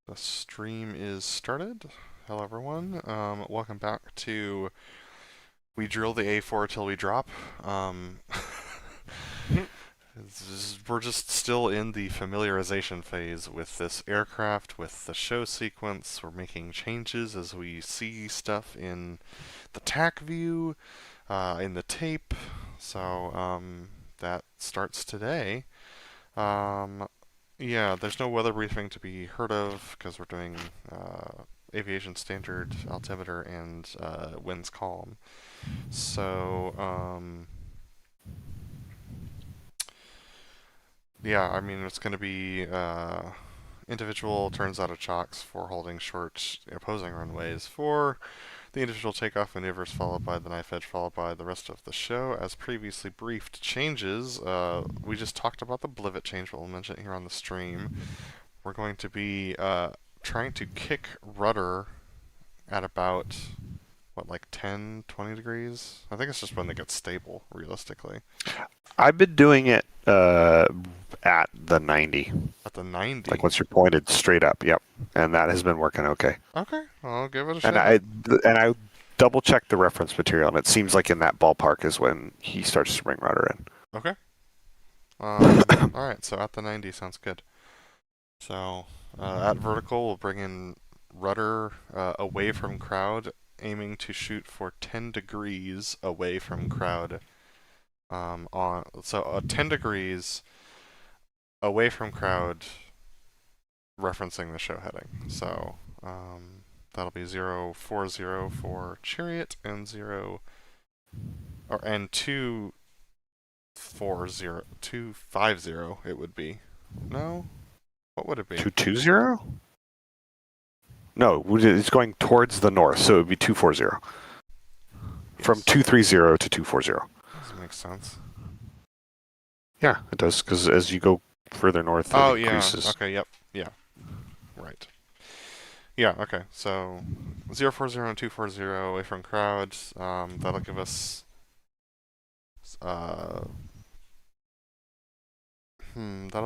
The stream is started. Hello, everyone. Welcome back to We Drill the A4 Till We Drop. We're just still in the familiarization phase with this aircraft, with the show sequence. We're making changes as we see stuff in the TAC view, in the tape. So that starts today. Yeah, there's no weather briefing to be heard of because we're doing aviation standard altimeter and winds calm. So, yeah, I mean, it's going to be individual turns out of chocks for holding short opposing runways for the individual takeoff maneuvers, followed by the knife edge, followed by the rest of the show. As previously briefed, changes. We just talked about the blivet change, but we'll mention it here on the stream. We're going to be trying to kick rudder at about, what, like 10, 20 degrees? I think it's just when they get stable, realistically. I've been doing it at the 90. At the 90? Like once you're pointed straight up, yep. And that has been working okay. Okay, I'll give it a And shot. I double checked the reference material, and it seems like in that ballpark is when he starts to bring rudder in. Okay. Alright, so at the 90 sounds good. So, at vertical, we'll bring in rudder away from crowd, aiming to shoot for 10 degrees away from crowd. So 10 degrees away from crowd, referencing the show heading. So that'll be 040 for Chariot and 250 it would be. No? What would it be? 220? No, it's going towards the north, so it would be 240. From 230 to 240. Doesn't make sense. Yeah, it does, because as you go further north, it increases. Okay, yep, yeah. Right. Yeah, okay, so 040 and 240 away from crowd. That'll give us that'll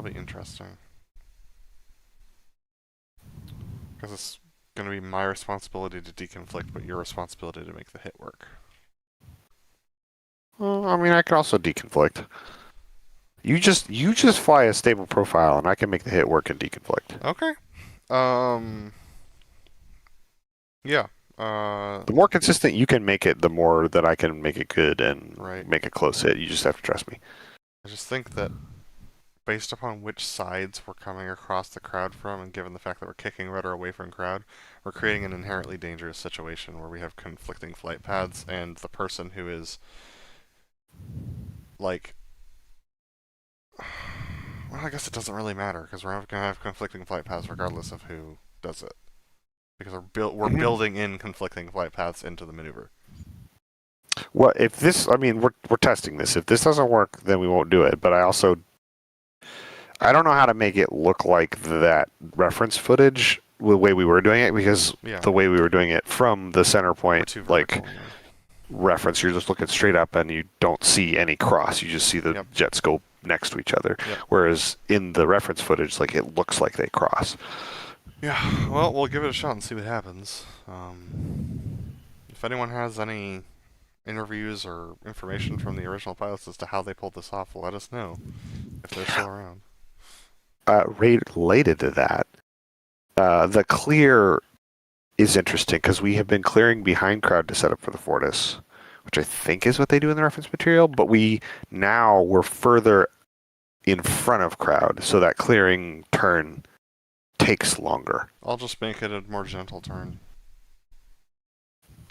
be interesting. Because it's going to be my responsibility to deconflict, but your responsibility to make the hit work. Well, I mean, I can also deconflict. You just fly a stable profile, and I can make the hit work and deconflict. Okay. Yeah. The more consistent you can make it, the more that I can make it good and Right. make a close hit. You just have to trust me. I just think that based upon which sides we're coming across the crowd from, and given the fact that we're kicking rudder away from crowd, we're creating an inherently dangerous situation where we have conflicting flight paths, and the person who is like, well, I guess it doesn't really matter because we're going to have conflicting flight paths regardless of who does it, because we're building in conflicting flight paths into the maneuver. Well, if this, I mean, we're testing this. If this doesn't work, then we won't do it. But I don't know how to make it look like that reference footage the way we were doing it, because the way we were doing it from the center point, like reference, you're just looking straight up and you don't see any cross. You just see the jets go next to each other. Whereas in the reference footage, like, it looks like they cross. Yeah, well, we'll give it a shot and see what happens. If anyone has any interviews or information from the original pilots as to how they pulled this off, let us know if they're still around. Related to that, the clear is interesting because we have been clearing behind crowd to set up for the Fortis, which I think is what they do in the reference material, but we're further in front of crowd, so that clearing turn takes longer. I'll just make it a more gentle turn.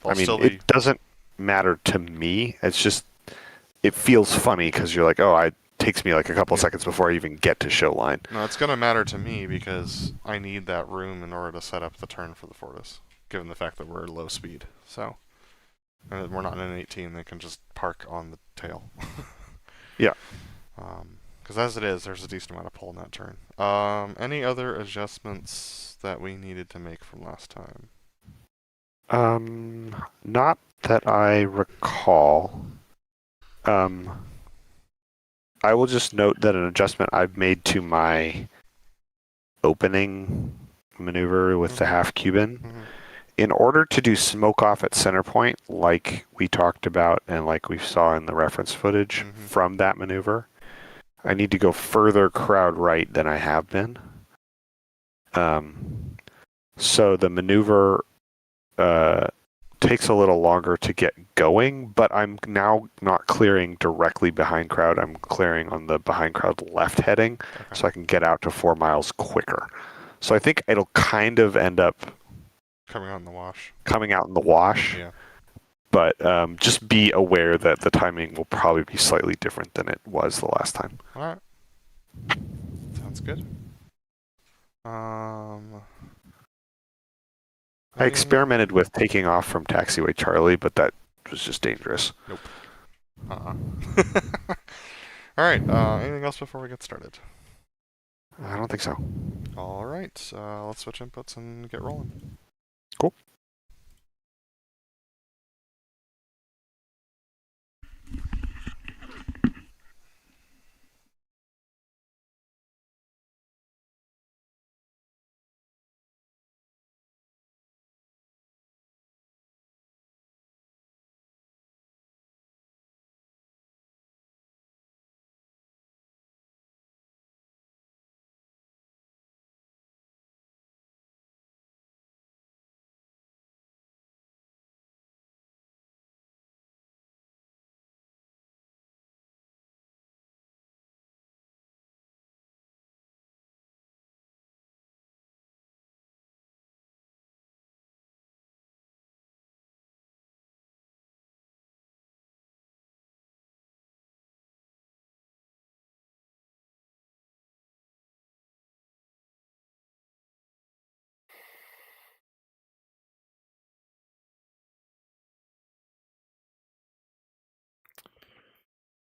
It doesn't matter to me. It's just, it feels funny because you're like, oh, it takes me like a couple seconds before I even get to show line. No, it's going to matter to me because I need that room in order to set up the turn for the Fortis, given the fact that we're low speed. So, and we're not in an 18 that can just park on the tail. Yeah. Because as it is, there's a decent amount of pull in that turn. Any other adjustments that we needed to make from last time? Not that I recall. I will just note that an adjustment I've made to my opening maneuver with the half Cuban. Mm-hmm. In order to do smoke off at center point, like we talked about and like we saw in the reference footage Mm-hmm. from that maneuver, I need to go further crowd right than I have been. So the maneuver takes a little longer to get going, but I'm now not clearing directly behind crowd. I'm clearing on the behind crowd left heading, Okay. so I can get out to 4 miles quicker. So I think it'll kind of end up Coming out in the wash. coming out in the wash. Yeah. But just be aware that the timing will probably be slightly different than it was the last time. All right. Sounds good. I experimented with taking off from Taxiway Charlie, but that was just dangerous. Nope. All right. Anything else before we get started? I don't think so. All right. Let's switch inputs and get rolling. Cool.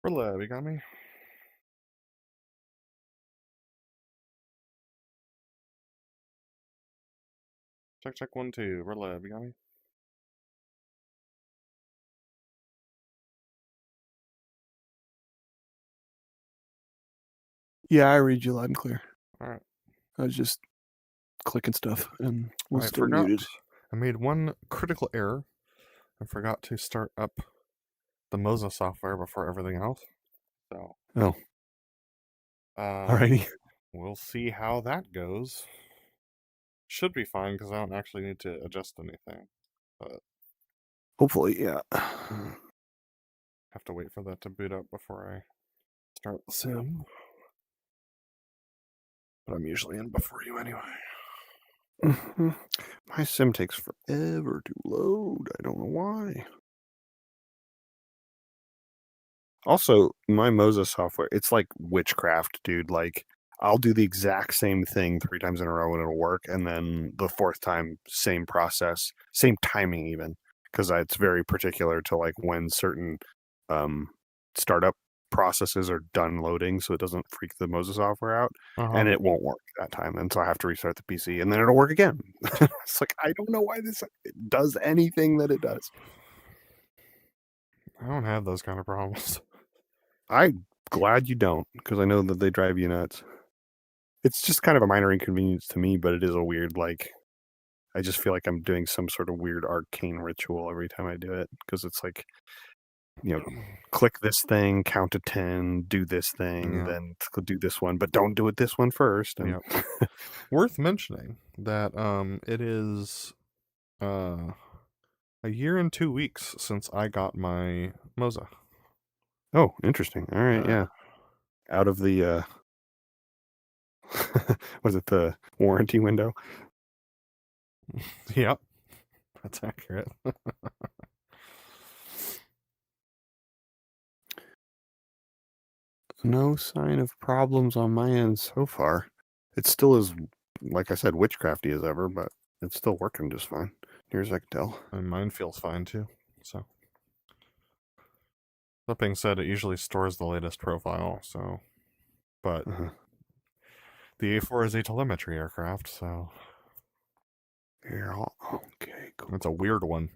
BrotherLeb, you got me? Check 1 2. BrotherLeb, you got me? Yeah, I read you loud and clear. All right. I was just clicking stuff and was I still forgot. muted. I made one critical error. I forgot to start up the Moza software before everything else. So. Oh. Alrighty. We'll see how that goes. Should be fine because I don't actually need to adjust anything. But Hopefully, yeah. have to wait for that to boot up before I start the sim. But I'm usually in before you anyway. My sim takes forever to load. I don't know why. Also, my Moza software, it's like witchcraft, dude. Like, I'll do the exact same thing 3 times in a row and it'll work. And then the 4th time, same process, same timing even. Because it's very particular to like when certain startup processes are done loading, so it doesn't freak the Moza software out, and it won't work that time. And so I have to restart the PC, and then it'll work again. It's like, I don't know why this does anything that it does. I don't have those kind of problems. I'm glad you don't, because I know that they drive you nuts. It's just kind of a minor inconvenience to me, but it is a weird, like, I just feel like I'm doing some sort of weird arcane ritual every time I do it, because it's like, you know, click this thing, count to 10, do this thing, then do this one, but don't do it this one first. And Worth mentioning that it is a year and 2 weeks since I got my Moza. Oh, interesting. All right, yeah. Out of the was it the warranty window? Yep, that's accurate. No sign of problems on my end so far. It still is, like I said, witchcrafty as ever, but it's still working just fine. Near as I can tell. And mine feels fine too. So, that being said, it usually stores the latest profile. So, but the A4 is a telemetry aircraft, so yeah. Okay, cool. It's a weird one.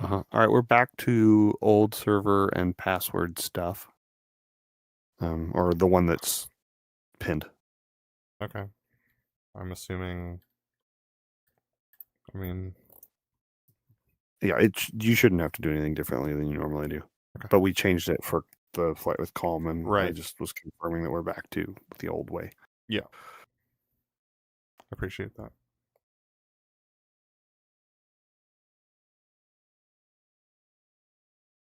All right, we're back to old server and password stuff. Or the one that's pinned. Okay. I'm assuming. I mean, Yeah, you shouldn't have to do anything differently than you normally do. Okay. But we changed it for the flight with Calm, and I Right. just was confirming that we're back to the old way. yeah. Appreciate that.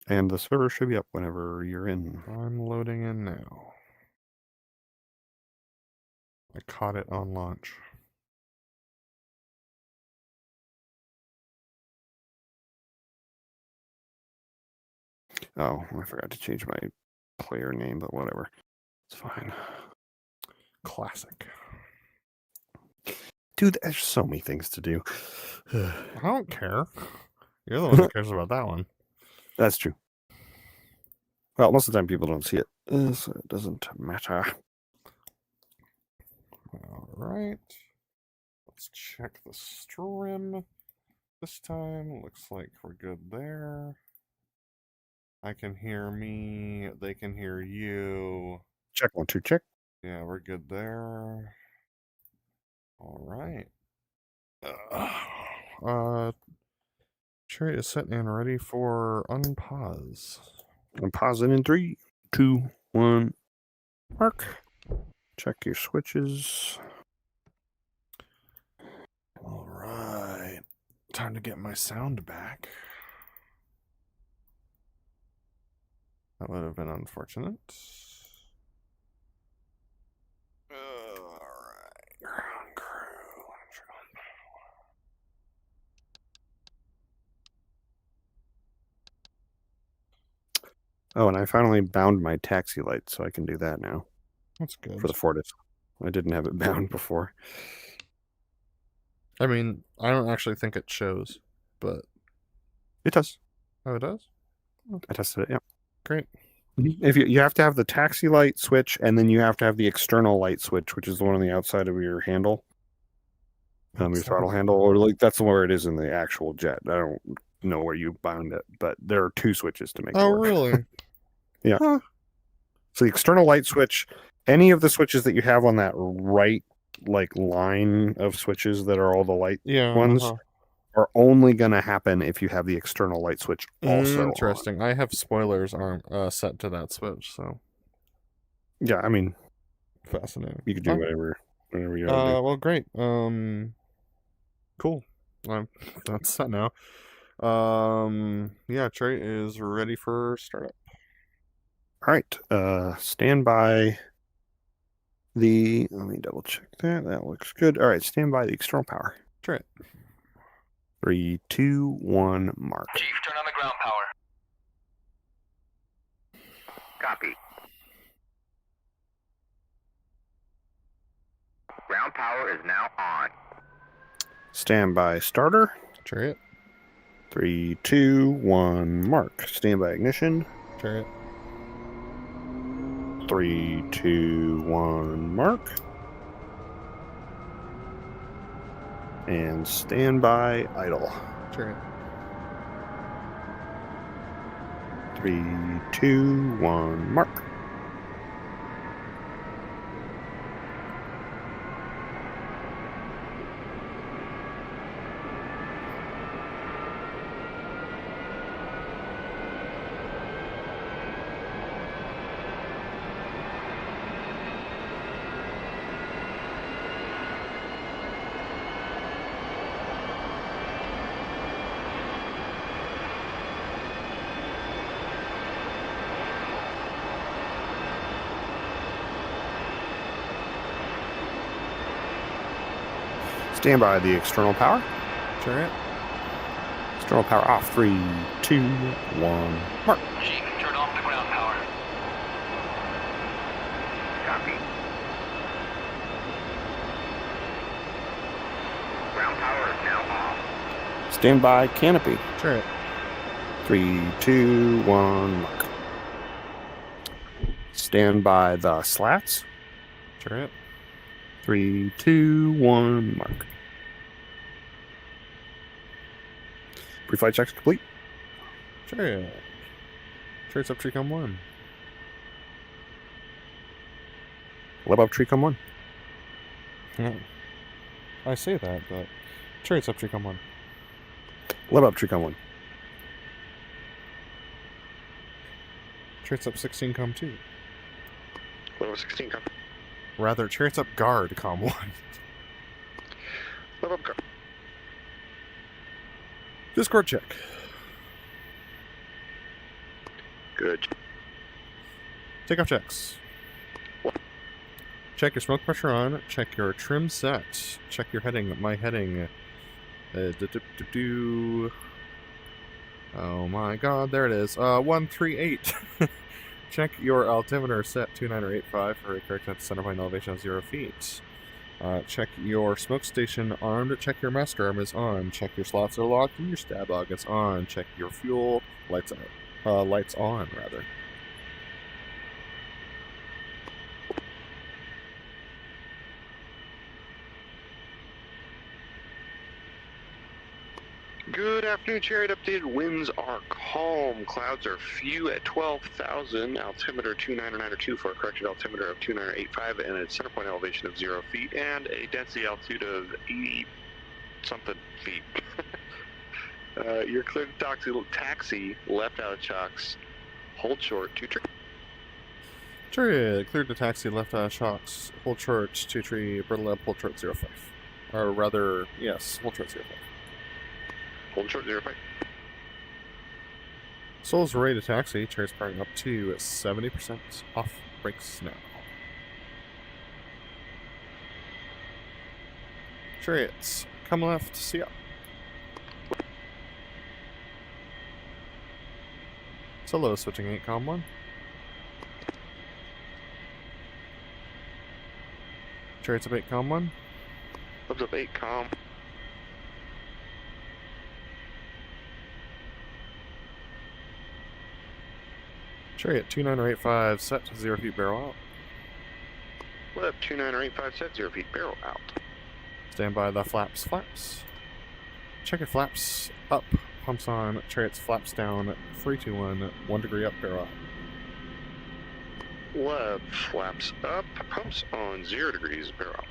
And the server should be up whenever you're in. I'm loading in now. I caught it on launch. Oh, I forgot to change my player name, but whatever. It's fine. Classic. Dude, there's so many things to do. I don't care. You're the one that cares about that one. That's true. Well, most of the time people don't see it, so it doesn't matter. All right. Let's check the stream. This time, looks like we're good there. I can hear me. They can hear you. Check 1, 2, check. Yeah, we're good there. All right. Chariot is set and ready for unpause. I'm pausing in 3, 2, 1. Mark. Check your switches. All right. Time to get my sound back. That would have been unfortunate. All right. Ground crew. Oh, and I finally bound my taxi light, so I can do that now That's good. for the Fortis. I didn't have it bound before. I mean, I don't actually think it shows, but It does. oh, it does. I tested it. Yeah. Great. If you have to have the taxi light switch, and then you have to have the external light switch, which is the one on the outside of your handle, your throttle handle, or like that's where it is in the actual jet. I don't know where you bound it, but there are 2 switches to make it Oh, work. really? Yeah. Huh. So the external light switch, any of the switches that you have on that right like line of switches that are all the light ones are only going to happen if you have the external light switch also on. Interesting. I have spoilers set to that switch, so Yeah, I mean, fascinating. you could do whatever you want to do. Well, great. Cool. That's set now. Yeah, Trey is ready for startup. All right. Stand by the. Let me double check that. That looks good. All right. Stand by the external power. Trey. 3, 2, 1, mark. Chief, turn on the ground power. Copy. Ground power is now on. Stand by starter. Chariot. 3, 2, 1, mark. Stand by ignition. Chariot. 3, 2, 1, mark. And stand by idle. Chariot. 3, 2, 1, mark. Stand by the external power. Chariot. External power off. 3, 2, 1, mark. Chief, turn off the ground power. Copy. Ground power is now off. Stand by canopy. Chariot. 3, 2, 1, mark. Stand by the slats. Chariot. 3, 2, 1, mark. Pre-flight checks complete. Chariot. Chariot's up Tree-Com 1. Leb up tree come 1. Yeah. I say that, but Chariot's up, tree, come on. Leb up, tree, come one. Chariot's up 16, com 2. Level 16, come. Rather, Chariot's up guard, com 1. Level up, guard. Discord check. Good. Takeoff checks. Check your smoke pressure on. Check your trim set. Check your heading. My heading. Oh my god, there it is. 138. Check your altimeter set 2985 for a correct center point elevation of 0 feet. Check your smoke station armed. Check your master arm is on. Check your slots are locked and your stab log is on. Check your fuel lights out. Lights on, rather. Good afternoon, Chariot updated. Winds are calm. Clouds are few at 12,000. Altimeter 2992 for a corrected altimeter of 2985 and a center point elevation of 0 feet and a density altitude of 80 something feet. You're cleared to taxi left out of chocks. Hold short, 2 tree. Chariot, cleared to taxi left shocks. Hold short, 2 tree, BrotherLeb, hold short 05. Or rather, yes, hold short 05. Hold short, 0 5. Soul's ready to taxi. Chariot's parking up to 70% off brakes now. Chariots, come left, see ya. Solo switching 8, com 1. Chariots up 8, com 1. Thumbs up 8, calm. Chariot 2985, set 0 feet, barrel out. Left 2985 set, 0 feet, barrel out. Stand by the flaps, flaps. Check your flaps up, pumps on, Chariot's flaps down, 321, 1 degree up, barrel out. Left flaps up, pumps on 0 degrees, barrel out.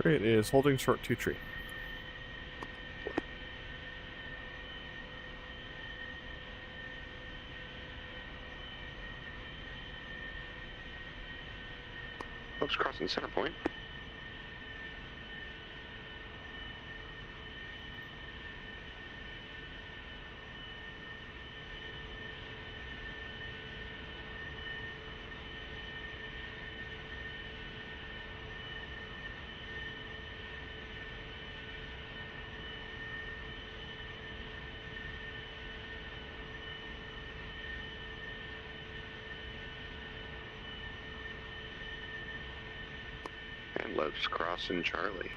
Chariot is holding short 2 tree. Oops, crossing center point. And left's crossing Charlie.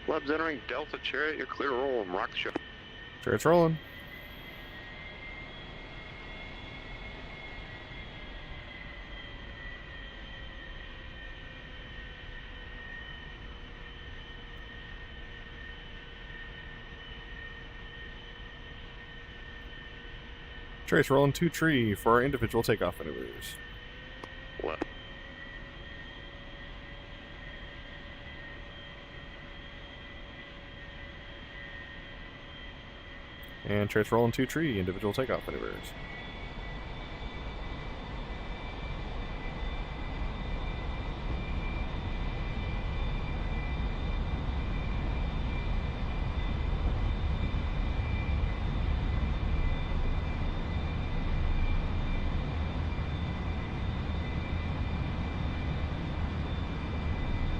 Leb's entering Delta Chariot, you're clear to roll and rock the show. Chariot's rolling. Trace rolling 2 tree for our individual takeoff maneuvers. What? And Trace rolling 2 tree, individual takeoff maneuvers.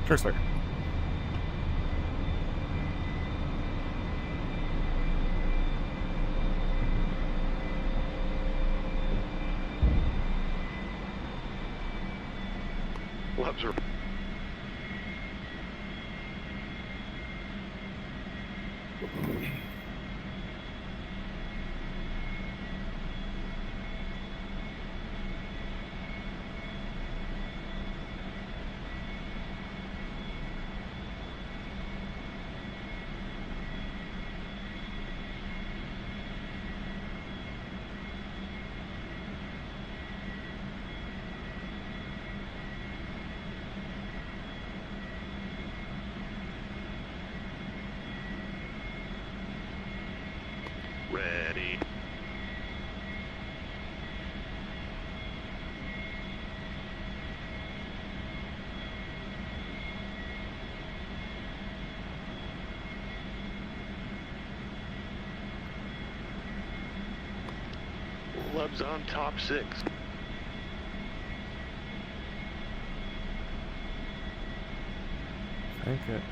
Trace clear. Labs are. Ready. Leb's on top 6. Thank it.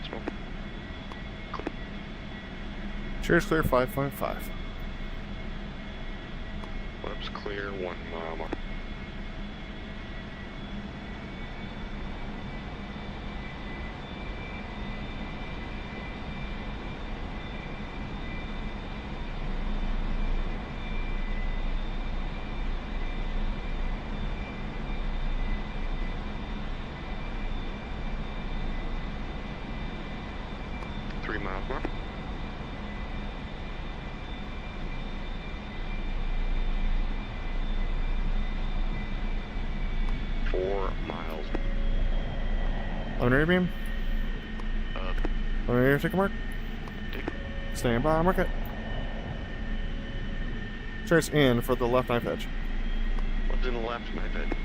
Smoke. Cheers clear 5.5. Leb's clear 1 mile mark. Miles mark. Luminary beam. Up. Luminary tick mark. Tick. Stand by, mark it. Trace in for the left knife edge. What's in the left knife edge?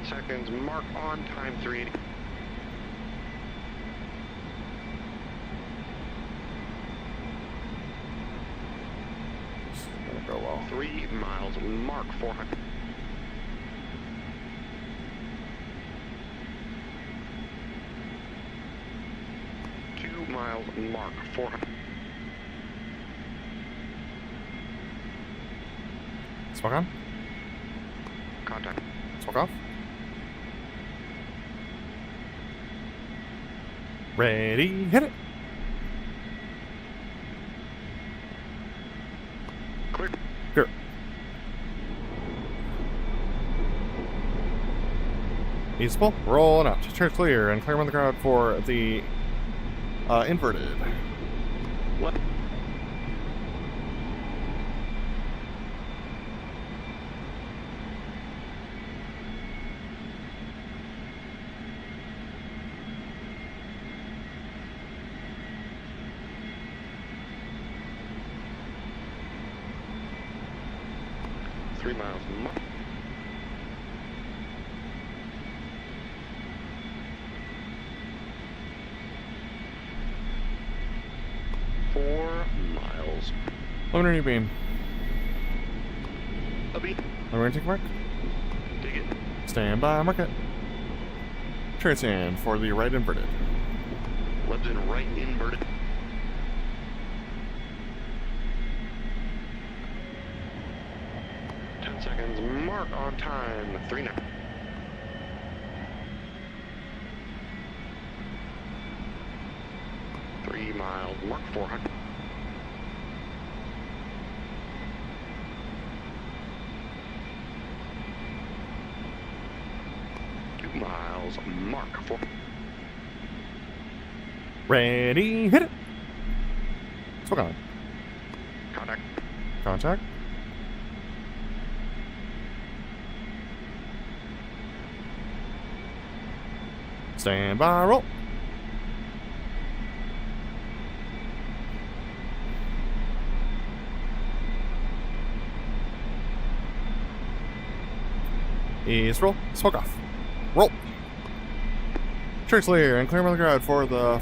Seconds, mark on, time 380. It's gonna go well. 3 miles, mark 400. Miles, mark 400. Smoke on. Contact. Smoke off. Ready, hit it. Clear. Clear. Easeful. Rolling out. Church clear and clear on the crowd for the inverted. What? Miles. 4 miles. Luminary beam. A beam. Luminary tick mark. Dig it. Stand by, mark it. Trace in for the right inverted. Left and right inverted. 10 seconds, mark on time, 39. Three miles, mark 400. Miles, mark 4. Ready, hit it. Smoke on. Contact. Contact. Stand by, roll. Is roll. Smoke off. Roll. Church clear and clear on the ground for the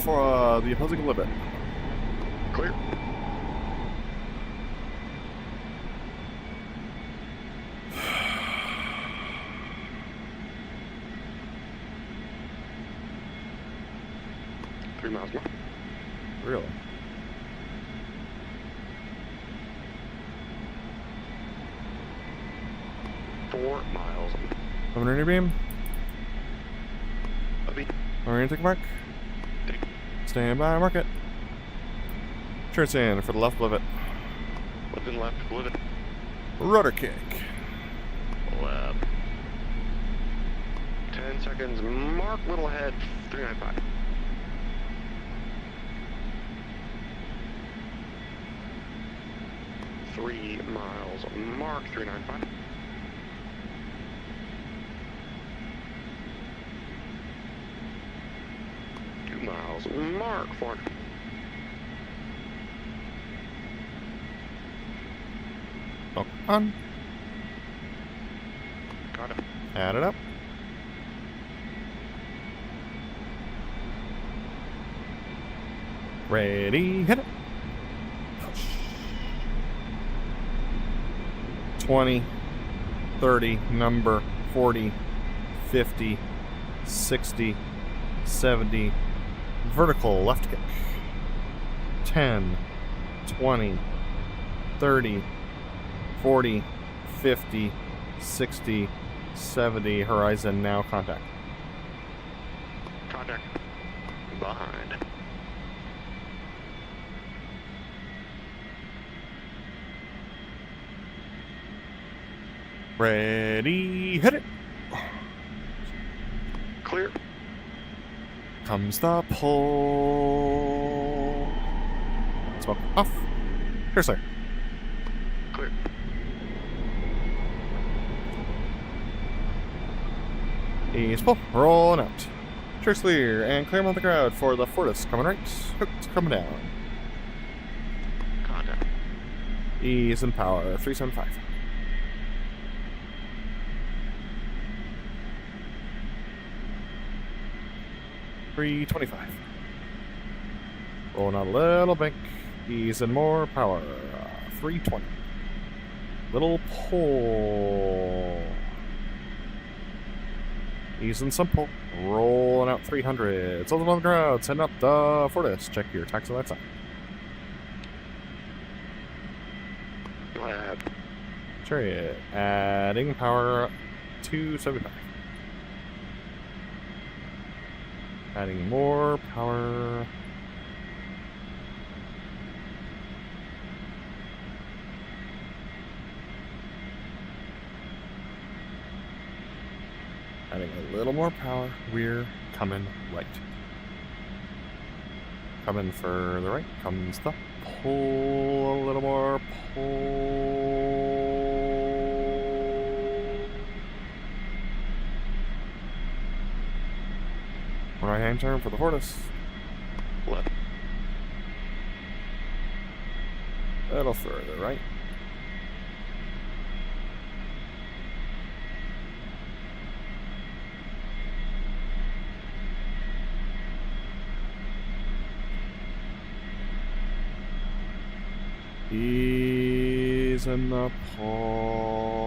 opposing limit. Clear. Three miles more. Really? Four miles. Coming in your beam. A beat. Alright, take a mark. Stand by, mark it. Church in for the left blivet. Within left, blivet. Rudder kick. Left. 10 seconds, mark little head, 395. Three miles, mark 395. Miles, mark 400. Oh, on. Got it. Add it up. Ready, hit it. 20, 30, number 40, 50, 60, 70, vertical left kick. 10, 20, 30, 40, 50, 60, 70, horizon now contact. Contact. Behind. Ready, hit it. Clear. Comes the pull. Smoke off. Here's there. Clear. Ease pull. Rolling out. Church clear and clear on the crowd for the Fortis. Coming right. Hooked coming down. Contact. Ease and power. 375. $325. Rolling out a little bank. Ease and more power. 320. Little pull. Ease and some pull. Rolling out 300. Something on the ground. Send up the Fortis. Check your tax on that side. Lab. Chariot. Adding power. 275. Adding more power. Adding a little more power. We're coming right. Coming for the right. Comes the pull. A little more pull. Right hand turn for the Fortis. Left. Little further right. Ease in the pull.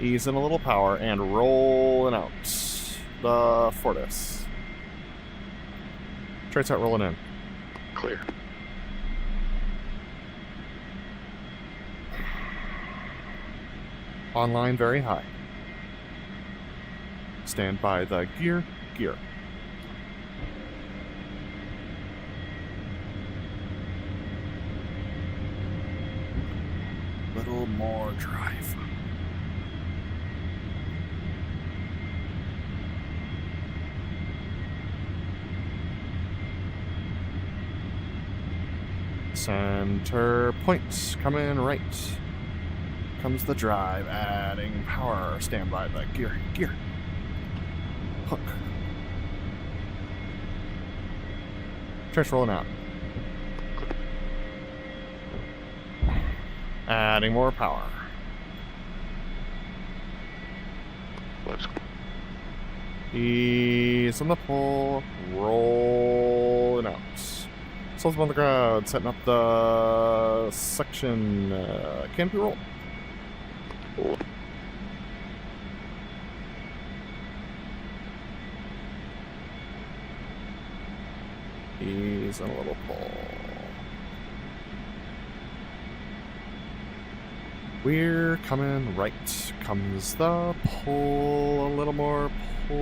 Ease in a little power and rolling out. The Fortis. Traits out rolling in. Clear. On line very high. Stand by the gear. Little more drive. Center point. Come in right. Comes the drive. Adding power. Stand by the gear. Hook. Trench rolling out. Adding more power. Ease on the pull. Rolling out. Souls on the ground. Setting up the section. Canopy roll. Ease and a little pull. We're coming right. Comes the pull. A little more pull.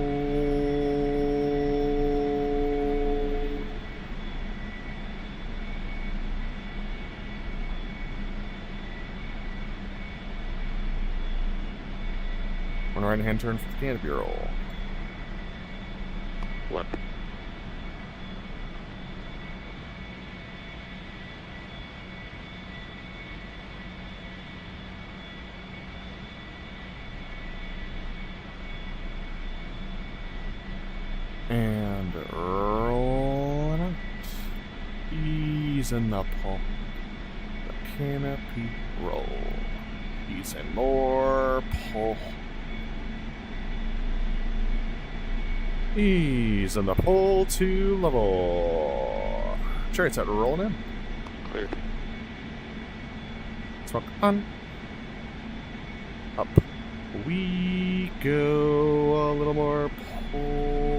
One right hand turn for the canopy roll. What? And rolling out. Ease in the pull. The canopy roll. Ease and more pull. Ease in the pull to level. Chariot's out rolling in. Clear. Smoke on. Up. We go. A little more pull.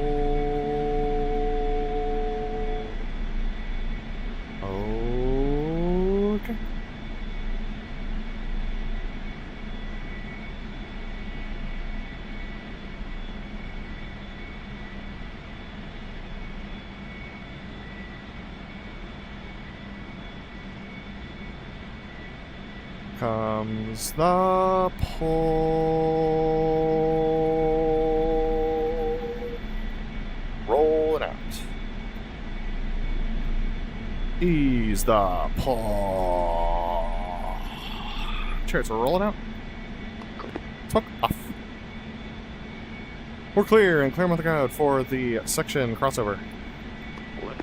Okay. Comes the pull. Roll it out. Ease the pull. Chariots are rolling out. Smoke off. We're clear and clear on the ground for the section crossover. What?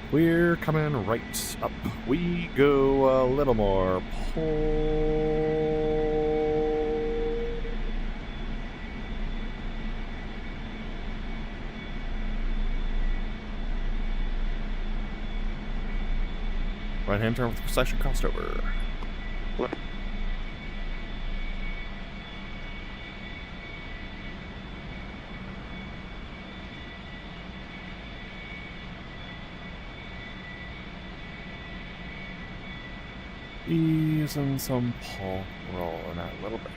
We're coming right up. We go a little more pull. Right hand turn with precision crossover. What? Ease and some pull. Rolling that a little bit.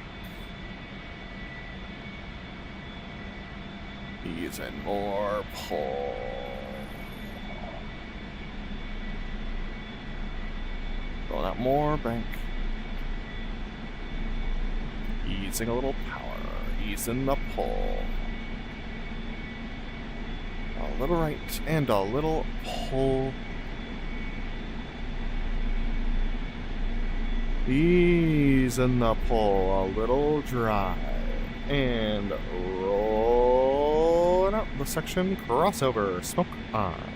Ease and more pull. Rolling out more bank. Easing a little power. Easing the pull. A little right and a little pull. Ease in the pull, a little drive, and rolling out the section crossover. Smoke on.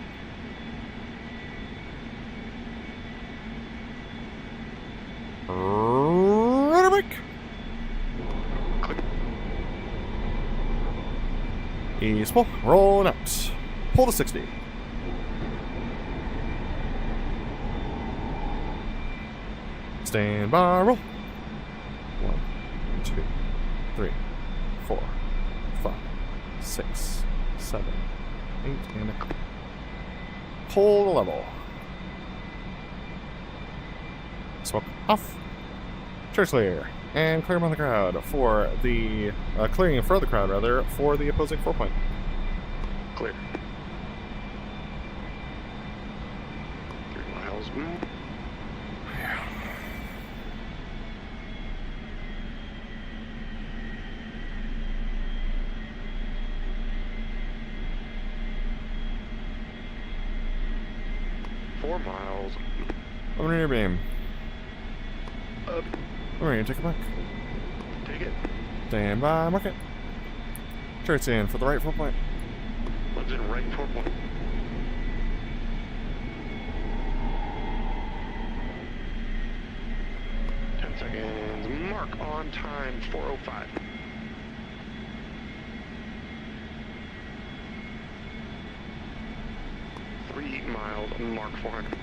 Rudder brake. Ease pull, rolling out. Pull to 60. Stand by, roll. 1, 2, 3, 4, 5, 6, 7, 8, and a pull to level. Smoke off. Church clear. And clear among the crowd for the... clearing in front of the crowd, rather, for the opposing 4-point. Clear. 3 miles. Yeah. Four miles. Open your beam. Up. Alright, take it back. Take it. Stand by, mark it. Turret's in for the right 4-point. One's in right 4 point. Seconds. Mark on time 4:05. 3 miles. Mark 400.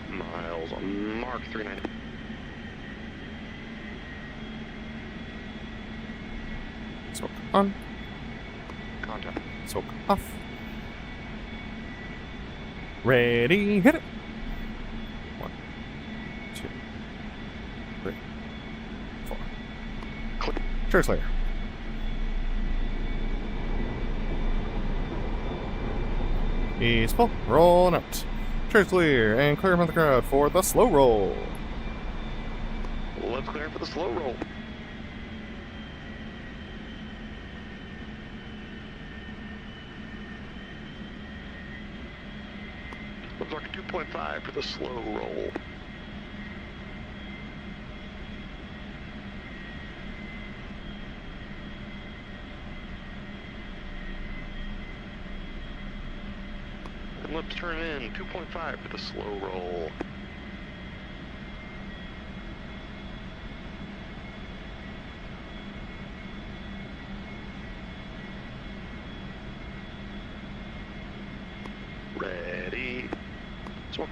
Miles. Mark 390. Smoke on. Contact. Smoke off. Ready, hit it. 1, 2, 3, 4. Click. Church clear. He's full. Rolling out. Church clear and clear from the crowd for the slow roll. Let's clear for the slow roll. Let's mark 2.5 for the slow roll. And let's turn in 2.5 for the slow roll. Ready. Smoke.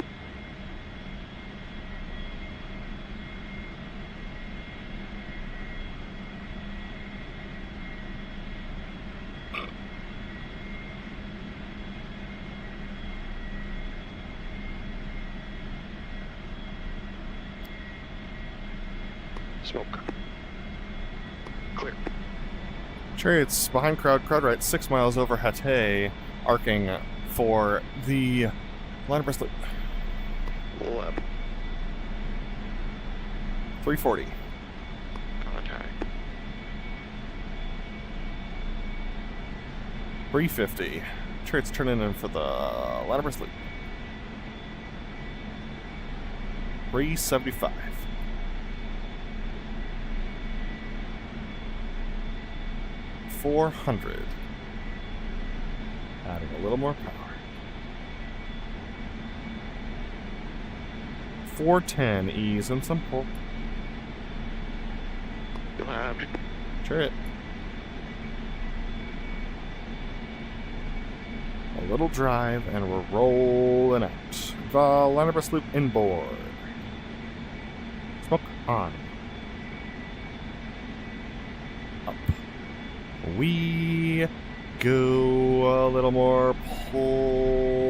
Smoke. Clear. Chariots behind crowd right, 6 miles over Hatay, arcing for the line of breast loop. Left. 340. Contact. 350. Chariots turning in for the line of breast loop. 375. 400. Adding a little more power. 410, ease and some pull. You'll have to. Chariot. A little drive, and we're rolling out. The line of breast loop inboard. Smoke on. Up. We go a little more pull.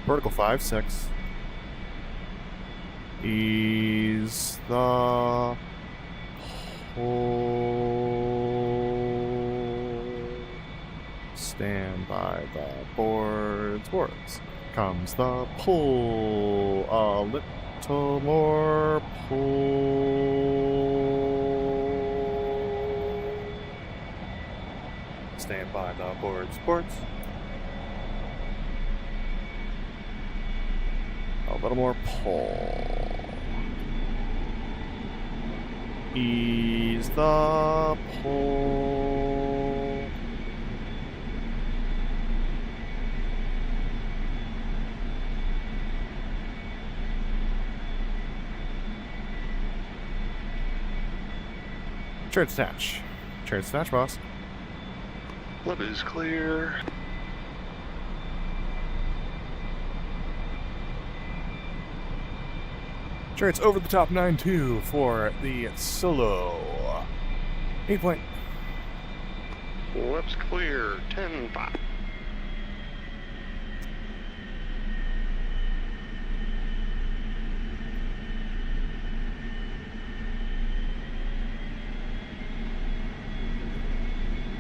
Vertical 5-6. Ease the pull. Stand by the boards. Comes the pull. A little more pull. Stand by the boards. A little more pull. Ease the pull. Chariot snatch, boss. Lip is clear. Chariots over the top 9-2 for the solo. 8 point. Lips clear. 10-5.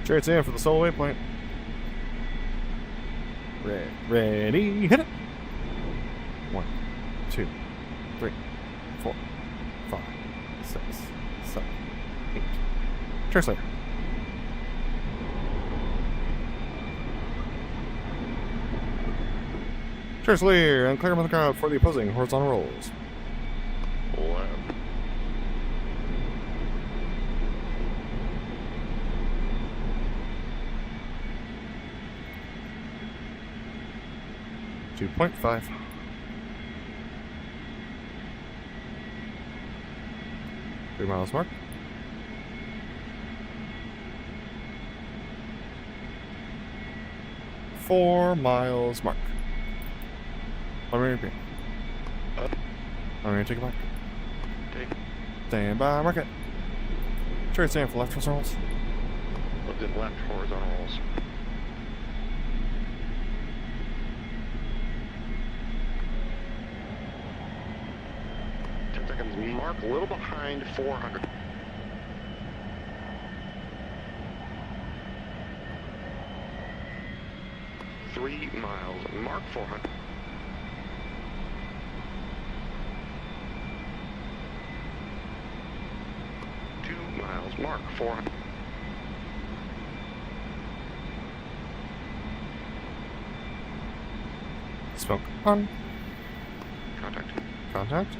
Chariots in for the solo waypoint. Ready, hit it. 1, 2, 3, 4, 5, 6, 7, 8. Translator. Translator, and clear from the crowd for the opposing horizontal rolls. Lab. 2.5. Three miles mark. Four miles mark. I'm ready to I'm ready to take it back. Take. Stand by, mark it. Straight stand for left horizontals. Look at left horizontals. Mark a little behind 400. Three miles. Mark 400. Miles. Mark 400. Smoke on. Contact. Contact.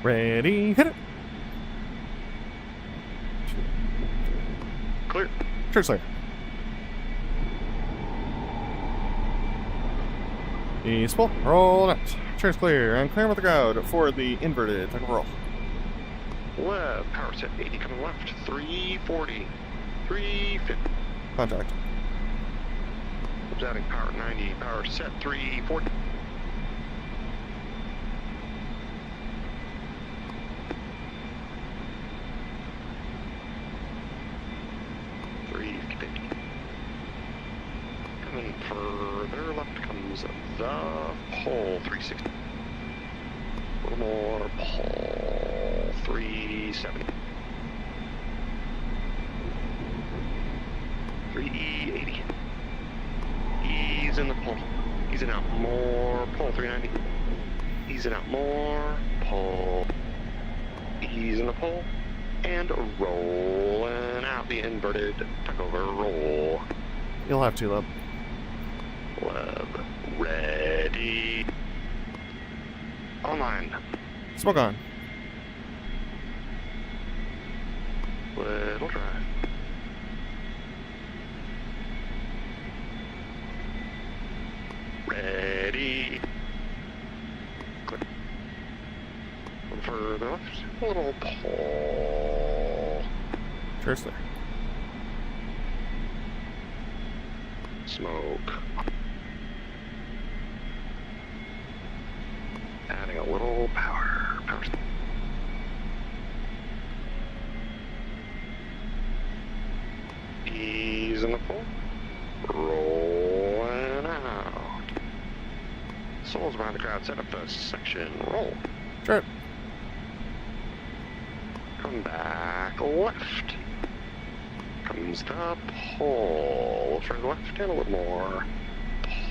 Ready, hit it. Clear. Church Slayer. Eastful, roll it. Church clear, and clear with the crowd for the inverted technical roll. Left, power set 80 coming left, 340, 350. Contact. Adding power 90, power set 340. Coming further left comes the pole 360. A little more pole 370. 380. Easing the pole. Easing out more pole 390. Easing out more pole. Easing the pole. And rolling out the inverted tuckover roll. You'll have to, Leb. Leb. Ready. Online. Smoke on. Little drive. Ready. Click. A little further left. A little pull. Church there. Smoke. Adding a little power. Power. Ease in the pull. Rolling out. Souls behind the crowd. Set up the section. Roll. Sure. Come back left. Comes the pull. Further left and a little more.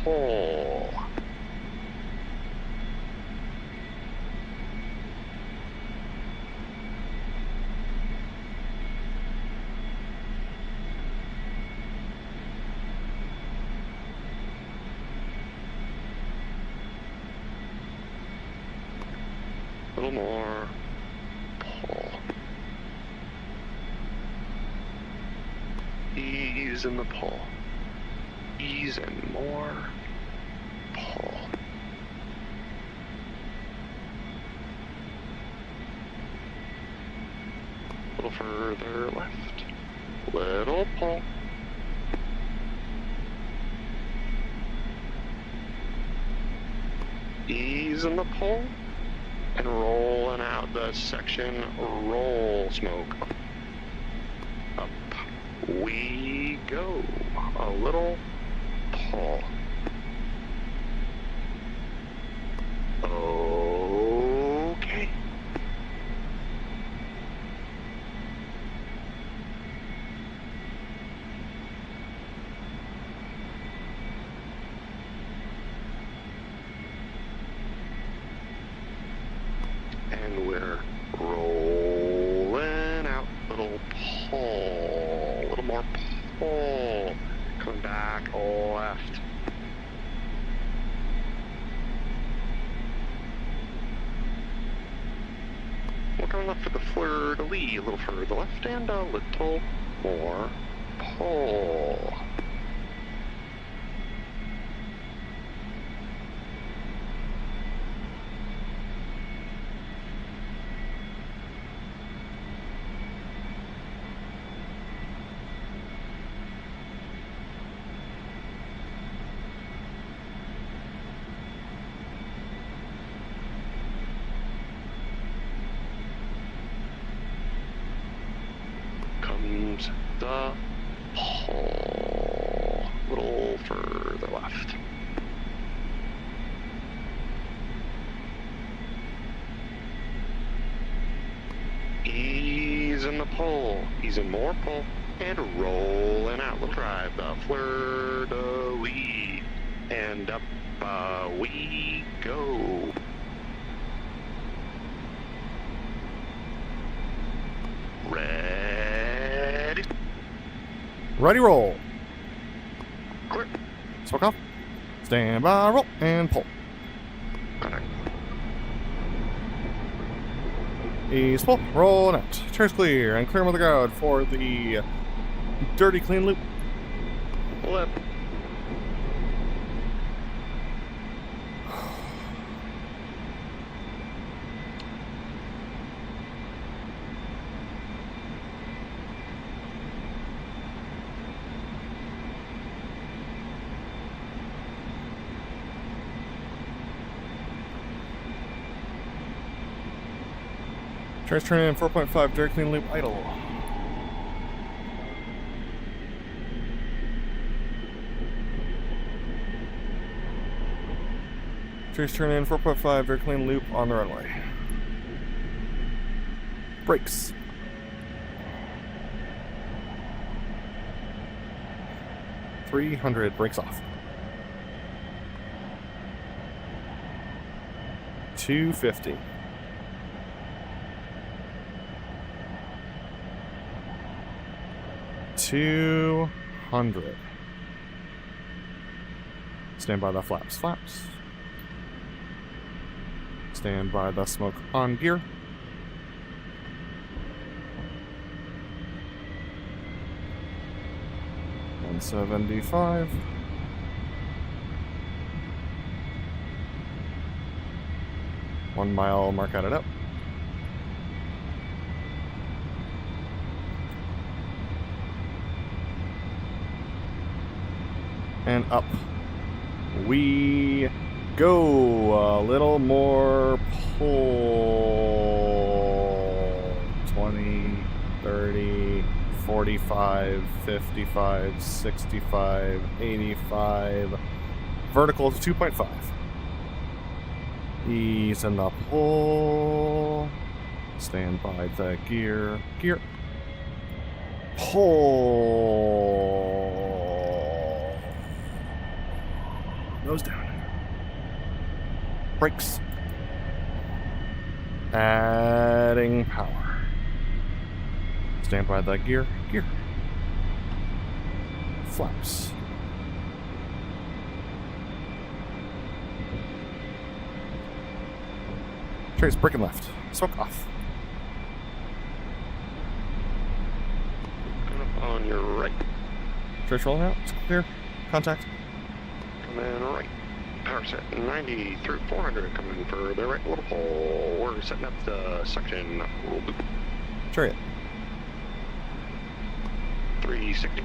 Pull. A little more. Pull. Ease in the pull. Ease and more. Pull. A little further left. Little pull. Ease in the pull. And rolling out the section, roll smoke. Up we go. A little pull. Okay. And we're rolling out. Little pull. A little more pull. Coming back left. We're going left for the fleur-de-lis. A little further left and a little more pull. Comes the pull. A little further left. Ease in the pull. Ease in more pull. And rolling out. We'll drive the fleur-de-lis. And up we go. Ready? Ready, roll. Clear. Smoke off. Stand by, roll, and pull. Contact. Ease pull, roll out. Chairs clear, and clear on the ground for the dirty clean loop. Left. Chairs turn in 4.5, dirty clean loop idle. Chairs turn in 4.5, dirty clean loop on the runway. Brakes. $300, brakes off. 250. $200. Stand by the flaps. Flaps. Stand by the smoke on gear. $175. One mile, mark out it up. And up we go. A little more pull. 20, 30, 45, 55, 65, 85. Vertical is 2.5. Ease in the pull. Stand by the gear. Gear. Pull. Nose down. Brakes. Adding power. Stand by the gear. Gear. Flaps. Trace, braking left. Smoke off. Coming up on your right. Trace rolling out. It's clear. Contact. Coming right. Power set 90 through 400. Coming further right. Little pull. We're setting up the section. Roll loop. Chariot. 360.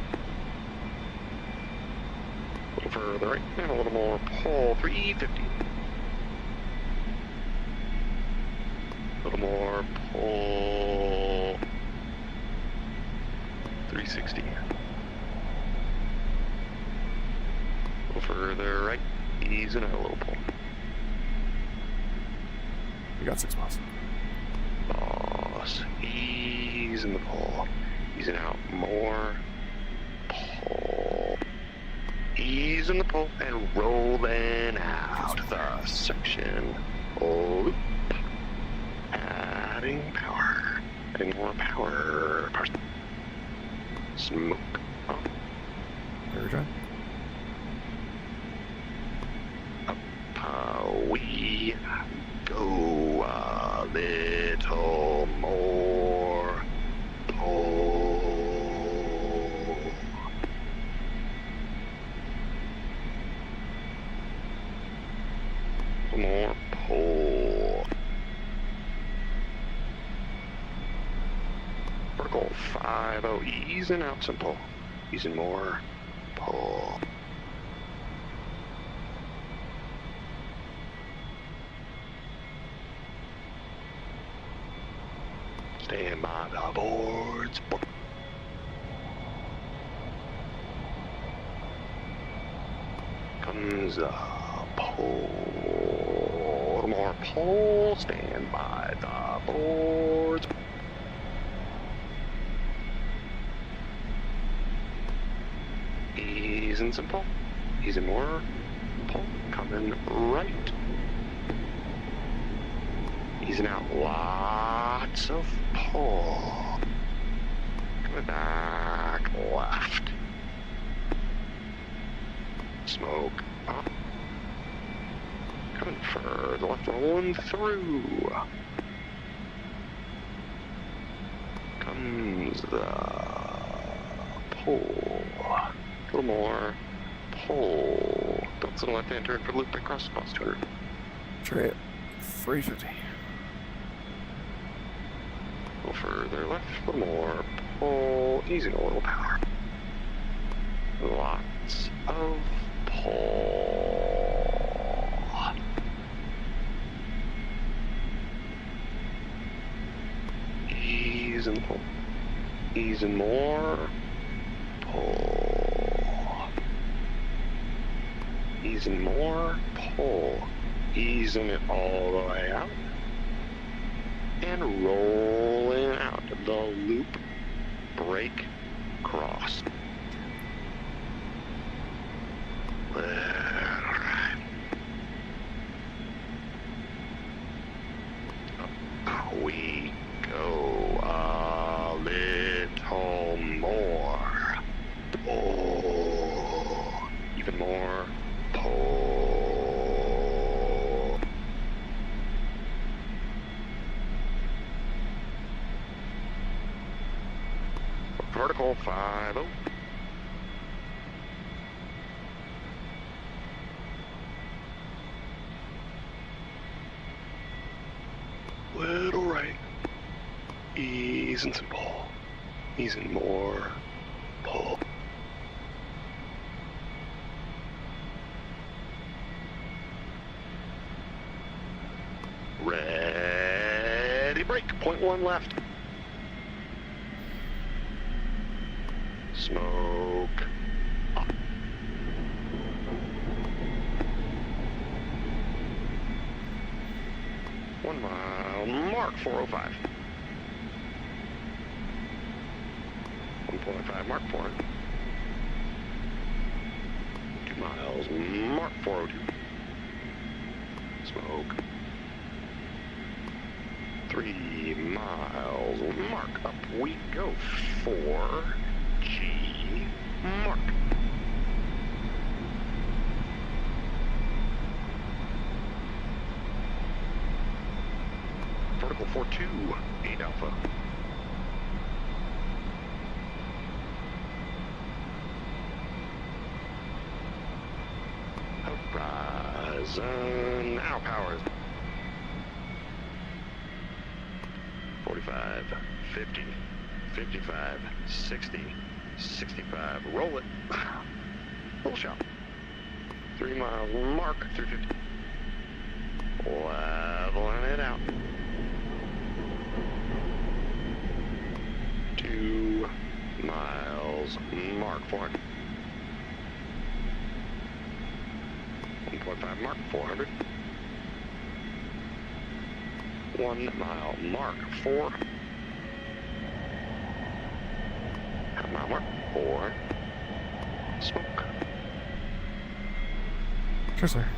A little further right, and a little more pull, 350. A little more pull, 360. A little further right, easing out a little pull. We got 6 miles. Boss, easing the pull, easing out more pull, easing the pull, and rolling out the section. Loop. Adding power. Adding more power. Smoke. Oh, Air drive. we go a little more. Pull. More pull. Vertical 5-0, easing out some pull. Easing more pull. Stand by the boards. Comes the pull. More pull. Stand by the boards. Easing some pull. Easing more pull. Coming right. Easing out lots of pull. Coming back left. Smoke up. Coming further left, rolling through. Comes the pull. A little more pull. Don't to the left hand turn for loop across boss 200. Chariot. 350. A little further left, a little more pull, easing a little power. Lots of pull. Easing the pull. Easing more pull. Easing more pull. Easing it all the way out. And rolling out the loop, break, cross. Alright. Up we go a little more. Pull. Even more. Pull. Vertical 5-0. Little right. Easing some pull. Easing more pull. Ready, break. 0.1 left. Smoke. Up. One mile. Mark 405. 1.5 mark 4. 2 miles. Mark 402. Smoke. 3 miles. Mark. Up we go. 4G. Mark. Vertical 42. 8 Alpha. Horizon. Now powers. 45, 50, 55, 60, 65. Roll it. Full shot. 3 miles mark. 350. Leveling it out. 2 miles mark. 400. 1.5 mark. 400. 1 mile mark. 4. Half mile mark. 4. Smoke. Cheers, Lear.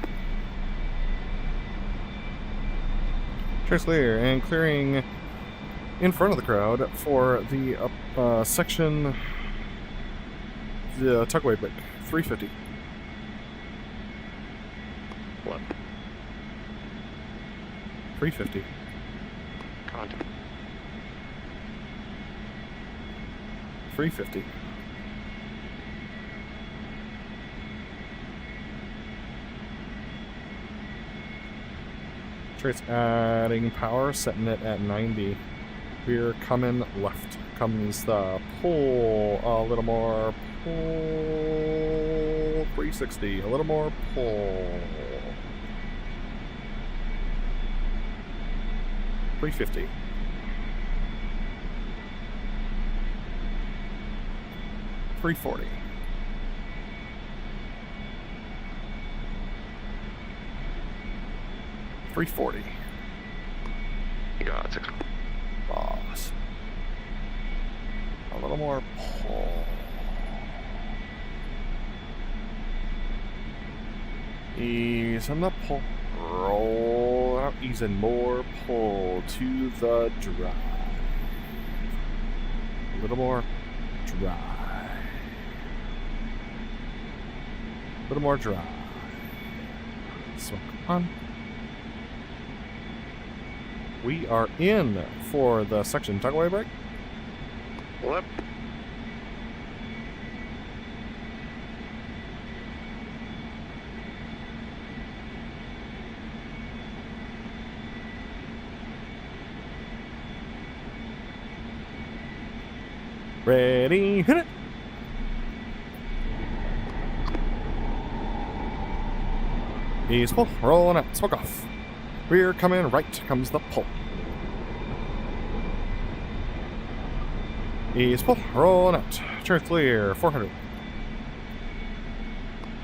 Cheers, Lear, and clearing in front of the crowd for the section, the tugway break, 350. Left. 350. Contact. 350. Trace adding power, setting it at 90. We're coming left. Comes the pull. A little more pull. 360. A little more pull. 350. 340. 340. Got it. Boss. A little more pull. Ease on the pull. Roll out. Easing more pull to the drive. A little more drive. A little more drive. Smoke on. We are in for the section tugway break. Left. Ready, hit it. He's full, rolling out, smoke off. Rear coming, right comes the pull. He's full, rolling out. Turn clear, 400.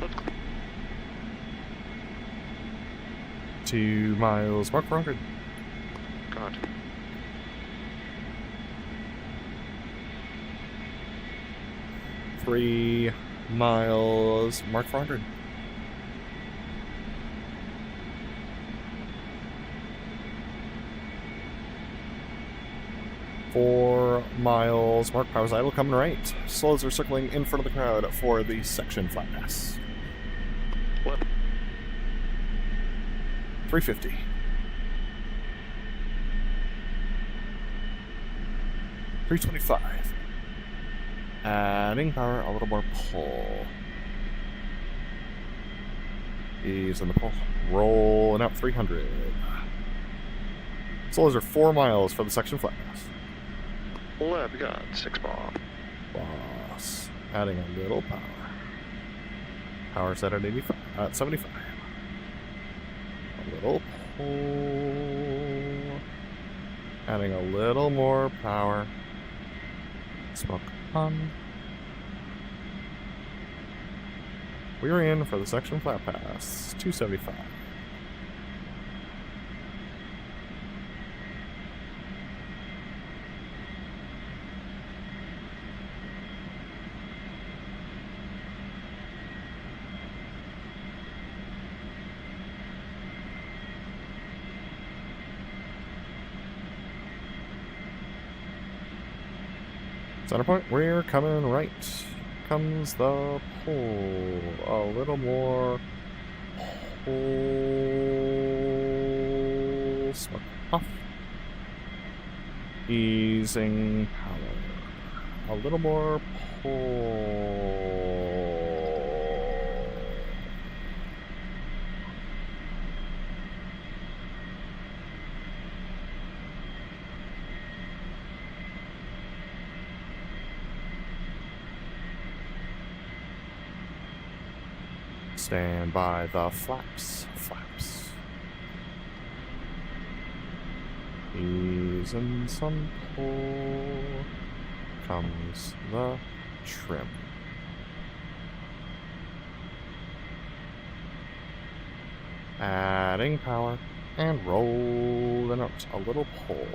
Left. 2 miles, mark 400. Contact. 3 miles, mark 400. Four miles, mark power's idle coming right. Slows are circling in front of the crowd for the section flat pass. Left. 350. 325. Adding power, a little more pull. Ease in the pull. Rolling out 300. Slows are 4 miles for the section flat pass. Left. Got 6 ball. Boss. Adding a little power. Power set at 85, 75. A little pull. Adding a little more power. Smoke on. We're in for the section flat pass. 275. Center point, we're coming right. Comes the pull. A little more pull. Smoke off. Easing power. A little more pull. Stand by the flaps. Flaps. Ease and some pull. Comes the trim. Adding power and rolling out a little pull.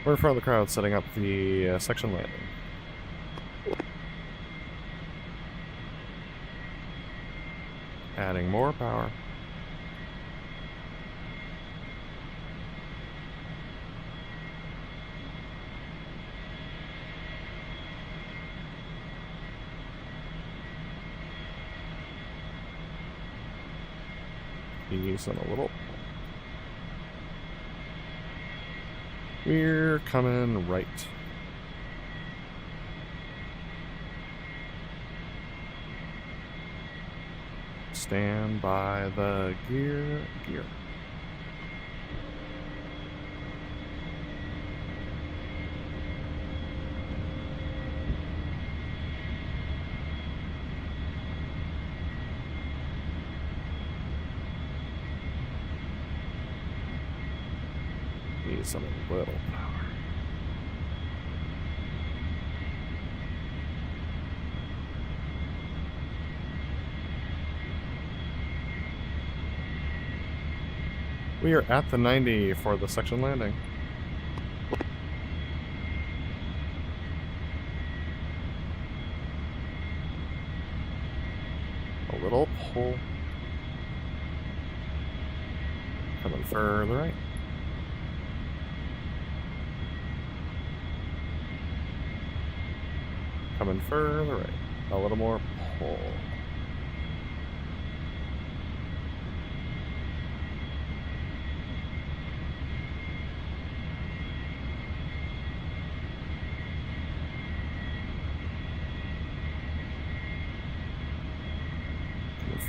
We're in front of the crowd setting up the section landing. Adding more power. Ease in a little. We're coming right. Stand by the gear. Need some little power. We are at the 90 for the section landing. A little pull. Coming further right. Coming further right. A little more pull.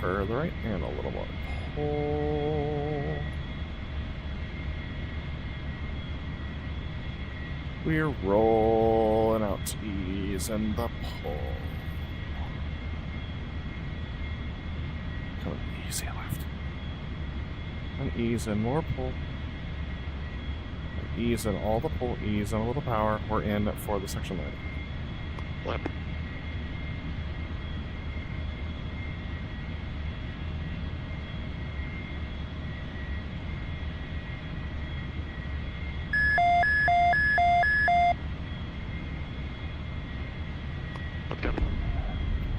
Further right and a little more pull. We're rolling out, ease and the pull. Coming easy left. And ease and more pull. And ease and all the pull, ease and a little power. We're in for the section landing. Flip.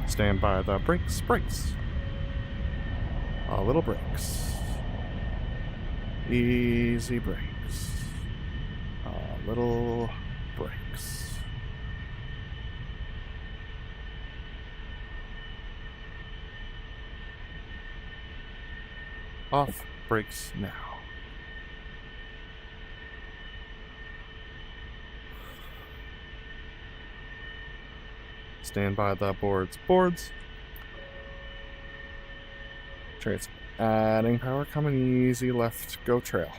Stand by the brakes, brakes. A little brakes. Easy brakes. A little brakes. Off brakes now. Stand by the boards. Boards. Chariots. Adding power. Coming easy. Left. Go trail.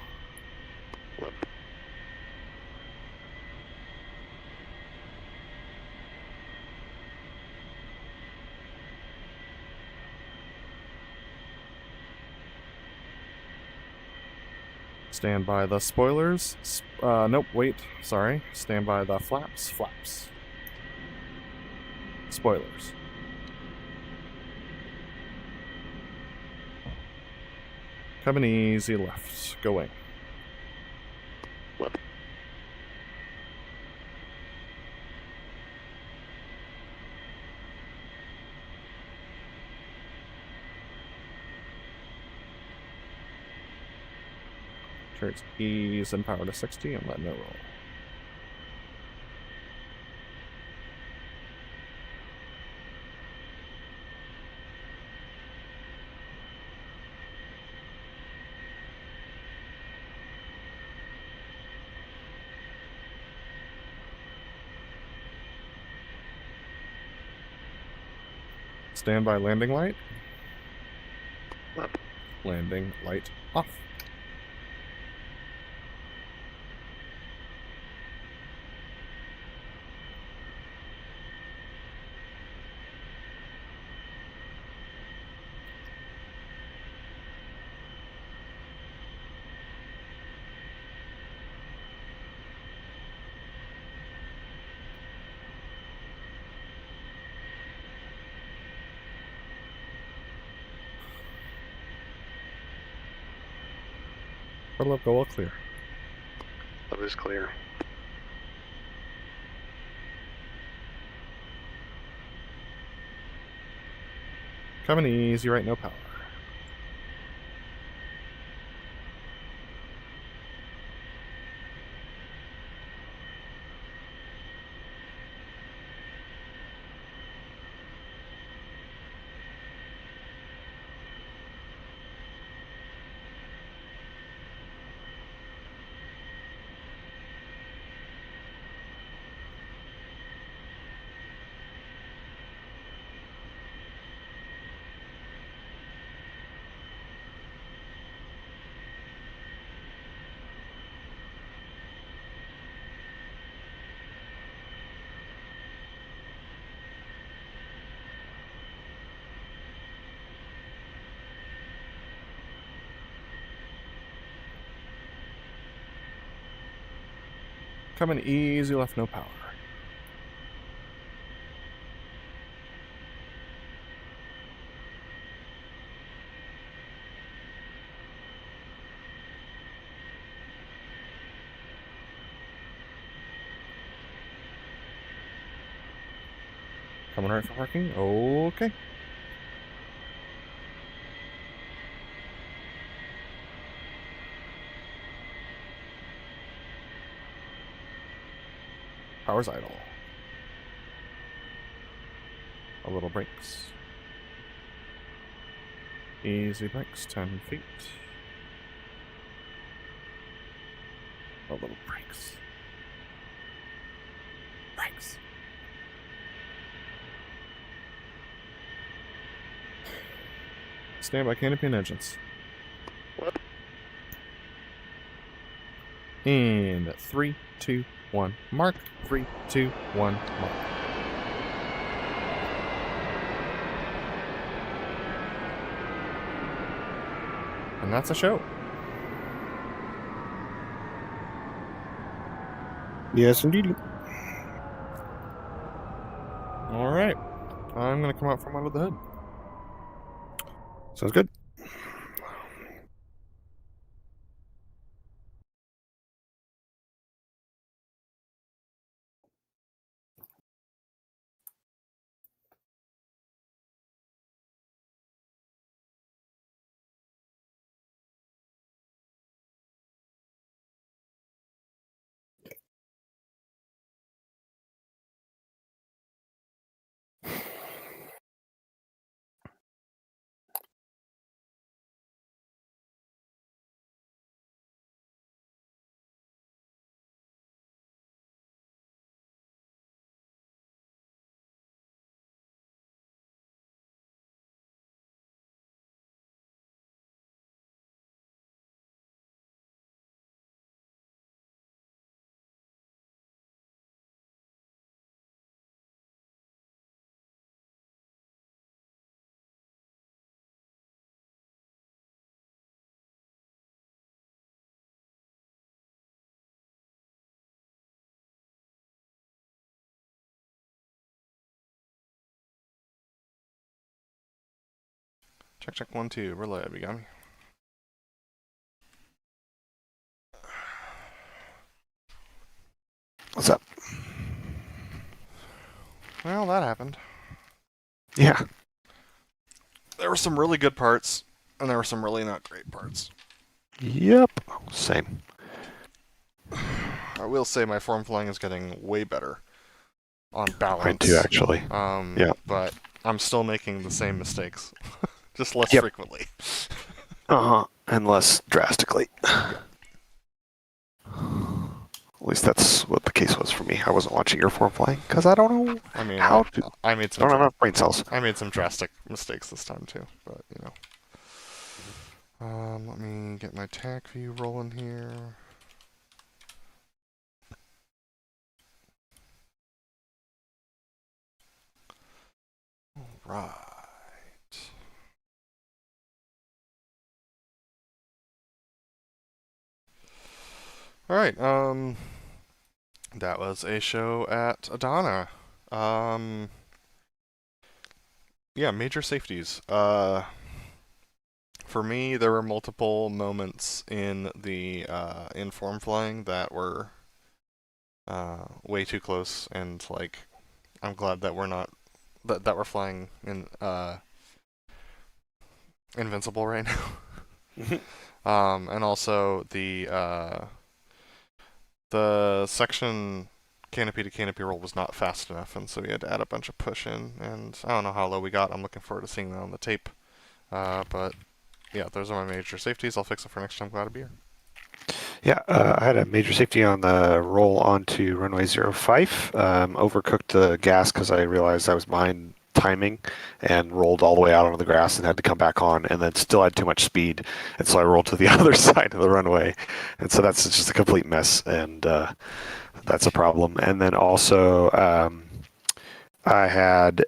Flip. Stand by the spoilers. Nope, wait. Sorry. Stand by the flaps. Flaps. Spoilers. Coming easy left. Going. Flip. Chariots ease and power to 60 and let no roll. Stand by landing light. Flip. Landing light off. BrotherLeb, go all clear. That is clear. Coming easy right, no power. Coming easy left, no power. Coming right for parking. Okay. Power's idle. A little brakes. Easy brakes, 10 feet. A little brakes. Brakes. Stand by canopy and engines. And 3, 2, 1, mark. 3, 2, 1, mark. And that's a show. Yes, indeed. All right. I'm going to come out from under the hood. Sounds good. Check, check, 1, 2. BrotherLeb, you got me? What's up? Well, that happened. Yeah. There were some really good parts, and there were some really not great parts. Yep. Same. I will say my form flying is getting way better on balance. Mine too, actually. Yeah. But I'm still making the same mistakes, just less Yep. frequently. Uh-huh. And less drastically. At least that's what the case was for me. I wasn't watching your form flying because I don't know I mean, how I, to. I made I some. don't have enough brain cells. I made some drastic mistakes this time too, but you know. Let me get my tack view rolling here. All right. All right. That was a show at Adana. Yeah, major safeties. For me, there were multiple moments in the inform flying that were way too close, and like I'm glad that we're not that we're flying in invincible right now. And also the section canopy to canopy roll was not fast enough, and so we had to add a bunch of push in. And I don't know how low we got. I'm looking forward to seeing that on the tape. But yeah, those are my major safeties. I'll fix it for next time. Glad to be here. Yeah, I had a major safety on the roll onto runway 05. Overcooked the gas because I realized I was behind timing and rolled all the way out onto the grass and had to come back on, and then still had too much speed, and so I rolled to the other side of the runway, and so that's just a complete mess, and that's a problem. And then also I had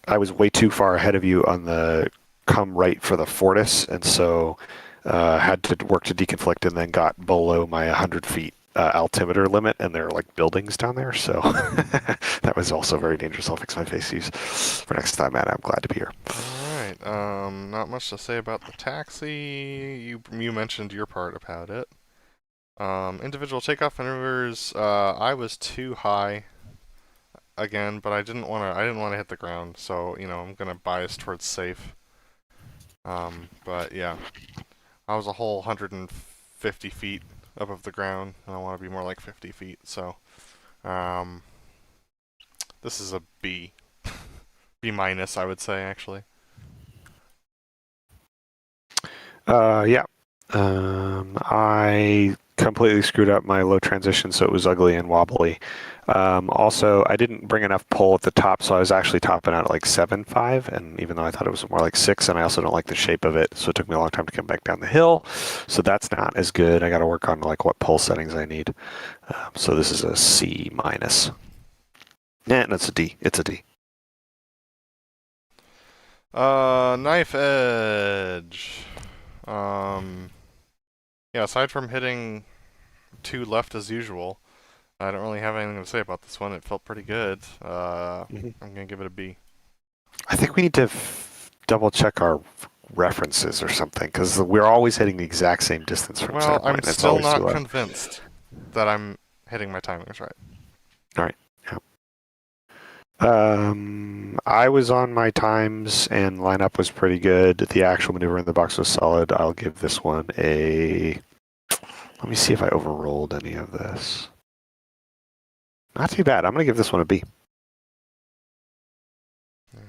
I was way too far ahead of you on the come right for the Fortis, and so had to work to deconflict, and then got below my 100 feet altimeter limit, and there are like buildings down there, so that was also very dangerous. I'll fix my faces for next time, Matt. I'm glad to be here. Alright, not much to say about the taxi. You mentioned your part about it. Individual takeoff maneuvers, I was too high again, but I didn't want to hit the ground, so, you know, I'm gonna bias towards safe. But yeah, I was a whole 150 feet above the ground, and I want to be more like 50 feet, so, this is a B. B minus, I would say, actually. Yeah. I completely screwed up my low transition, so it was ugly and wobbly. Also, I didn't bring enough pull at the top, so I was actually topping out at like 7.5, and even though I thought it was more like 6, and I also don't like the shape of it, so it took me a long time to come back down the hill. So that's not as good. I got to work on like what pull settings I need. So this is a C minus. Nah, that's a D. It's a D. Knife edge. Yeah, aside from hitting 2 left as usual, I don't really have anything to say about this one. It felt pretty good. I'm gonna give it a B. I think we need to double check our references or something, because we're always hitting the exact same distance from center Well, point. I'm and it's still always too not low. convinced that I'm hitting my timings right. All right. Yeah. I was on my times and lineup was pretty good. The actual maneuver in the box was solid. I'll give this one a. Let me see if I overrolled any of this. Not too bad. I'm going to give this one a B.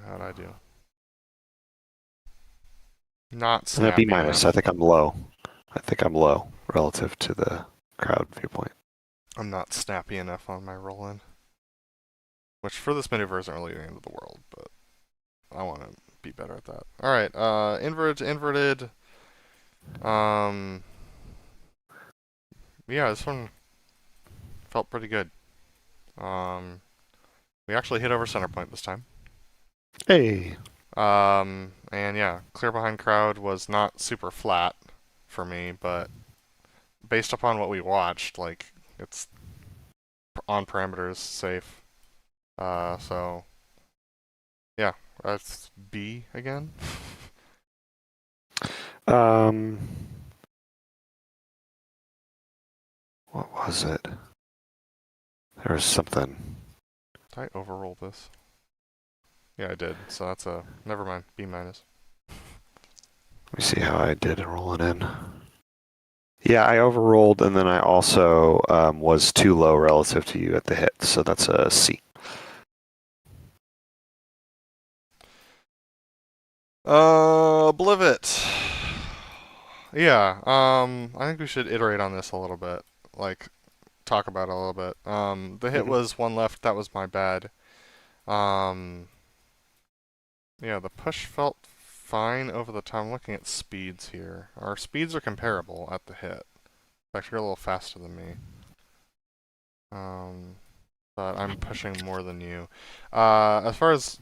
How'd I do? Not And a snappy B minus. enough. I think I'm low. I think I'm low relative to the crowd viewpoint. I'm not snappy enough on my roll-in. Which for this maneuver isn't really the end of the world, but I want to be better at that. Alright, inverted to inverted. Yeah, this one felt pretty good. We actually hit over center point this time. Hey. And yeah, clear behind crowd was not super flat for me, but based upon what we watched, like, it's on parameters, safe. So, yeah, that's B again. What was it? There was something. Did I overroll this? Yeah, I did. So that's a never mind. B minus. Let me see how I did rolling in. Yeah, I overrolled, and then I also was too low relative to you at the hit, so that's a C. Oblivit. Yeah, I think we should iterate on this a little bit. Like, talk about it a little bit. The hit was 1 left. That was my bad. Yeah, the push felt fine over the time. I'm looking at speeds here. Our speeds are comparable at the hit. In fact, you're a little faster than me. But I'm pushing more than you. As far as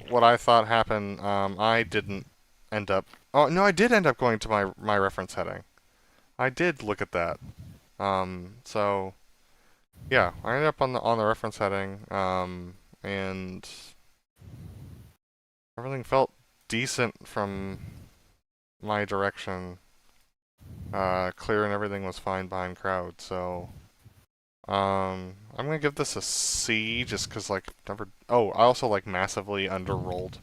what I thought happened, I didn't end up... Oh, no, I did end up going to my reference heading. I did look at that. So, yeah, I ended up on the reference heading, and everything felt decent from my direction. Clear and everything was fine behind crowd, so I'm gonna give this a C just because like never. Oh, I also like massively underrolled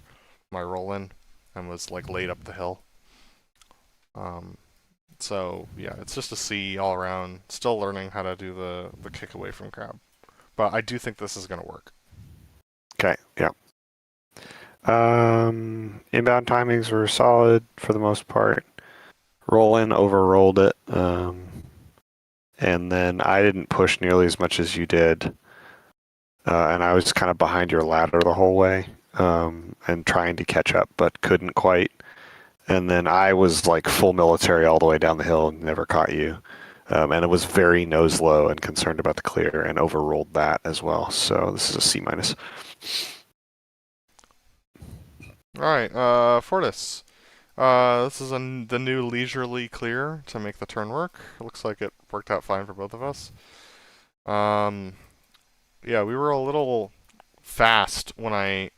my roll in and was like laid up the hill. So yeah, it's just a C all around. Still learning how to do the kick away from crowd, but I do think this is gonna work. Okay, yeah. Inbound timings were solid for the most part. Roll in overrolled it. And then I didn't push nearly as much as you did. And I was kind of behind your ladder the whole way, and trying to catch up, but couldn't quite. And then I was like full military all the way down the hill and never caught you. And it was very nose low and concerned about the clear and overrolled that as well. So this is a C minus. Alright, Fortis. This is the new leisurely clear to make the turn work. It looks like it worked out fine for both of us. Yeah, we were a little fast when I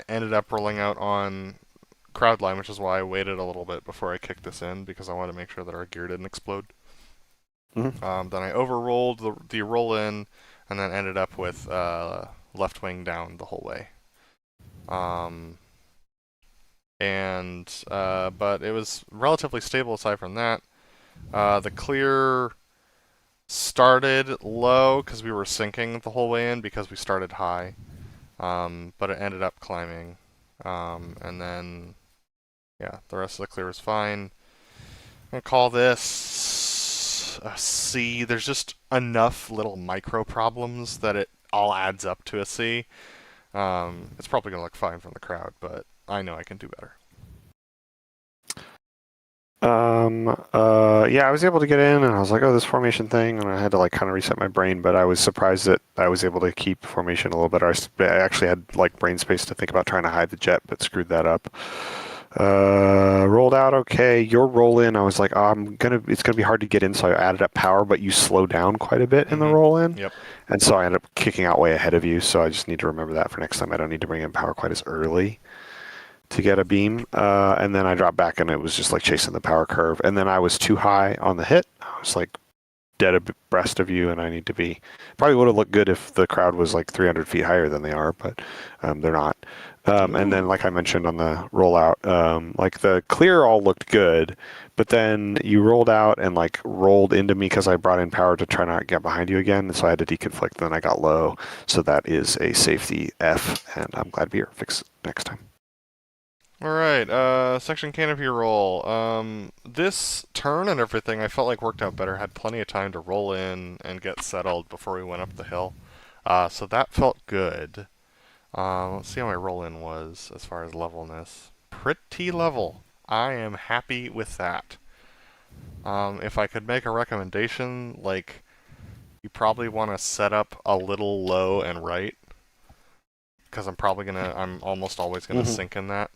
ended up rolling out on crowd line, which is why I waited a little bit before I kicked this in, because I wanted to make sure that our gear didn't explode. Mm-hmm. Then I overrolled the roll in, and then ended up with left wing down the whole way. But it was relatively stable aside from that. The clear started low because we were sinking the whole way in because we started high, but it ended up climbing, and then yeah, the rest of the clear was fine. I'm gonna call this a C. There's just enough little micro problems that it all adds up to a C. It's probably gonna look fine from the crowd, but I know I can do better. Yeah, I was able to get in, and I was like, oh, this formation thing, and I had to like kind of reset my brain, but I was surprised that I was able to keep formation a little better. I actually had like brain space to think about trying to hide the jet, but screwed that up. Rolled out okay. Your roll in, I was like, oh, it's gonna be hard to get in, so I added up power, but you slow down quite a bit in the roll in. Yep. And so I ended up kicking out way ahead of you, so I just need to remember that for next time. I don't need to bring in power quite as early to get a beam. And then I dropped back, and it was just like chasing the power curve. And then I was too high on the hit. I was like dead abreast of you, and I need to be. Probably would have looked good if the crowd was like 300 feet higher than they are, but they're not. And then, like I mentioned on the rollout, like the clear all looked good, but then you rolled out and like rolled into me because I brought in power to try not get behind you again, and so I had to deconflict. Then I got low, so that is a safety F, and I'm glad to be here. Fix it next time. Alright, section canopy roll. This turn and everything I felt like worked out better. Had plenty of time to roll in and get settled before we went up the hill. So that felt good. Let's see how my roll in was as far as levelness. Pretty level. I am happy with that. If I could make a recommendation, like, you probably want to set up a little low and right. Because I'm almost always gonna sink in that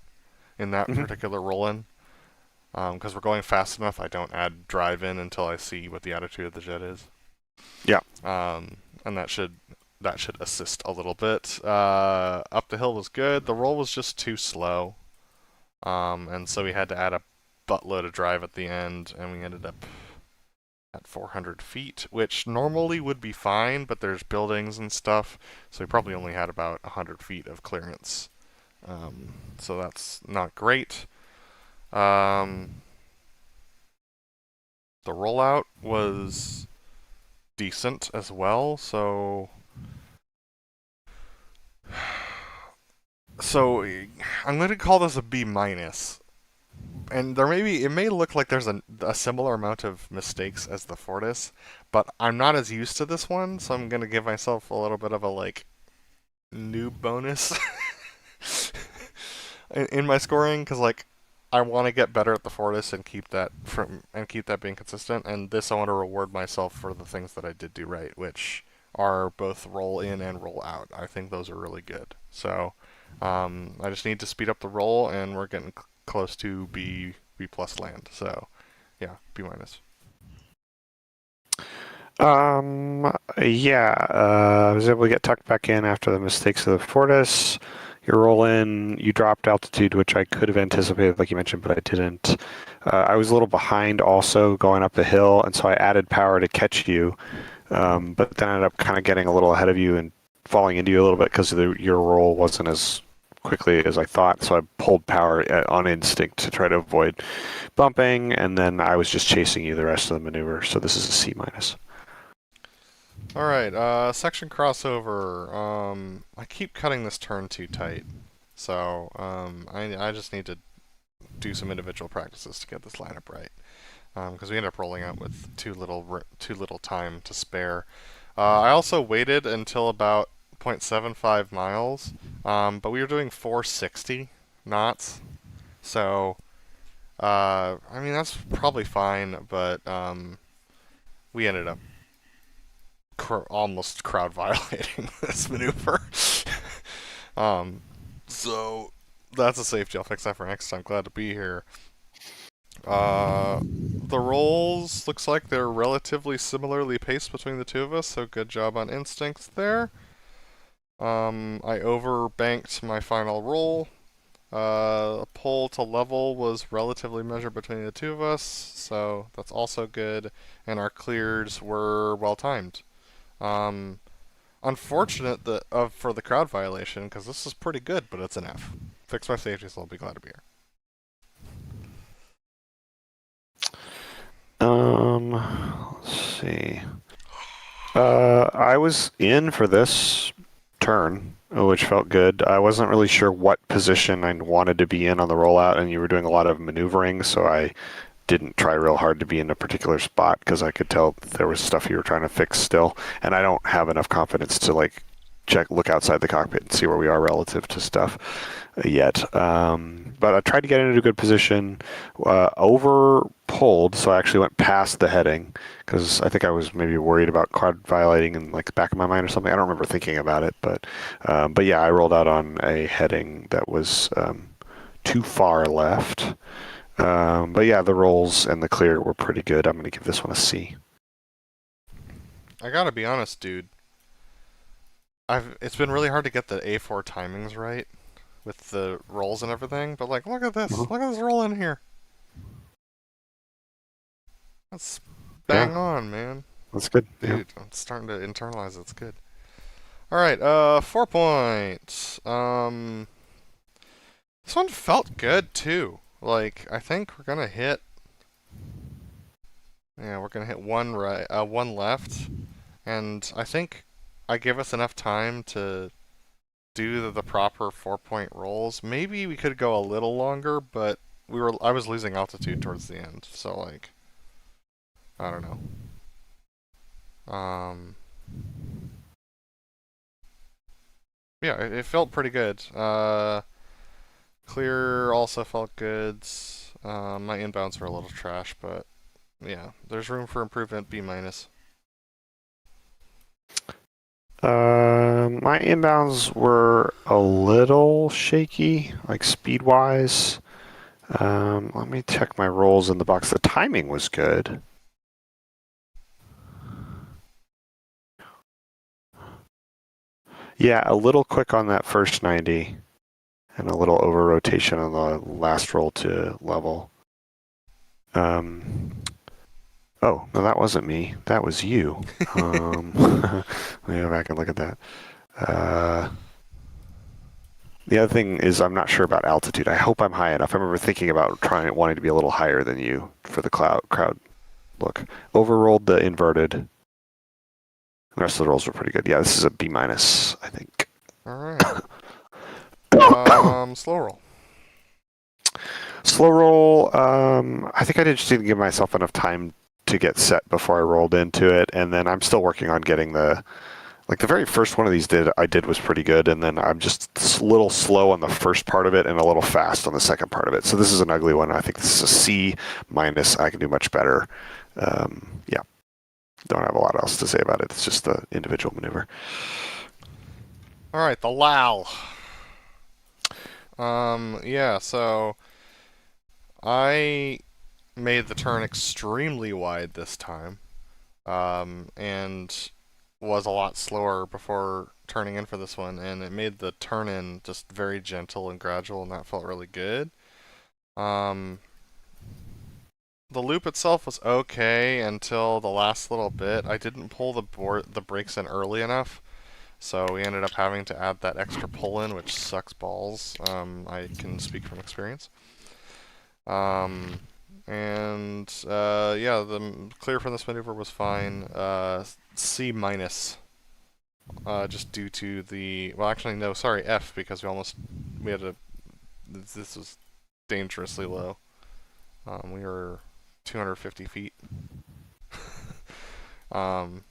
particular roll-in. Because we're going fast enough, I don't add drive in until I see what the attitude of the jet is. Yeah. And that should assist a little bit. Up the hill was good. The roll was just too slow. And so we had to add a buttload of drive at the end, and we ended up at 400 feet, which normally would be fine, but there's buildings and stuff, so we probably only had about 100 feet of clearance. So that's not great. The rollout was decent as well, so I'm going to call this a B minus. And it may look like there's a similar amount of mistakes as the Fortis, but I'm not as used to this one, so I'm going to give myself a little bit of a like noob bonus in my scoring, because like I want to get better at the Fortis and keep that being consistent. And this I want to reward myself for the things that I did do right, which are both roll in and roll out. I think those are really good. So I just need to speed up the roll, and we're getting close to B plus land. So yeah, B minus. I was able to get tucked back in after the mistakes of the Fortis. You roll in, you dropped altitude, which I could have anticipated, like you mentioned, but I didn't. I was a little behind also going up the hill, and so I added power to catch you, but then I ended up kind of getting a little ahead of you and falling into you a little bit because your roll wasn't as quickly as I thought, so I pulled power on instinct to try to avoid bumping, and then I was just chasing you the rest of the maneuver, so this is a C minus. Alright, section crossover. I keep cutting this turn too tight. So, I just need to do some individual practices to get this lineup right. Because we end up rolling out with too little time to spare. I also waited until about 0.75 miles, but we were doing 460 knots. So, I mean, that's probably fine, but we ended up almost crowd violating this maneuver. So that's a safety. I'll fix that for next time. Glad to be here. The rolls looks like they're relatively similarly paced between the two of us, so good job on instincts there. I overbanked my final roll. Pull to level was relatively measured between the two of us, so that's also good, and our clears were well timed. Unfortunate for the crowd violation, because this is pretty good, but it's an F. Fix my safety, so I'll be glad to be here. Let's see. I was in for this turn, which felt good. I wasn't really sure what position I wanted to be in on the rollout, and you were doing a lot of maneuvering, so I didn't try real hard to be in a particular spot because I could tell there was stuff you were trying to fix still, and I don't have enough confidence to look outside the cockpit and see where we are relative to stuff yet. But I tried to get into a good position, over pulled, so I actually went past the heading because I think I was maybe worried about crowd violating in like the back of my mind or something. I don't remember thinking about it, but yeah, I rolled out on a heading that was too far left. But yeah, the rolls and the clear were pretty good. I'm going to give this one a C. I gotta be honest, dude. It's been really hard to get the A4 timings right with the rolls and everything, but like, look at this. Look at this roll in here. That's bang on, man. That's good. Dude, Yeah. I'm starting to internalize it's good. Alright, 4 points. This one felt good, too. Like, I think we're gonna hit... Yeah, we're gonna hit one right, one left. And I think I give us enough time to do the proper 4-point rolls. Maybe we could go a little longer, but I was losing altitude towards the end, so like, I don't know. Yeah, it felt pretty good. Clear also felt good. My inbounds were a little trash, but yeah, there's room for improvement. B minus. My inbounds were a little shaky, like speed-wise. Let me check my rolls in the box. The timing was good. Yeah, a little quick on that first 90, and a little over rotation on the last roll to level. Oh, no, that wasn't me. That was you. Let me go back and look at that. The other thing is I'm not sure about altitude. I hope I'm high enough. I remember thinking about wanting to be a little higher than you for the crowd look. Overrolled the inverted. The rest of the rolls were pretty good. Yeah, this is a B minus, I think. Alright. Slow roll. Slow roll, I think I just didn't give myself enough time to get set before I rolled into it, and then I'm still working on getting the very first one of these I did was pretty good, and then I'm just a little slow on the first part of it and a little fast on the second part of it. So this is an ugly one. I think this is a C minus. I can do much better. Yeah, don't have a lot else to say about it. It's just the individual maneuver. Alright, the LAL. Yeah, so I made the turn extremely wide this time, and was a lot slower before turning in for this one, and it made the turn in just very gentle and gradual, and that felt really good. The loop itself was okay until the last little bit. I didn't pull the brakes in early enough, so we ended up having to add that extra pull in, which sucks balls. I can speak from experience. Yeah, the clear from this maneuver was fine. C minus, just due to the, well, actually no, sorry, F, because we had to. This was dangerously low. We were 250 feet,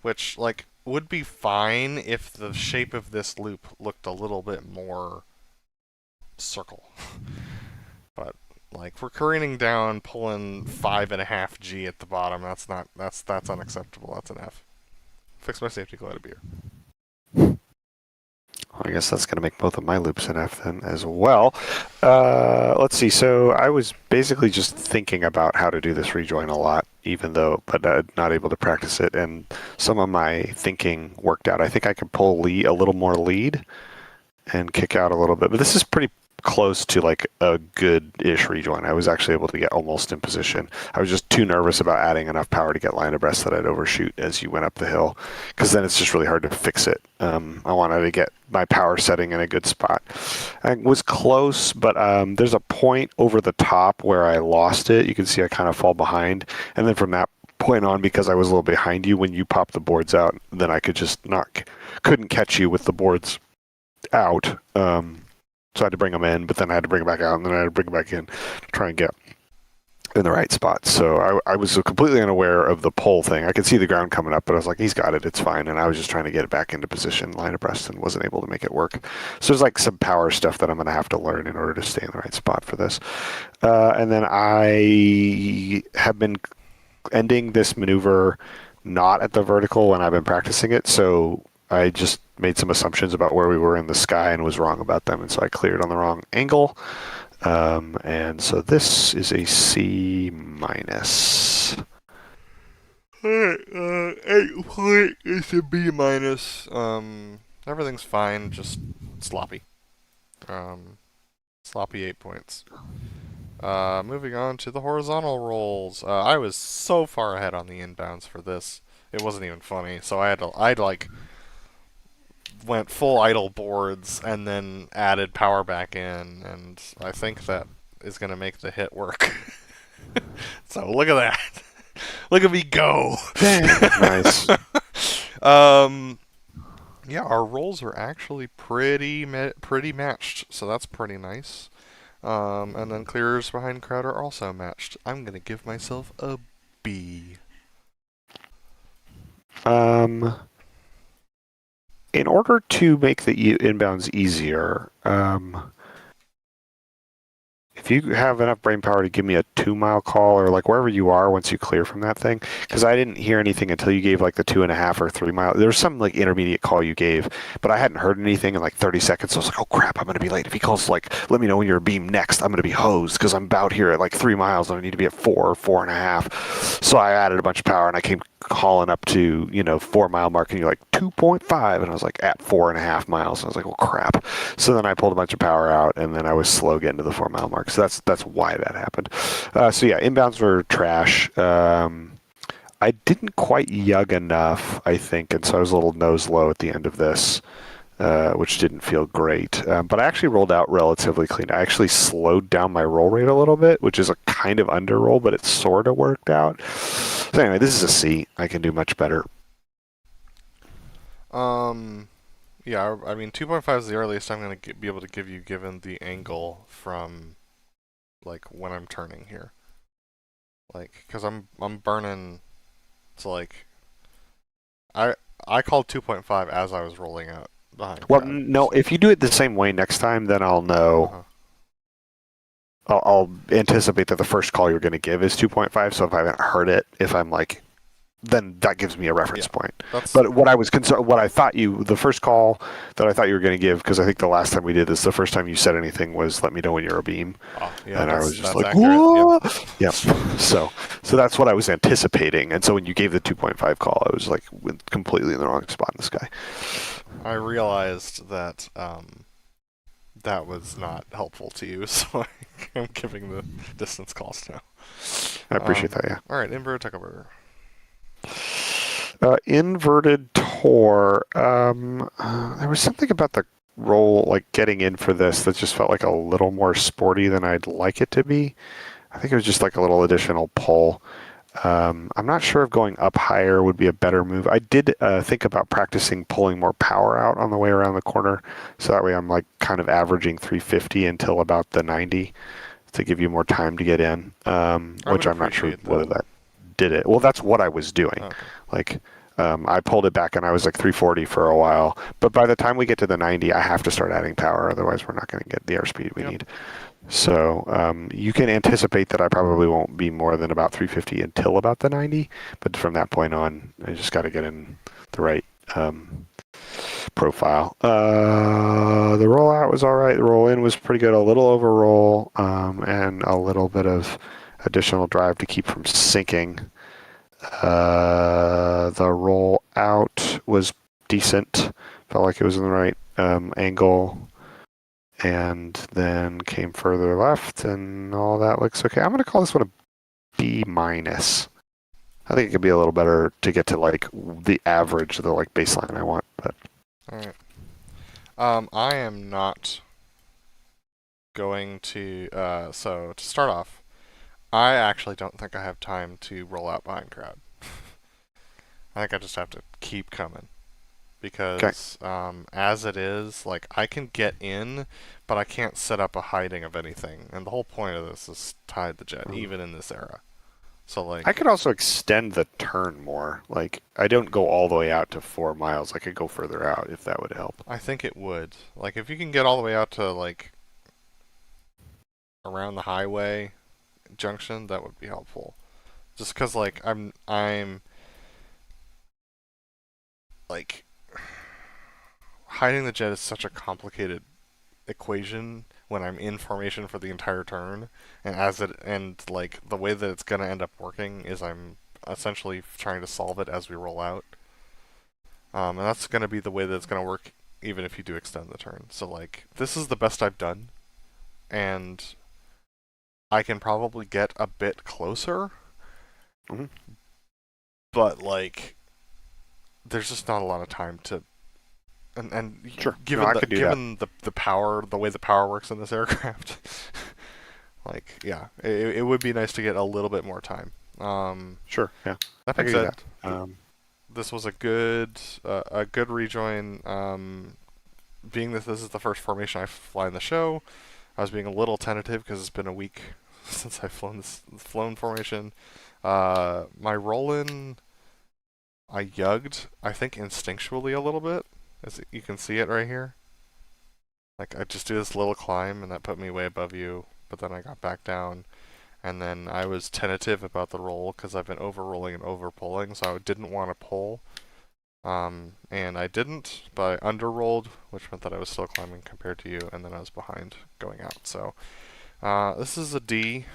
which like would be fine if the shape of this loop looked a little bit more circle. But like we're careening down, pulling 5.5 G at the bottom. That's unacceptable. That's an F. Fix my safety glide of beer. I guess that's going to make both of my loops an F then as well. Let's see. So I was basically just thinking about how to do this rejoin a lot, but not able to practice it. And some of my thinking worked out. I think I could pull a little more lead and kick out a little bit. But this is pretty close to like a good-ish rejoin. I was actually able to get almost in position. I was just too nervous about adding enough power to get line abreast that I'd overshoot as you went up the hill, because then it's just really hard to fix it. I wanted to get my power setting in a good spot. I was close, but there's a point over the top where I lost it. You can see I kind of fall behind, and then from that point on, because I was a little behind you when you popped the boards out, then I couldn't catch you with the boards out. So I had to bring them in, but then I had to bring them back out, and then I had to bring them back in to try and get in the right spot. So I was completely unaware of the pull thing. I could see the ground coming up, but I was like, he's got it, it's fine. And I was just trying to get it back into position, line abreast, and wasn't able to make it work. So there's like some power stuff that I'm going to have to learn in order to stay in the right spot for this. And then I have been ending this maneuver not at the vertical when I've been practicing it, so I just made some assumptions about where we were in the sky and was wrong about them, and so I cleared on the wrong angle. And so this is a C minus. Alright, 8 point is a B minus. Everything's fine, just sloppy. Sloppy 8 points. Moving on to the horizontal rolls. I was so far ahead on the inbounds for this. It wasn't even funny. So I'd like went full idle boards and then added power back in, and I think that is going to make the hit work. So look at that. Look at me go. Nice. Yeah, our rolls are actually pretty matched, so that's pretty nice. And then clears behind crowd are also matched. I'm going to give myself a B. In order to make the inbounds easier, if you have enough brain power to give me a 2-mile call, or like wherever you are once you clear from that thing, because I didn't hear anything until you gave like the 2.5 or 3 mile. There was some like intermediate call you gave, but I hadn't heard anything in like 30 seconds. So I was like, oh crap, I'm going to be late. If he calls like, let me know when you're beam next, I'm going to be hosed because I'm about here at like 3 miles and I need to be at 4 or 4.5. So I added a bunch of power and I came calling up to 4 mile mark, and you're like 2.5, and I was like at 4.5 miles, and I was like, well crap. So then I pulled a bunch of power out, and then I was slow getting to the 4 mile mark. So that's why that happened. So yeah, inbounds were trash. I didn't quite yug enough, I think, and so I was a little nose low at the end of this, which didn't feel great. But I actually rolled out relatively clean. I actually slowed down my roll rate a little bit, which is a kind of under roll, but it sort of worked out. So anyway, this is a C. I can do much better. Yeah, I mean 2.5 is the earliest I'm going to be able to give you, given the angle from like when I'm turning here. Like, cuz I'm burning. So like I called 2.5 as I was rolling out behind. Well, crowd. no, if you do it the same way next time, then I'll know. Uh-huh. I'll anticipate that the first call you're going to give is 2.5, so if I haven't heard it, if I'm like then that gives me a reference point. That's But what I was concerned, what I thought the first call that I thought you were going to give, because I think the last time we did this, the first time you said anything was, "Let me know when you're a beam," yeah, and I was just that's like, accurate. "What?" Yeah. So that's what I was anticipating, and so when you gave the 2.5 call, I was like completely in the wrong spot in the sky. I realized that that was not helpful to you, so I'm giving the distance calls now. I appreciate that. Yeah. All right, inverted tech over. Inverted Tor. There was something about the roll, like getting in for this, that just felt like a little more sporty than I'd like it to be. I think it was just like a little additional pull. I'm not sure if going up higher would be a better move. I did think about practicing pulling more power out on the way around the corner, so that way I'm like kind of averaging 350 until about the 90 to give you more time to get in, which I'm not sure whether that did it. Well, that's what I was doing. Okay. Like, I pulled it back and I was like 340 for a while. But by the time we get to the 90, I have to start adding power. Otherwise, we're not going to get the airspeed we need. So you can anticipate that I probably won't be more than about 350 until about the 90. But from that point on, I just got to get in the right profile. The rollout was all right. The roll in was pretty good. A little over roll and a little bit of additional drive to keep from sinking. The roll out was decent. Felt like it was in the right angle. And then came further left, and all that looks okay. I'm going to call this one a B minus. I think it could be a little better to get to like the average, the like baseline I want. But all right. I am not going to. So to start off, I actually don't think I have time to roll out behind crowd. I think I just have to keep coming. Because as it is, like, I can get in, but I can't set up a hiding of anything. And the whole point of this is to hide the jet, even in this era. So, like, I could also extend the turn more. Like, I don't go all the way out to 4 miles. I could go further out if that would help. I think it would. Like, if you can get all the way out to, like, around the highway junction, that would be helpful. Just because, like, I'm like, hiding the jet is such a complicated equation when I'm in formation for the entire turn, and like the way that it's gonna end up working is I'm essentially trying to solve it as we roll out, and that's gonna be the way that it's gonna work even if you do extend the turn. So like this is the best I've done, and I can probably get a bit closer, but like there's just not a lot of time to. And sure. given the power, the way the power works in this aircraft, like it would be nice to get a little bit more time. Sure. Yeah. That being said, this was a good rejoin. Being that this is the first formation I fly in the show, I was being a little tentative because it's been a week since I've flown formation. My roll-in, I yugged, I think instinctually a little bit. As you can see it right here. Like, I just do this little climb, and that put me way above you, but then I got back down, and then I was tentative about the roll, because I've been over-rolling and over-pulling, so I didn't want to pull. And I didn't, but I under-rolled, which meant that I was still climbing compared to you, and then I was behind going out. So, this is a D,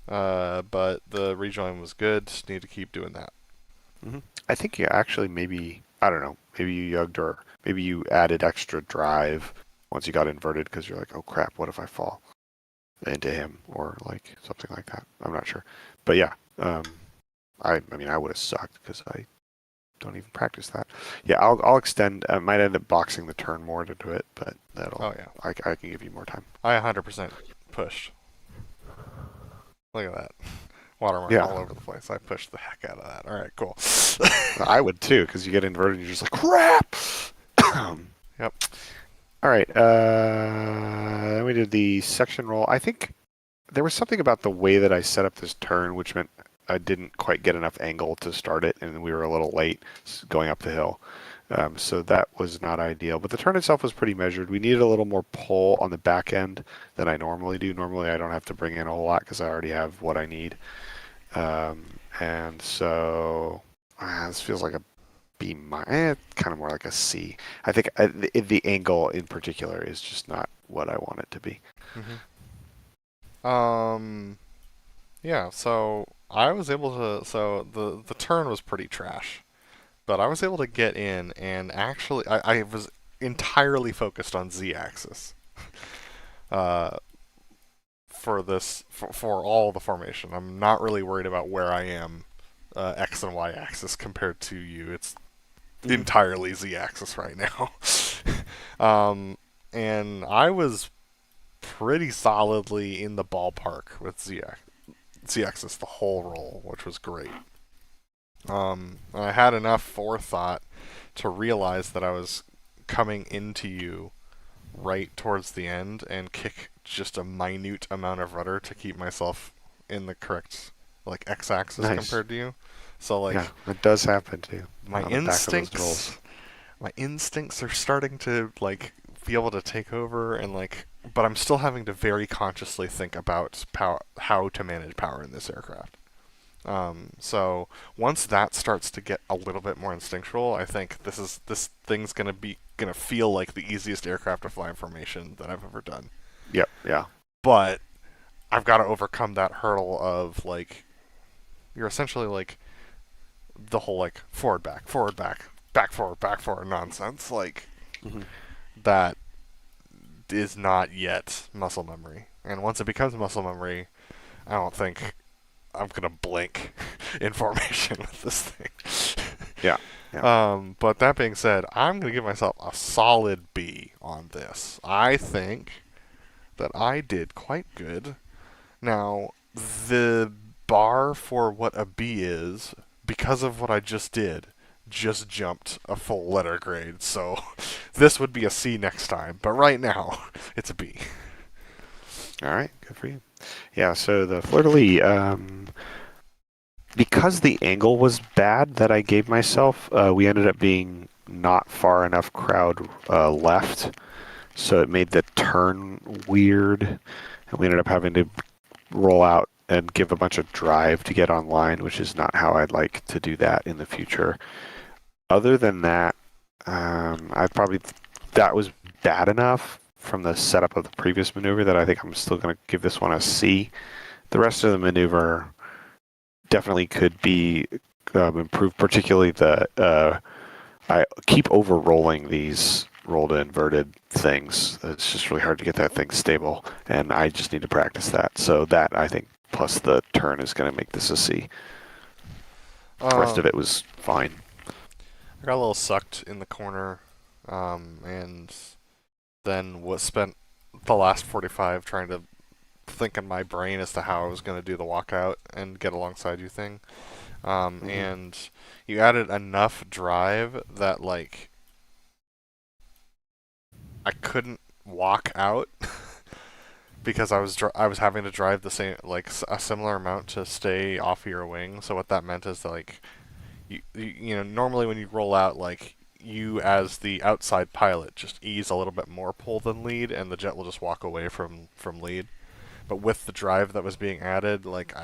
but the rejoin was good. Need to keep doing that. I think you actually maybe, I don't know, maybe you yugged or maybe you added extra drive once you got inverted because you're like, oh crap, what if I fall into him or like something like that. I'm not sure. But yeah, I mean, I would have sucked because I don't even practice that. Yeah, I'll extend. I might end up boxing the turn more to do it, but that'll. Oh yeah. I can give you more time. I 100% pushed. Look at that. Watermark all over the place. I pushed the heck out of that. All right, cool. I would too, because you get inverted and you're just like, crap! Yep. All right. Then we did the section roll. I think there was something about the way that I set up this turn, which meant I didn't quite get enough angle to start it, and we were a little late going up the hill. So that was not ideal. But the turn itself was pretty measured. We needed a little more pull on the back end than I normally do. Normally, I don't have to bring in a whole lot because I already have what I need. And so This feels like a B minus. Kind of more like a C. I think the angle in particular is just not what I want it to be. Yeah, so I was able to. So the turn was pretty trash, but I was able to get in, and actually, I was entirely focused on Z-axis. For this for all the formation. I'm not really worried about where I am X and Y axis compared to you. It's entirely Z axis right now. And I was pretty solidly in the ballpark with Z axis the whole roll, which was great. I had enough forethought to realize that I was coming into you right towards the end and kick just a minute amount of rudder to keep myself in the correct like x-axis compared to you. So like yeah, it does happen too. My instincts are starting to like be able to take over, and like, but I'm still having to very consciously think about how to manage power in this aircraft. So once that starts to get a little bit more instinctual, I think this thing's gonna feel like the easiest aircraft to fly in formation that I've ever done. Yep. Yeah. But I've got to overcome that hurdle of like you're essentially like the whole like forward back back forward nonsense like that is not yet muscle memory. And once it becomes muscle memory, I don't think I'm gonna blink in formation with this thing. Yeah. But that being said, I'm gonna give myself a solid B on this. I think that I did quite good. Now, the bar for what a B is, because of what I just did, just jumped a full letter grade. So this would be a C next time. But right now, it's a B. All right, good for you. Yeah, so the fleur-de-lis, because the angle was bad that I gave myself, we ended up being not far enough crowd left, so it made the turn weird, and we ended up having to roll out and give a bunch of drive to get online, which is not how I'd like to do that in the future. Other than that, that was bad enough from the setup of the previous maneuver that I think I'm still going to give this one a C. The rest of the maneuver definitely could be improved, particularly I keep over-rolling these rolled inverted things. It's just really hard to get that thing stable, and I just need to practice that. So that, I think, plus the turn is going to make this a C. The rest of it was fine. I got a little sucked in the corner, and then spent the last 45 trying to think in my brain as to how I was going to do the walkout and get alongside you thing. And you added enough drive that, like, I couldn't walk out because I was having to drive the same, like, a similar amount to stay off your wing. So what that meant is that, like, you know, normally when you roll out, like, you as the outside pilot just ease a little bit more pull than lead, and the jet will just walk away from lead. But with the drive that was being added, like,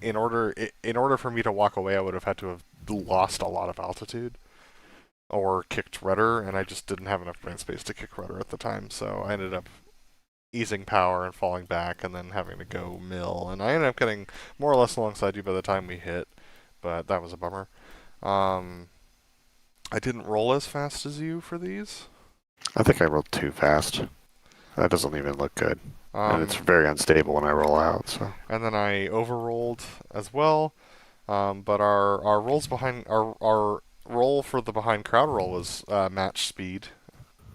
in order for me to walk away, I would have had to have lost a lot of altitude or kicked rudder, and I just didn't have enough brain space to kick rudder at the time. So I ended up easing power and falling back, and then having to go mill, and I ended up getting more or less alongside you by the time we hit. But that was a bummer. I didn't roll as fast as you for these. I think I rolled too fast. That doesn't even look good. And it's very unstable when I roll out. So. And then I overrolled as well. But our rolls behind our roll for the behind crowd roll was match speed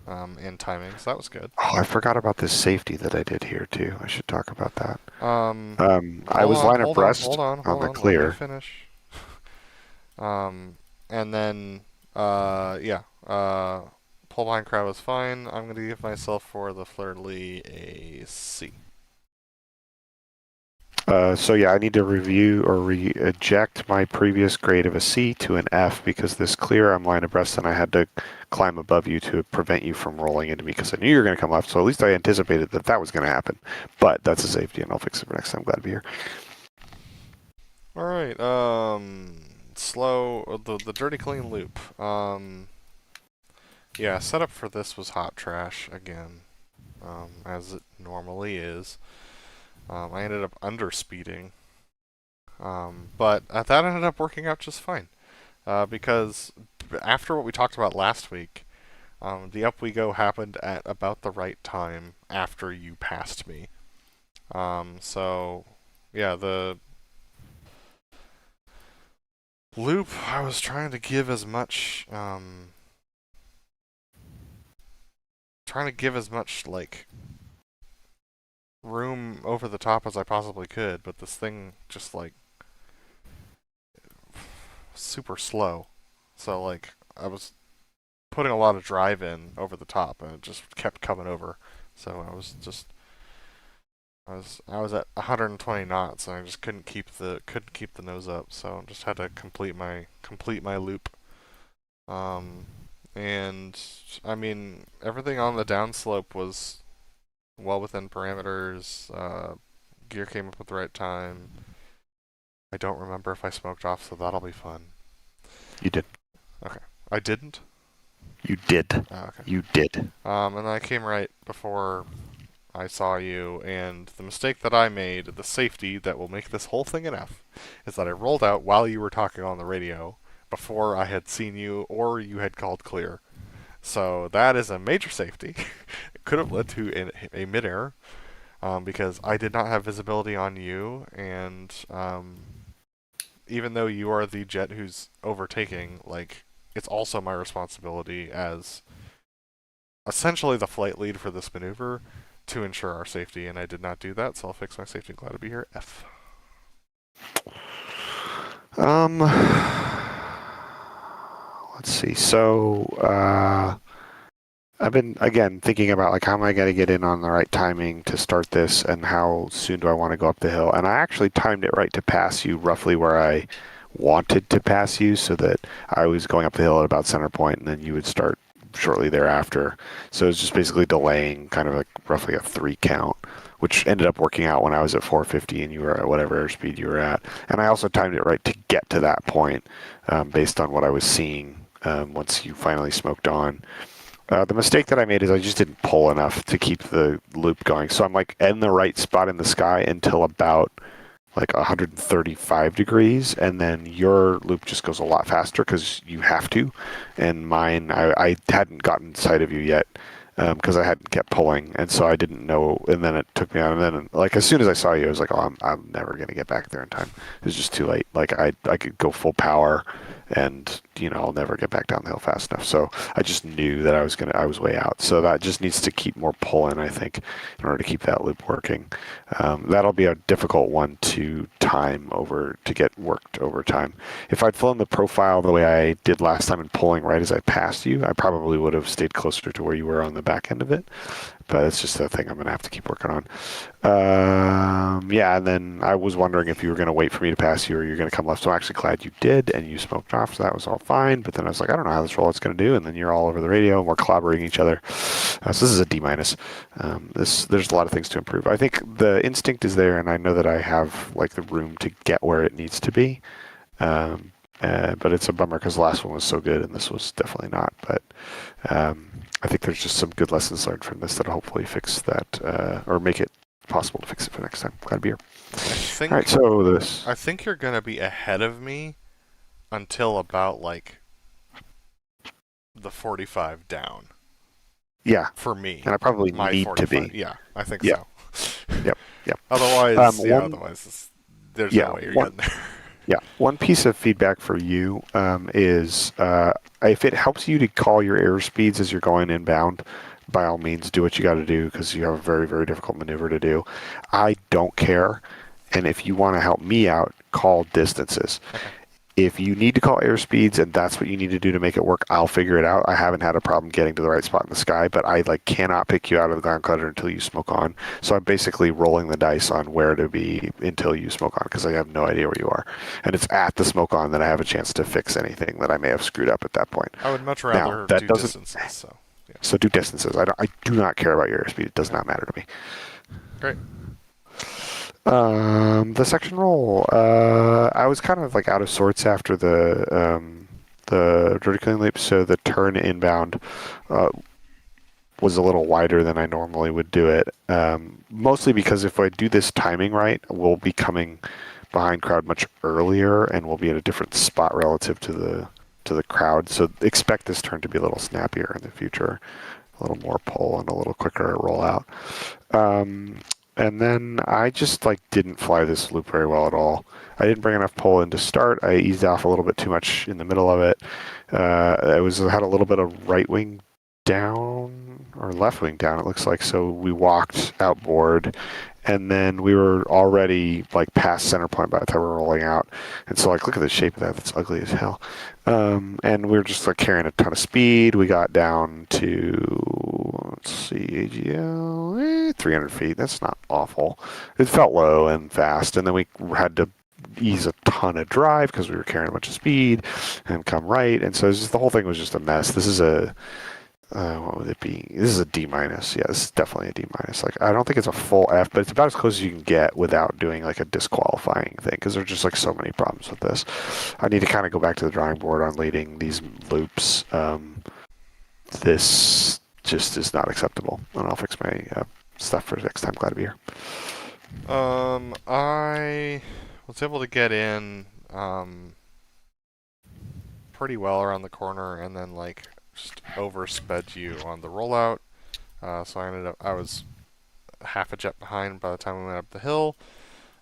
and timing, so that was good. Oh, I forgot about this safety that I did here too. I should talk about that. I was line abreast on the clear. Let me finish. And then pull behind crowd was fine. I'm going to give myself for the fleur-de-lis a C. So yeah, I need to review or eject my previous grade of a C to an F because this clear I'm line abreast and I had to climb above you to prevent you from rolling into me because I knew you were going to come left. So at least I anticipated that was going to happen. But that's a safety and I'll fix it for next time. I'm glad to be here. All right. slow, the dirty clean loop. Yeah, setup for this was hot trash again, as it normally is. I ended up underspeeding, but that ended up working out just fine, because after what we talked about last week, the up we go happened at about the right time after you passed me. So, yeah, the loop, I was trying to give as much, like, room over the top as I possibly could, but this thing just, like, super slow. So, like, I was putting a lot of drive in over the top, and it just kept coming over. So I was at 120 knots, and I just couldn't keep the nose up. So I just had to complete my loop. And I mean, everything on the downslope was well within parameters. Gear came up at the right time. I don't remember if I smoked off, so that'll be fun. You did. Okay. I didn't? You did. Oh, okay. You did. And I came right before I saw you, and the mistake that I made, the safety that will make this whole thing an F, is that I rolled out while you were talking on the radio, before I had seen you or you had called clear. So that is a major safety. It could have led to a mid-air, because I did not have visibility on you, and even though you are the jet who's overtaking, like, it's also my responsibility as essentially the flight lead for this maneuver to ensure our safety, and I did not do that, so I'll fix my safety. Glad to be here. F. Let's see. So, I've been, again, thinking about, like, how am I going to get in on the right timing to start this, and how soon do I want to go up the hill? And I actually timed it right to pass you roughly where I wanted to pass you, so that I was going up the hill at about center point, and then you would start shortly thereafter. So it was just basically delaying kind of like roughly a 3 count, which ended up working out when I was at 450 and you were at whatever airspeed you were at. And I also timed it right to get to that point, based on what I was seeing once you finally smoked on. The mistake that I made is I just didn't pull enough to keep the loop going. So I'm like in the right spot in the sky until about like 135 degrees, and then your loop just goes a lot faster because you have to, and mine, I hadn't gotten sight of you yet because I hadn't kept pulling, and so I didn't know, and then it took me out, and then like as soon as I saw you, I was like, oh, I'm never gonna get back there in time. It was just too late. Like I could go full power, and I'll never get back down the hill fast enough. So I just knew that I was way out. So that just needs to keep more pulling, I think, in order to keep that loop working. That'll be a difficult one to get worked over time. If I'd flown the profile the way I did last time and pulling right as I passed you, I probably would have stayed closer to where you were on the back end of it. But it's just a thing I'm going to have to keep working on. Yeah, and then I was wondering if you were going to wait for me to pass you or you're going to come left. So I'm actually glad you did, and you smoked off, so that was all fine. But then I was like, I don't know how this rollout's going to do, and then you're all over the radio, and we're collaborating each other. So this is a D-. There's a lot of things to improve. I think the instinct is there, and I know that I have like the room to get where it needs to be. But it's a bummer because the last one was so good, and this was definitely not. But I think there's just some good lessons learned from this that'll hopefully fix that, or make it possible to fix it for next time. Glad to be here. All right, so this. I think you're going to be ahead of me until about, like, the 45 down. Yeah. For me. And I probably need 45. to be. Yeah, I think so. Yep. Otherwise, there's no way you're getting there. Yeah. One piece of feedback for you is if it helps you to call your airspeeds as you're going inbound, by all means, do what you got to do because you have a very, very difficult maneuver to do. I don't care. And if you want to help me out, call distances. Okay. If you need to call airspeeds and that's what you need to do to make it work, I'll figure it out. I haven't had a problem getting to the right spot in the sky, but I cannot pick you out of the ground clutter until you smoke on. So I'm basically rolling the dice on where to be until you smoke on because I have no idea where you are. And it's at the smoke on that I have a chance to fix anything that I may have screwed up at that point. I would much rather do distances. So, yeah. So do distances. I do not care about your airspeed. It does not matter to me. Great. The section roll. I was kind of like out of sorts after the dirty clean loop, so the turn inbound was a little wider than I normally would do it. Mostly because if I do this timing right, we'll be coming behind crowd much earlier, and we'll be at a different spot relative to the crowd. So expect this turn to be a little snappier in the future, a little more pull and a little quicker rollout. And then I just like didn't fly this loop very well at all. I didn't bring enough pull in to start. I eased off a little bit too much in the middle of it. Had a little bit of right wing down or left wing down, it looks like. So we walked outboard, and then we were already like past center point by the time we were rolling out. And so like, look at the shape of that. That's ugly as hell. And we were just like carrying a ton of speed. We got down to, let's see, AGL, 300 feet. That's not awful. It felt low and fast. And then we had to ease a ton of drive because we were carrying a bunch of speed and come right. And so the whole thing was just a mess. This is what would it be? This is a D minus. Yeah, this is definitely a D minus. Like, I don't think it's a full F, but it's about as close as you can get without doing like a disqualifying thing, because there's just like so many problems with this. I need to kind of go back to the drawing board on leading these loops. This just is not acceptable, and I'll fix my stuff for next time. Glad to be here. I was able to get in pretty well around the corner, and then like just oversped you on the rollout. So I was half a jet behind by the time we went up the hill.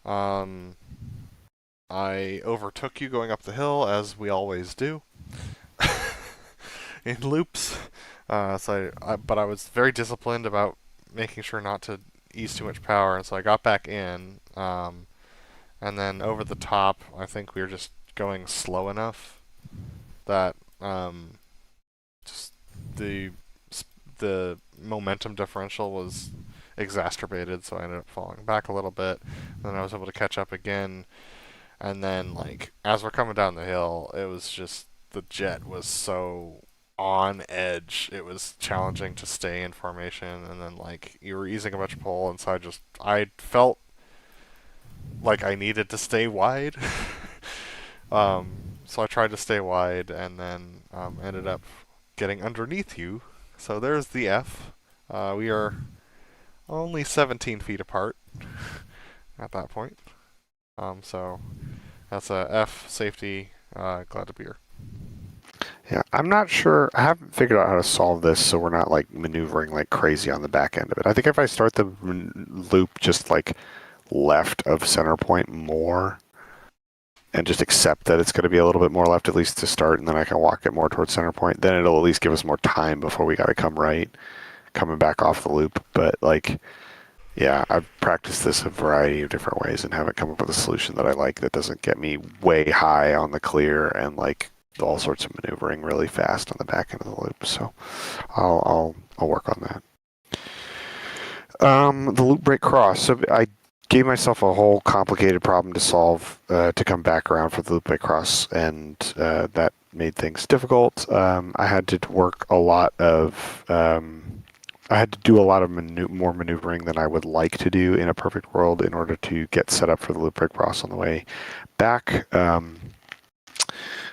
I overtook you going up the hill, as we always do in loops. But I was very disciplined about making sure not to ease too much power, and so I got back in. And then over the top, I think we were just going slow enough that just the momentum differential was exacerbated, so I ended up falling back a little bit. Then I was able to catch up again, and then like as we're coming down the hill, it was just the jet was so on edge. It was challenging to stay in formation, and then like you were easing a bunch of pull, and so I felt like I needed to stay wide. So I tried to stay wide, and then ended up getting underneath you. So there's the F. We are only 17 feet apart at that point. So that's a F safety. Glad to be here. Yeah, I'm not sure. I haven't figured out how to solve this, so we're not like maneuvering like crazy on the back end of it. I think if I start the loop just like left of center point more, and just accept that it's going to be a little bit more left at least to start, and then I can walk it more towards center point, then it'll at least give us more time before we got to come right, coming back off the loop. But like, yeah, I've practiced this a variety of different ways and haven't come up with a solution that I like that doesn't get me way high on the clear and like all sorts of maneuvering really fast on the back end of the loop. So I'll work on that. The loop break cross. So I gave myself a whole complicated problem to solve to come back around for the loop break cross, and that made things difficult. I had to work a lot of I had to do a lot of more maneuvering than I would like to do in a perfect world in order to get set up for the loop break cross on the way back.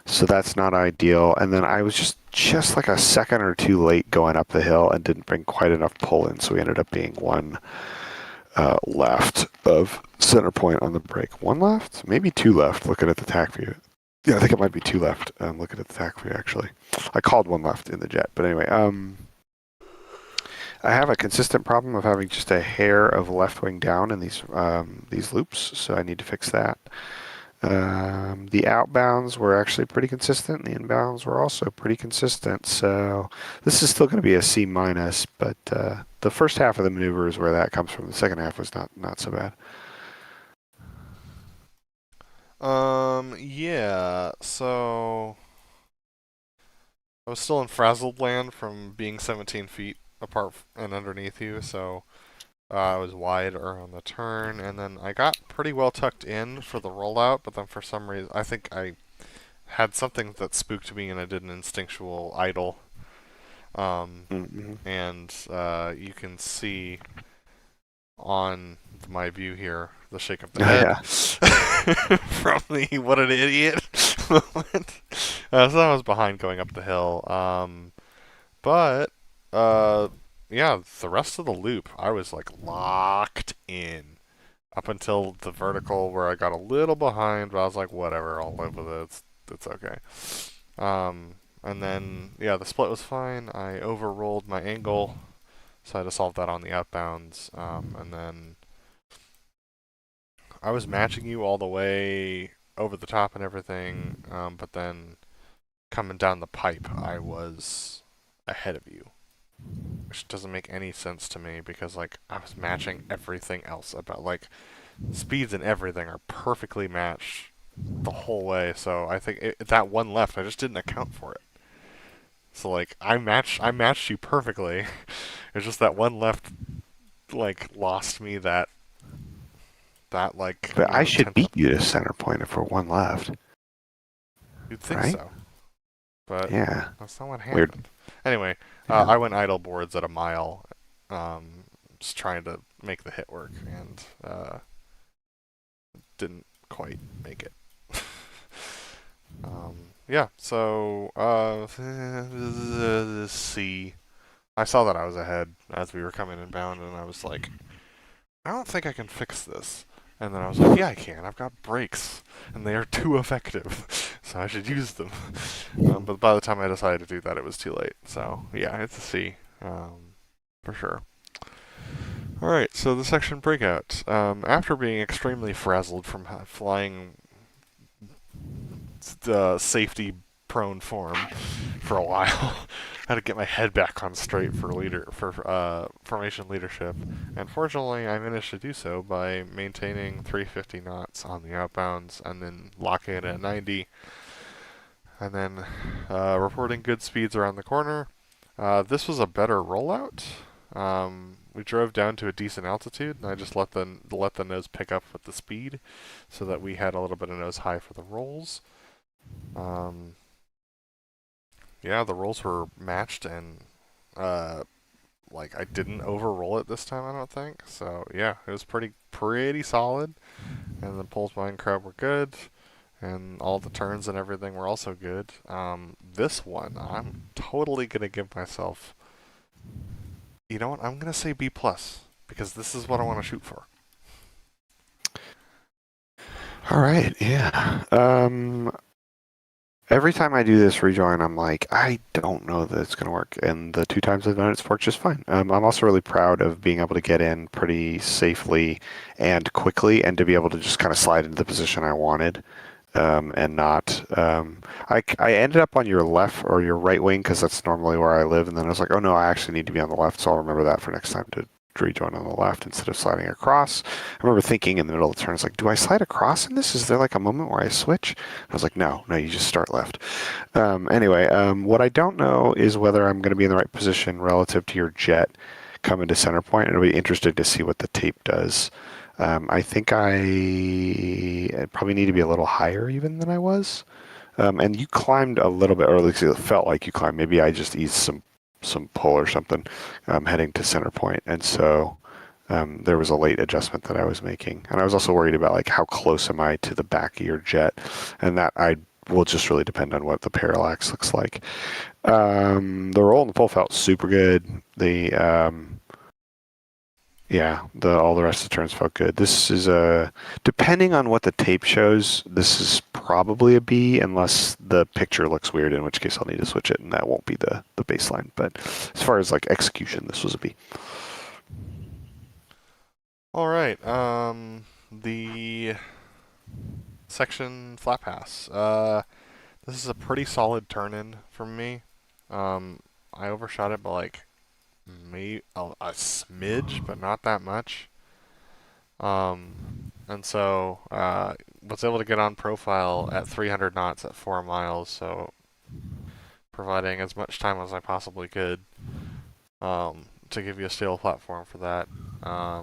So that's not ideal. And then I was just like a second or two late going up the hill and didn't bring quite enough pull in, so we ended up being one left of center point on the break. One left? Maybe two left, looking at the tack view. Yeah, I think it might be two left. Looking at the tack view, actually. I called one left in the jet. But anyway, I have a consistent problem of having just a hair of left wing down in these loops, so I need to fix that. The outbounds were actually pretty consistent. The inbounds were also pretty consistent. So this is still going to be a C minus, but the first half of the maneuver is where that comes from. The second half was not so bad. Yeah, so I was still in frazzled land from being 17 feet apart and underneath you, so I was wide around the turn, and then I got pretty well tucked in for the rollout, but then for some reason, I think I had something that spooked me and I did an instinctual idle. And you can see on my view here the shake of the Oh, head yeah. from the what an idiot moment. So I was behind going up the hill. But yeah, the rest of the loop, I was like locked in up until the vertical where I got a little behind, but I was like, whatever, I'll live with it. It's okay. And then yeah, the split was fine. I overrolled my angle, so I had to solve that on the outbounds. And then I was matching you all the way over the top and everything, but then coming down the pipe, I was ahead of you, which doesn't make any sense to me because like I was matching everything else about like speeds and everything are perfectly matched the whole way. So I think that one left, I just didn't account for it. So like I matched you perfectly. It's just that one left like lost me that like But I should tenth beat of you to center point if we're one left, you'd think right? so, but Yeah. that's not what Weird. happened. Anyway, Yeah. I went idle boards at a mile, just trying to make the hit work, and didn't quite make it. Yeah, so C. I saw that I was ahead as we were coming inbound, and I was like, I don't think I can fix this. And then I was like, yeah, I can. I've got brakes, and they are too effective, so I should use them. But by the time I decided to do that, it was too late. So yeah, it's a C, for sure. All right, so the section breakout. After being extremely frazzled from flying the safety-prone form for a while, I had to get my head back on straight for formation leadership, and fortunately, I managed to do so by maintaining 350 knots on the outbounds, and then locking it at 90, and then reporting good speeds around the corner. This was a better rollout. We drove down to a decent altitude, and I just let the nose pick up with the speed, so that we had a little bit of nose high for the rolls. Yeah, the rolls were matched, and like I didn't overroll it this time, I don't think. So yeah, it was pretty solid, and the pulls behind crowd were good, and all the turns and everything were also good. This one, I'm totally gonna give myself. You know what? I'm gonna say B plus because this is what I want to shoot for. All right. Yeah. Every time I do this rejoin, I'm like, I don't know that it's going to work. And the 2 times I've done it, it's worked just fine. I'm also really proud of being able to get in pretty safely and quickly and to be able to just kind of slide into the position I wanted and not. I ended up on your left or your right wing because that's normally where I live. And then I was like, oh no, I actually need to be on the left. So I'll remember that for next time to rejoin on the left instead of sliding across. I remember thinking in the middle of the turn, it's like, do I slide across in this? Is there like a moment where I switch? I was like, no, you just start left. Anyway, what I don't know is whether I'm going to be in the right position relative to your jet coming to center point. It'll be interesting to see what the tape does. I think I probably need to be a little higher even than I was. And you climbed a little bit, or at least it felt like you climbed. Maybe I just eased some pull or something heading to center point. And so there was a late adjustment that I was making. And I was also worried about like how close am I to the back of your jet, and that I will just really depend on what the parallax looks like. The roll and the pull felt super good. All the rest of the turns felt good. This is depending on what the tape shows, this is probably a B unless the picture looks weird, in which case I'll need to switch it, and that won't be the baseline. But as far as like execution, this was a B. All right. The section flat pass. This is a pretty solid turn in from me. I overshot it by like maybe a smidge, but not that much. And so was able to get on profile at 300 knots at 4 miles, so providing as much time as I possibly could to give you a stable platform for that. I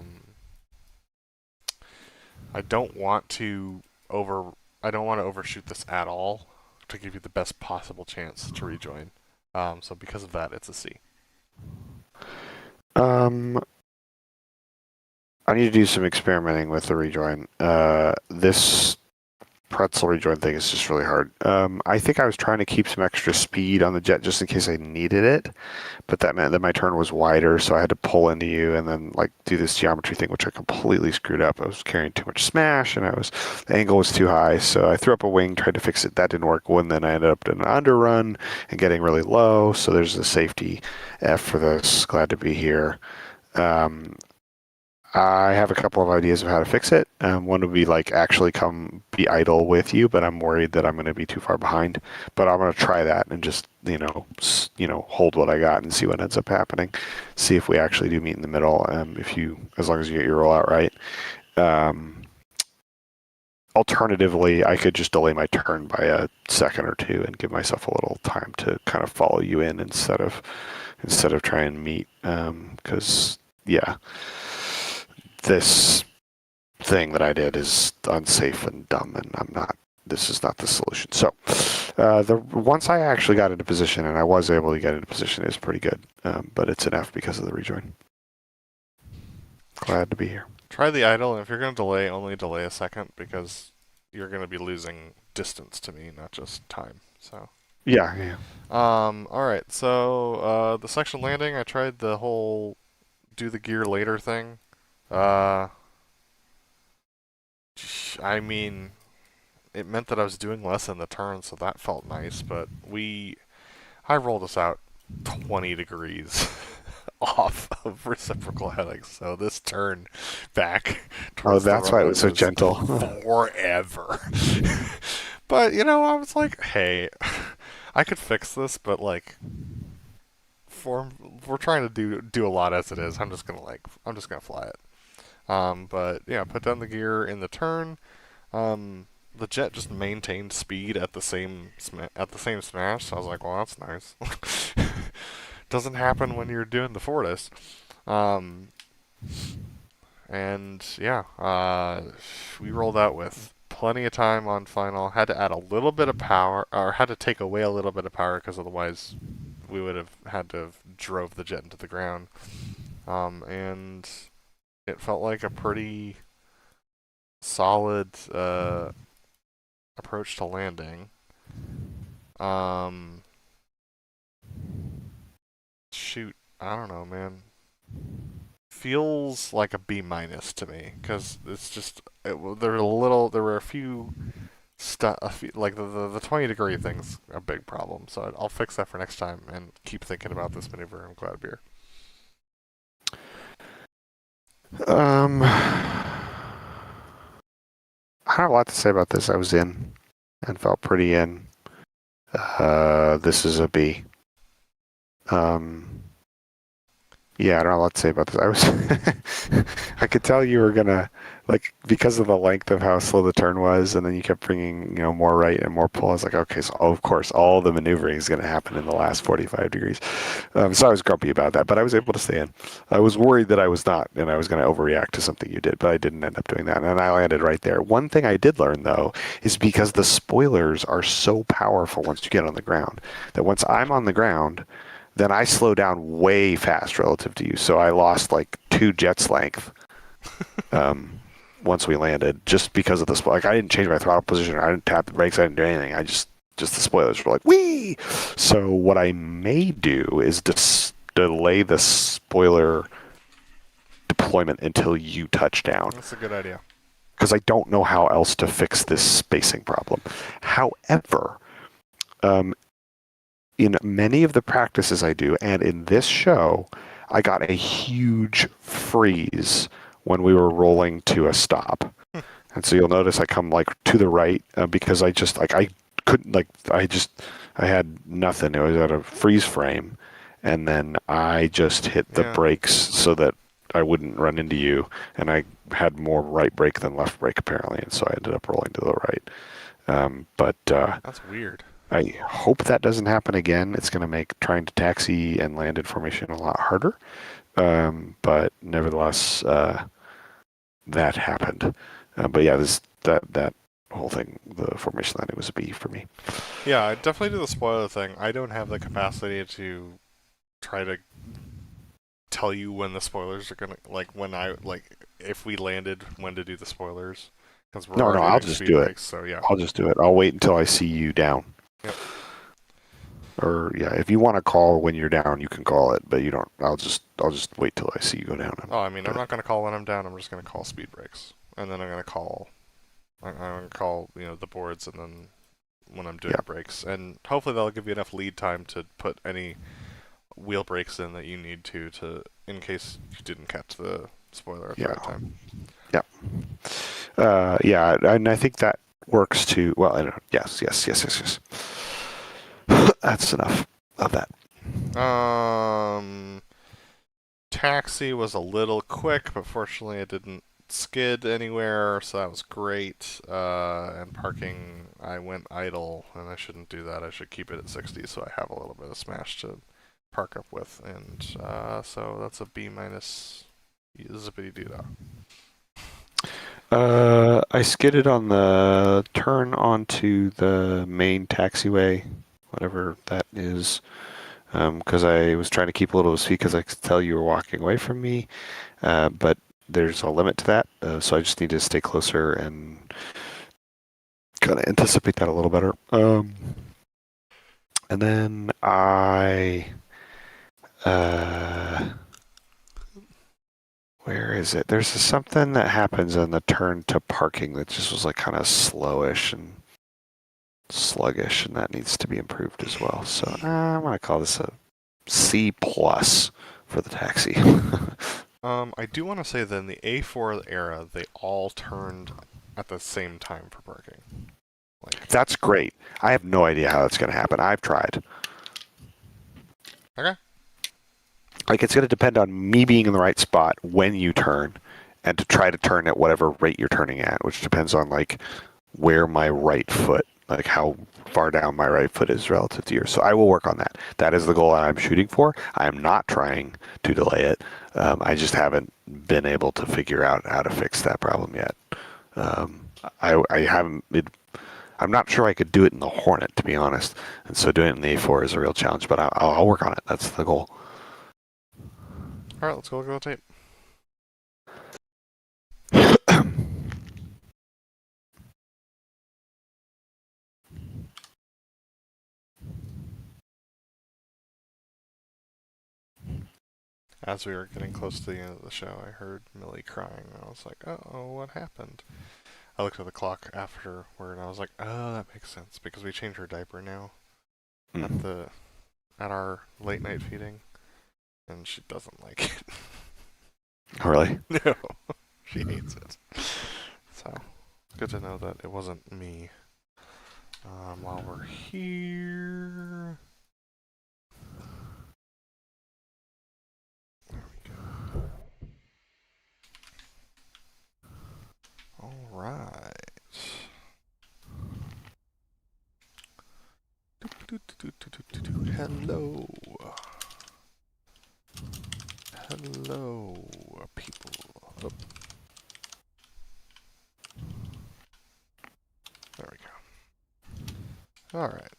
don't want to overshoot this at all to give you the best possible chance to rejoin. So because of that, it's a C. I need to do some experimenting with the rejoin. This pretzel rejoin thing is just really hard. I think I was trying to keep some extra speed on the jet just in case I needed it, but that meant that my turn was wider, so I had to pull into you and then like do this geometry thing, which I completely screwed up. I was carrying too much smash, and the angle was too high, so I threw up a wing, tried to fix it. That didn't work. Well, and then I ended up in an underrun and getting really low. So there's a safety F for this. Glad to be here. I have a couple of ideas of how to fix it. One would be like actually come be idle with you, but I'm worried that I'm going to be too far behind. But I'm going to try that and just hold what I got and see what ends up happening. See if we actually do meet in the middle. As long as you get your rollout right. Alternatively, I could just delay my turn by a second or two and give myself a little time to kind of follow you in instead of trying to meet. Because yeah. This thing that I did is unsafe and dumb, and this is not the solution. So, once I actually got into position, and I was able to get into position, is pretty good. But it's an F because of the rejoin. Glad to be here. Try the idle, and if you're going to delay, only delay a second because you're going to be losing distance to me, not just time. So. Yeah. All right. So the section landing, I tried the whole do the gear later thing. I mean, it meant that I was doing less in the turn, so that felt nice, but I rolled us out 20 degrees off of reciprocal headings, so this turn back towards that's why it was so gentle. Forever. But, I was like, hey, I could fix this, but, like, we're trying to do a lot as it is. I'm just gonna fly it. But yeah, put down the gear in the turn. The jet just maintained speed at the same smash. So I was like, well, that's nice. Doesn't happen when you're doing the Fortis. And yeah, we rolled out with plenty of time on final. Had to add a little bit of power, or had to take away a little bit of power because otherwise we would have had to have drove the jet into the ground. And it felt like a pretty solid approach to landing. Shoot, I don't know, man. Feels like a B- to me because it's just there were a few like the 20-degree thing's a big problem. So I'll fix that for next time and keep thinking about this maneuver. I'm glad to be here. I have a lot to say about this. I was in and felt pretty in. This is a B. Yeah, I don't have a lot to say about this. I could tell you were gonna because of the length of how slow the turn was, and then you kept bringing more right and more pull. I was like, okay, so of course all the maneuvering is gonna happen in the last 45 degrees. So I was grumpy about that, but I was able to stay in. I was worried that I was not, and I was gonna overreact to something you did, but I didn't end up doing that, and I landed right there. One thing I did learn though is because the spoilers are so powerful once you get on the ground, that once I'm on the ground, then I slow down way fast relative to you. So I lost like 2 jets length once we landed, just because of the I didn't change my throttle position. I didn't tap the brakes. I didn't do anything. I just the spoilers were like, whee! So what I may do is delay the spoiler deployment until you touch down. That's a good idea. Because I don't know how else to fix this spacing problem. However, in many of the practices I do, and in this show, I got a huge freeze when we were rolling to a stop. And so you'll notice I come to the right because I just I couldn't I had nothing. It was at a freeze frame, and then I just hit the brakes so that I wouldn't run into you, and I had more right brake than left brake apparently, and so I ended up rolling to the right. But that's weird. I hope that doesn't happen again. It's going to make trying to taxi and land in formation a lot harder. But nevertheless, that happened. But yeah, that whole thing, the formation landing was a B for me. Yeah, I definitely do the spoiler thing. I don't have the capacity to try to tell you when the spoilers are gonna when I if we landed, when to do the spoilers, because we're No, already I'll doing just speed do it. brakes. So yeah. I'll just do it. I'll wait until I see you down. Yep. Or yeah, if you want to call when you're down, you can call it, but you don't. I'll just wait till I see you go down. Oh, I mean, I'm not going to call when I'm down. I'm just going to call speed brakes, and then I'm going to call. I'm going to call the boards, and then when I'm doing brakes, and hopefully that'll give you enough lead time to put any wheel brakes in that you need to in case you didn't catch the spoiler at the right time. Yeah. Yeah, and I think that works too. Well, I don't know. Yes. That's enough of that. Taxi was a little quick, but fortunately it didn't skid anywhere, so that was great. And parking, I went idle, and I shouldn't do that. I should keep it at 60, so I have a little bit of smash to park up with, and so that's a B minus zippity doo dah. I skidded on the turn onto the main taxiway, whatever that is, because I was trying to keep a little speed because I could tell you were walking away from me, but there's a limit to that, so I just need to stay closer and kind of anticipate that a little better. And then where is it? There's something that happens on the turn to parking that just was like kind of slowish and sluggish, and that needs to be improved as well. So I'm gonna call this a C plus for the taxi. I do want to say that in the A4 era, they all turned at the same time for parking. That's great. I have no idea how that's gonna happen. I've tried. Okay. Like, it's going to depend on me being in the right spot when you turn, and to try to turn at whatever rate you're turning at, which depends on, like, where my right foot, like, how far down my right foot is relative to yours. So I will work on that. That is the goal I'm shooting for. I am not trying to delay it. I just haven't been able to figure out how to fix that problem yet. I haven't... I'm not sure I could do it in the Hornet, to be honest. And so doing it in the A4 is a real challenge, but I'll work on it. That's the goal. Alright, let's go look at the tape. As we were getting close to the end of the show, I heard Millie crying. I was like, oh, what happened? I looked at the clock afterward, and I was like, oh, that makes sense, because we change her diaper now at our late night feeding, and she doesn't like it. Really? No, she hates it. So, good to know that it wasn't me. While we're here... There we go. Alright. Hello. Hello, people. Oh. There we go. Alright.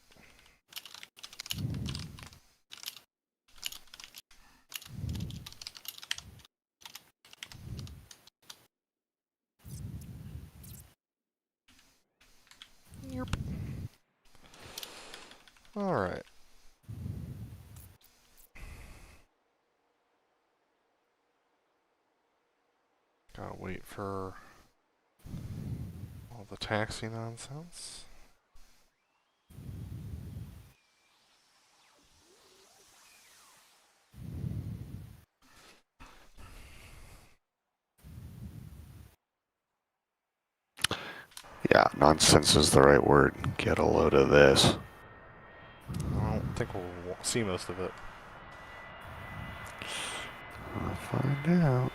Yep. Alright. Gotta wait for all the taxi nonsense. Yeah, nonsense is the right word. Get a load of this. I don't think we'll see most of it. We'll find out.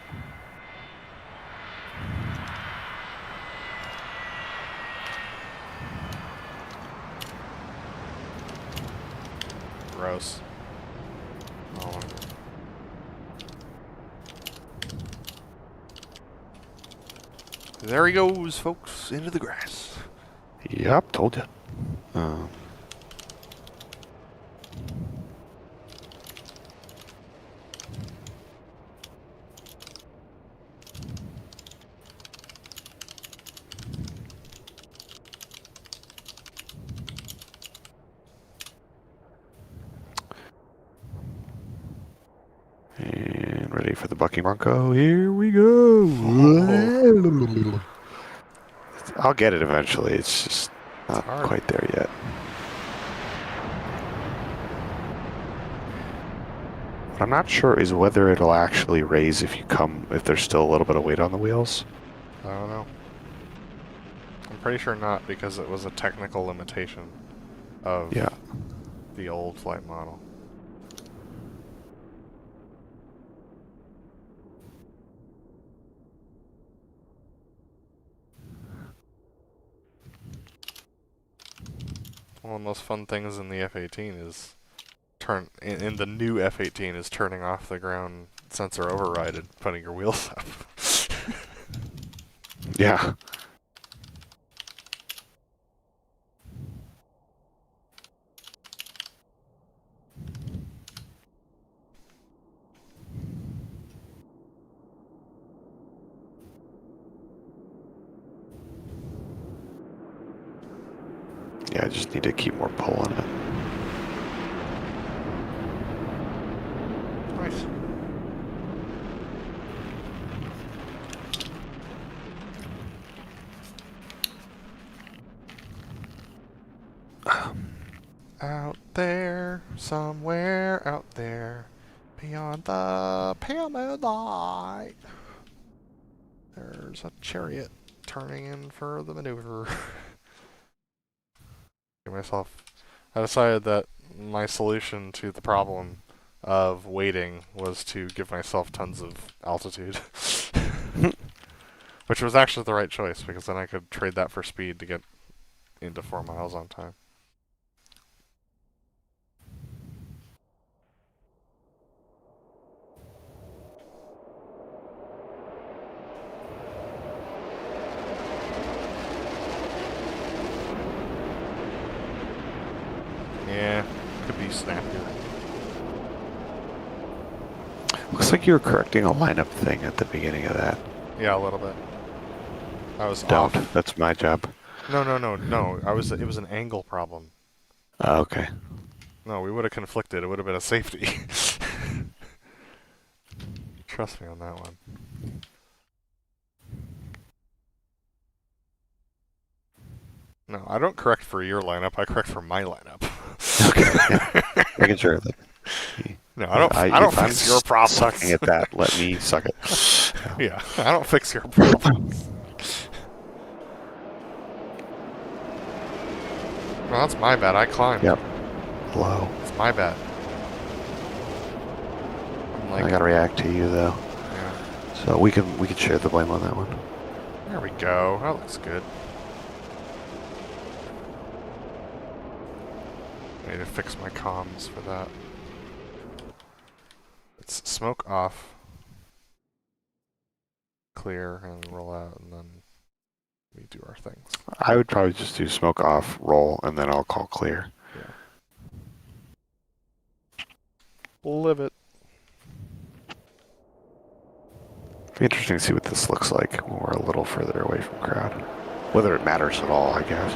Gross. Oh. There he goes, folks, into the grass. Yep, told you. Ready for the bucking bronco? Here we go. I'll get it eventually. It's just not hard. quite there yet. What I'm not sure is whether it'll actually raise if there's still a little bit of weight on the wheels. I don't know. I'm pretty sure not, because it was a technical limitation of the old flight model. One of the most fun things in the F-18 is in the new F-18 is turning off the ground sensor override and putting your wheels up. Yeah. Yeah, I just need to keep more pull on it. Nice. Out there, somewhere out there, beyond the pale moonlight, there's a chariot turning in for the maneuver. I decided that my solution to the problem of waiting was to give myself tons of altitude. Which was actually the right choice, because then I could trade that for speed to get into 4 miles on time. Yeah, could be snappier. Looks like you were correcting a lineup thing at the beginning of that. Yeah, a little bit. I was Don't. off. That's my job. No. It was an angle problem. Oh, okay. No, we would have conflicted. It would have been a safety. Trust me on that one. No, I don't correct for your lineup. I correct for my lineup. Okay. Yeah. Making sure that. No, I don't fix your problems. Sucking at that. Let me suck it. Yeah, I don't fix your problems. Well, that's my bad. I climbed. Yep. Low. It's my bad. I'm like, I gotta react to you though. yeah. So we can share the blame on that one. There we go. That looks good. I need to fix my comms for that. It's smoke off, clear, and roll out, and then we do our things. I would probably just do smoke off, roll, and then I'll call clear. Live it. Be interesting to see what this looks like when we're a little further away from crowd. Whether it matters at all, I guess.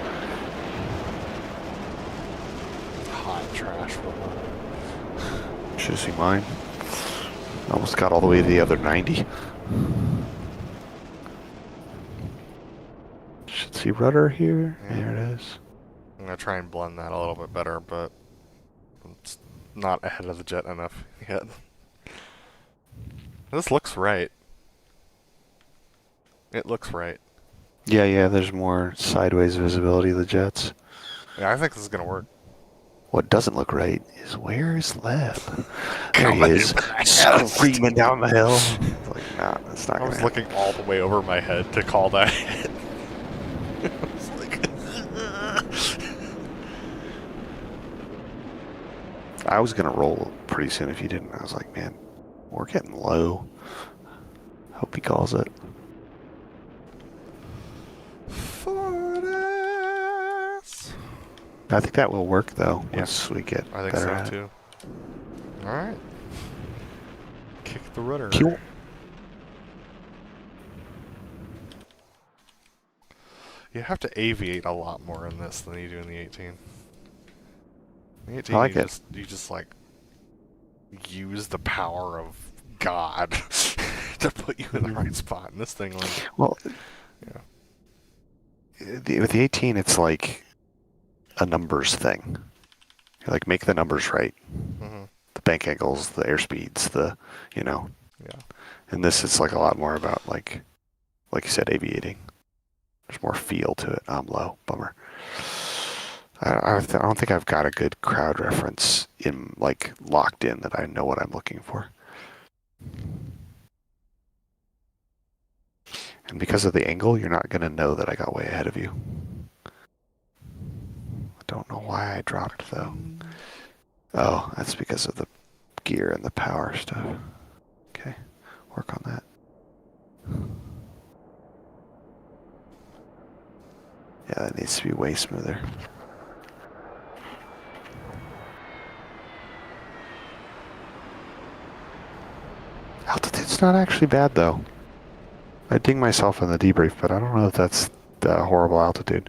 Hot trash robot. Should see mine. Almost got all the way to the other 90. Should see rudder here. Yeah. There it is. I'm gonna try and blend that a little bit better, but it's not ahead of the jet enough yet. This looks right. It looks right. Yeah, there's more sideways visibility of the jets. Yeah, I think this is gonna work. What doesn't look right is where is Leb? There he is, screaming down the hill. It's like, nah, that's not I gonna was happen. looking all the way over my head to call that hit. I was like, I was gonna roll pretty soon if you didn't. I was like, man, we're getting low. Hope he calls it. I think that will work though. Yeah. Once we get I think better so at it. too. Alright. Kick the rudder. Cool. You have to aviate a lot more in this than you do in the 18. The 18 I like you it. just like use the power of God to put you in the right spot. And this thing, like, Well, yeah. with the 18, it's like a numbers thing. You like make the numbers right. Mm-hmm. The bank angles, the airspeeds, Yeah. And this is like a lot more about like you said, aviating. There's more feel to it. I'm low. Bummer. I don't think I've got a good crowd reference locked in that I know what I'm looking for. And because of the angle, you're not going to know that I got way ahead of you. I don't know why I dropped though. Oh, that's because of the gear and the power stuff. Okay, work on that. Yeah, that needs to be way smoother. Altitude's not actually bad though. I ding myself in the debrief, but I don't know if that's the horrible altitude.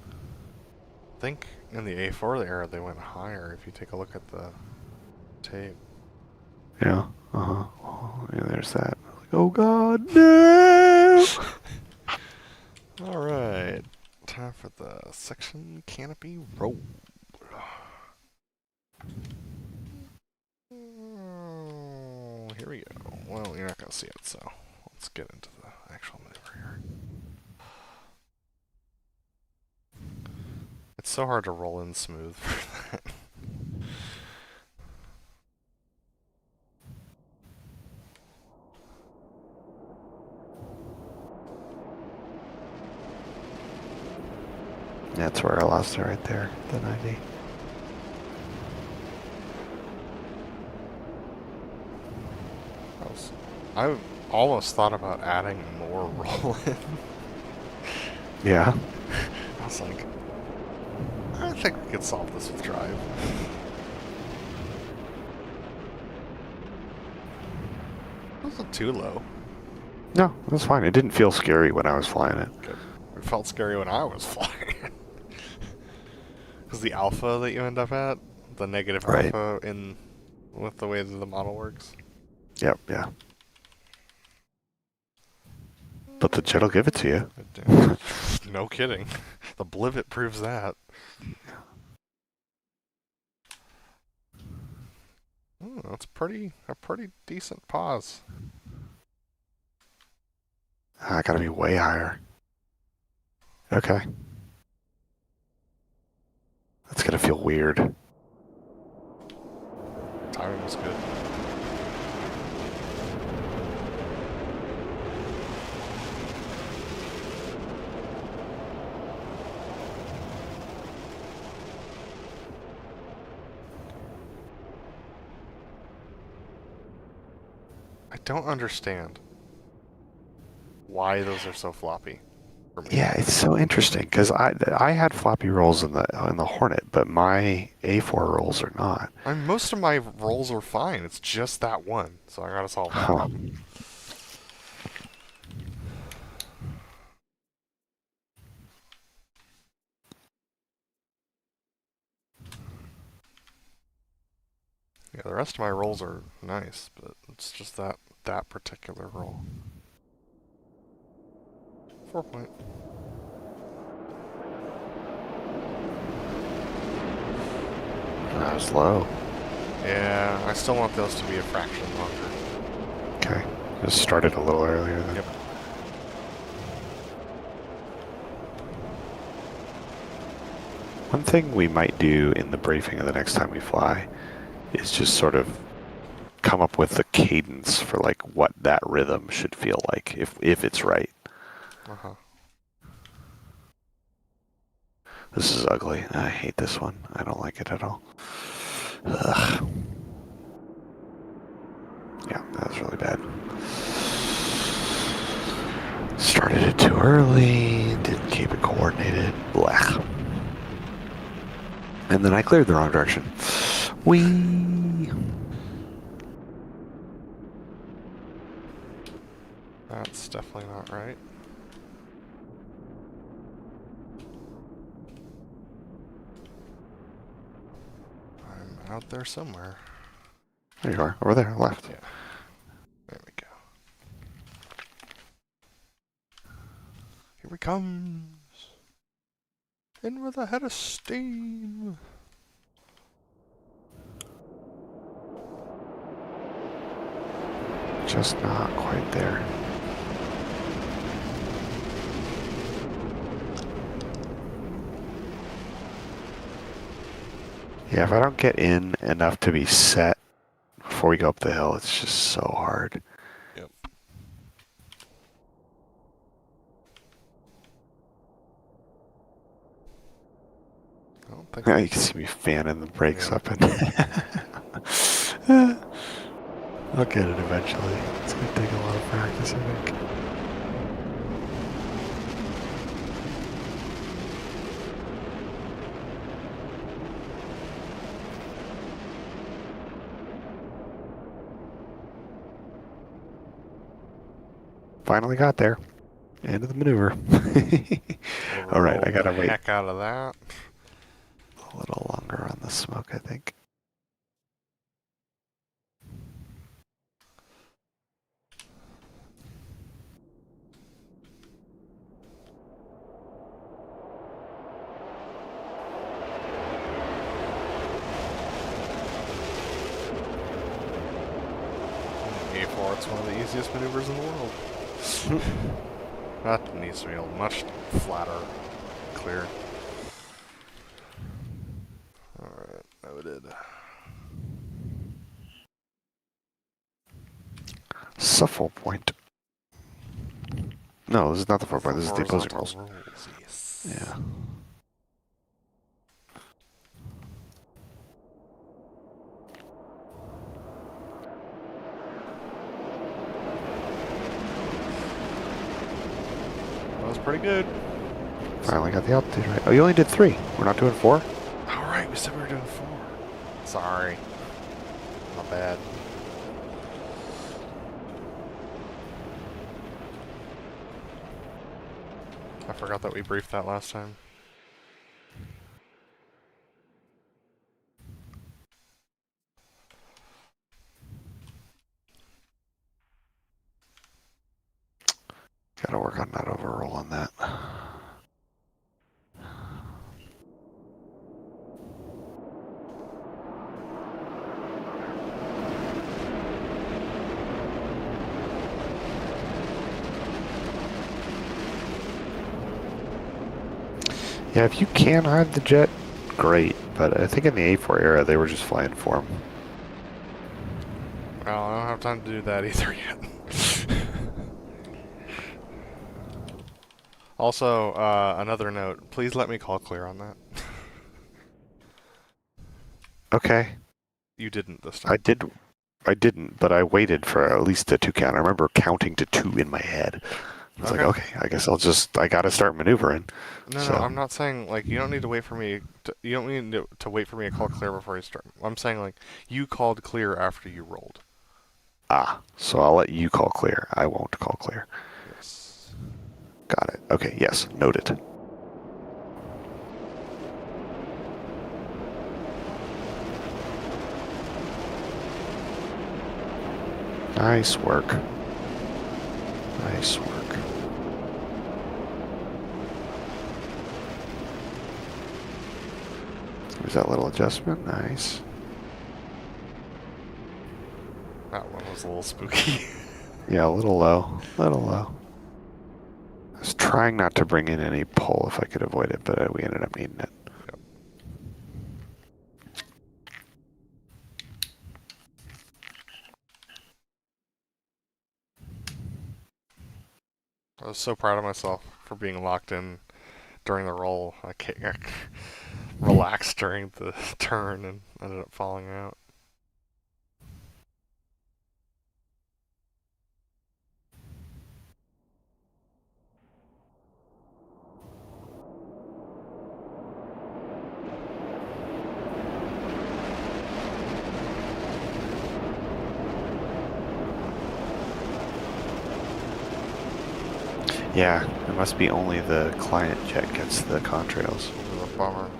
I think in the A4 era they went higher if you take a look at the tape. Yeah. Uh-huh. Oh, yeah, there's that. Oh god, no! Alright. Time for the section canopy roll. Oh, here we go. Well, you're not going to see it, so let's get into the actual maneuver here. It's so hard to roll in smooth for that. That's where I lost it right there, the 90. I almost thought about adding more roll in. Yeah. I was like, I think we could solve this with drive. It wasn't too low. No, that's fine. It didn't feel scary when I was flying it. Good. It felt scary when I was flying it. Because the alpha that you end up at, the negative Right. alpha with the way that the model works. Yep, yeah. But the jet will give it to you. No kidding. The Blivet proves that. That's a pretty decent pause. I gotta be way higher. Okay. That's gonna feel weird. Timing was good. I don't understand why those are so floppy for me. Yeah, it's so interesting because I had floppy rolls in the Hornet, but my A4 rolls are not. Most of my rolls are fine. It's just that one, so I gotta solve that problem. Yeah, the rest of my rolls are nice, but it's just that particular roll. 4 point. That was low. Yeah, I still want those to be a fraction longer. Okay. Just started a little earlier then. Yep. One thing we might do in the briefing of the next time we fly is just sort of come up with the cadence for like what that rhythm should feel like if it's right. Uh-huh. This is ugly. I hate this one. I don't like it at all. Ugh. Yeah, that was really bad. Started it too early, didn't keep it coordinated. Blech. And then I cleared the wrong direction. Whee! That's definitely not right. I'm out there somewhere. There you are, over there, left. Yeah. he comes. In with a head of steam. Just not quite there. Yeah, if I don't get in enough to be set before we go up the hill, it's just so hard. Yep. I don't think Now you can see me fanning the brakes Yeah. up and I'll get it eventually. It's gonna take a lot of practice, I think. Finally got there. End of the maneuver. All right, I roll gotta the wait heck out of that. a little longer on the smoke, I think. A4, it's one of the easiest maneuvers in the world. That needs to be a much flatter, clear. Alright, noted. Suffle point. No, this is not the 4 point. This is the opposing rolls. Yes. Yeah. That was pretty good. Finally got the altitude right. Oh, you only did 3. We're not doing 4? Alright, we said we were doing 4. Sorry. Not bad. I forgot that we briefed that last time. Gotta work on that overroll on that. Yeah, if you can hide the jet, great. But I think in the A4 era, they were just flying for them. Well, I don't have time to do that either yet. Also, another note. Please let me call clear on that. Okay. You didn't this I time. didn't, but I waited for at least a 2 count. I remember counting to 2 in my head. I was like, okay, I guess I gotta start maneuvering. No, So- no, I'm not saying, like, you don't need to wait for me you don't need to wait for me to call clear before you start. I'm saying, like, you called clear after you rolled. Ah, so I'll let you call clear. I won't call clear. Yes. Got it. Okay, yes, noted. Nice work. Nice work. There's that little adjustment. Nice. That one was a little spooky. Yeah, a little low. A little low. I was trying not to bring in any pull if I could avoid it, but we ended up needing it. I was so proud of myself for being locked in during the roll. I relaxed during the turn and ended up falling out. Yeah, it must be only the client jet gets the contrails. It was a bummer.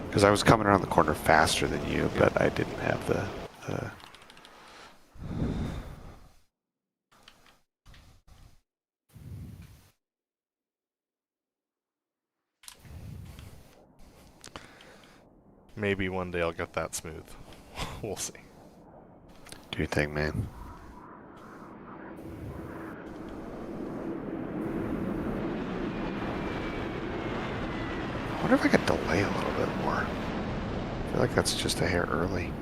Because I was coming around the corner faster than you, but I didn't have the maybe one day I'll get that smooth. We'll see. Do your thing, man. I wonder if I could delay a little bit more. I feel like that's just a hair early.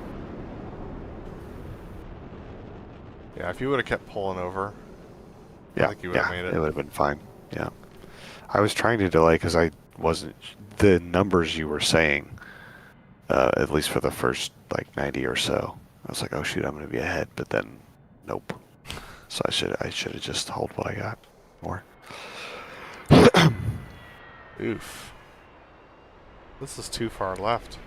Yeah, if you would have kept pulling over, I Yeah, think you would have made it it. would have been fine. Yeah. I was trying to delay because I wasn't... The numbers you were saying, at least for the first, like, 90 or so, I was like, oh, shoot, I'm going to be ahead. But then, nope. So I should have just held what I got more. Oof. This is too far left.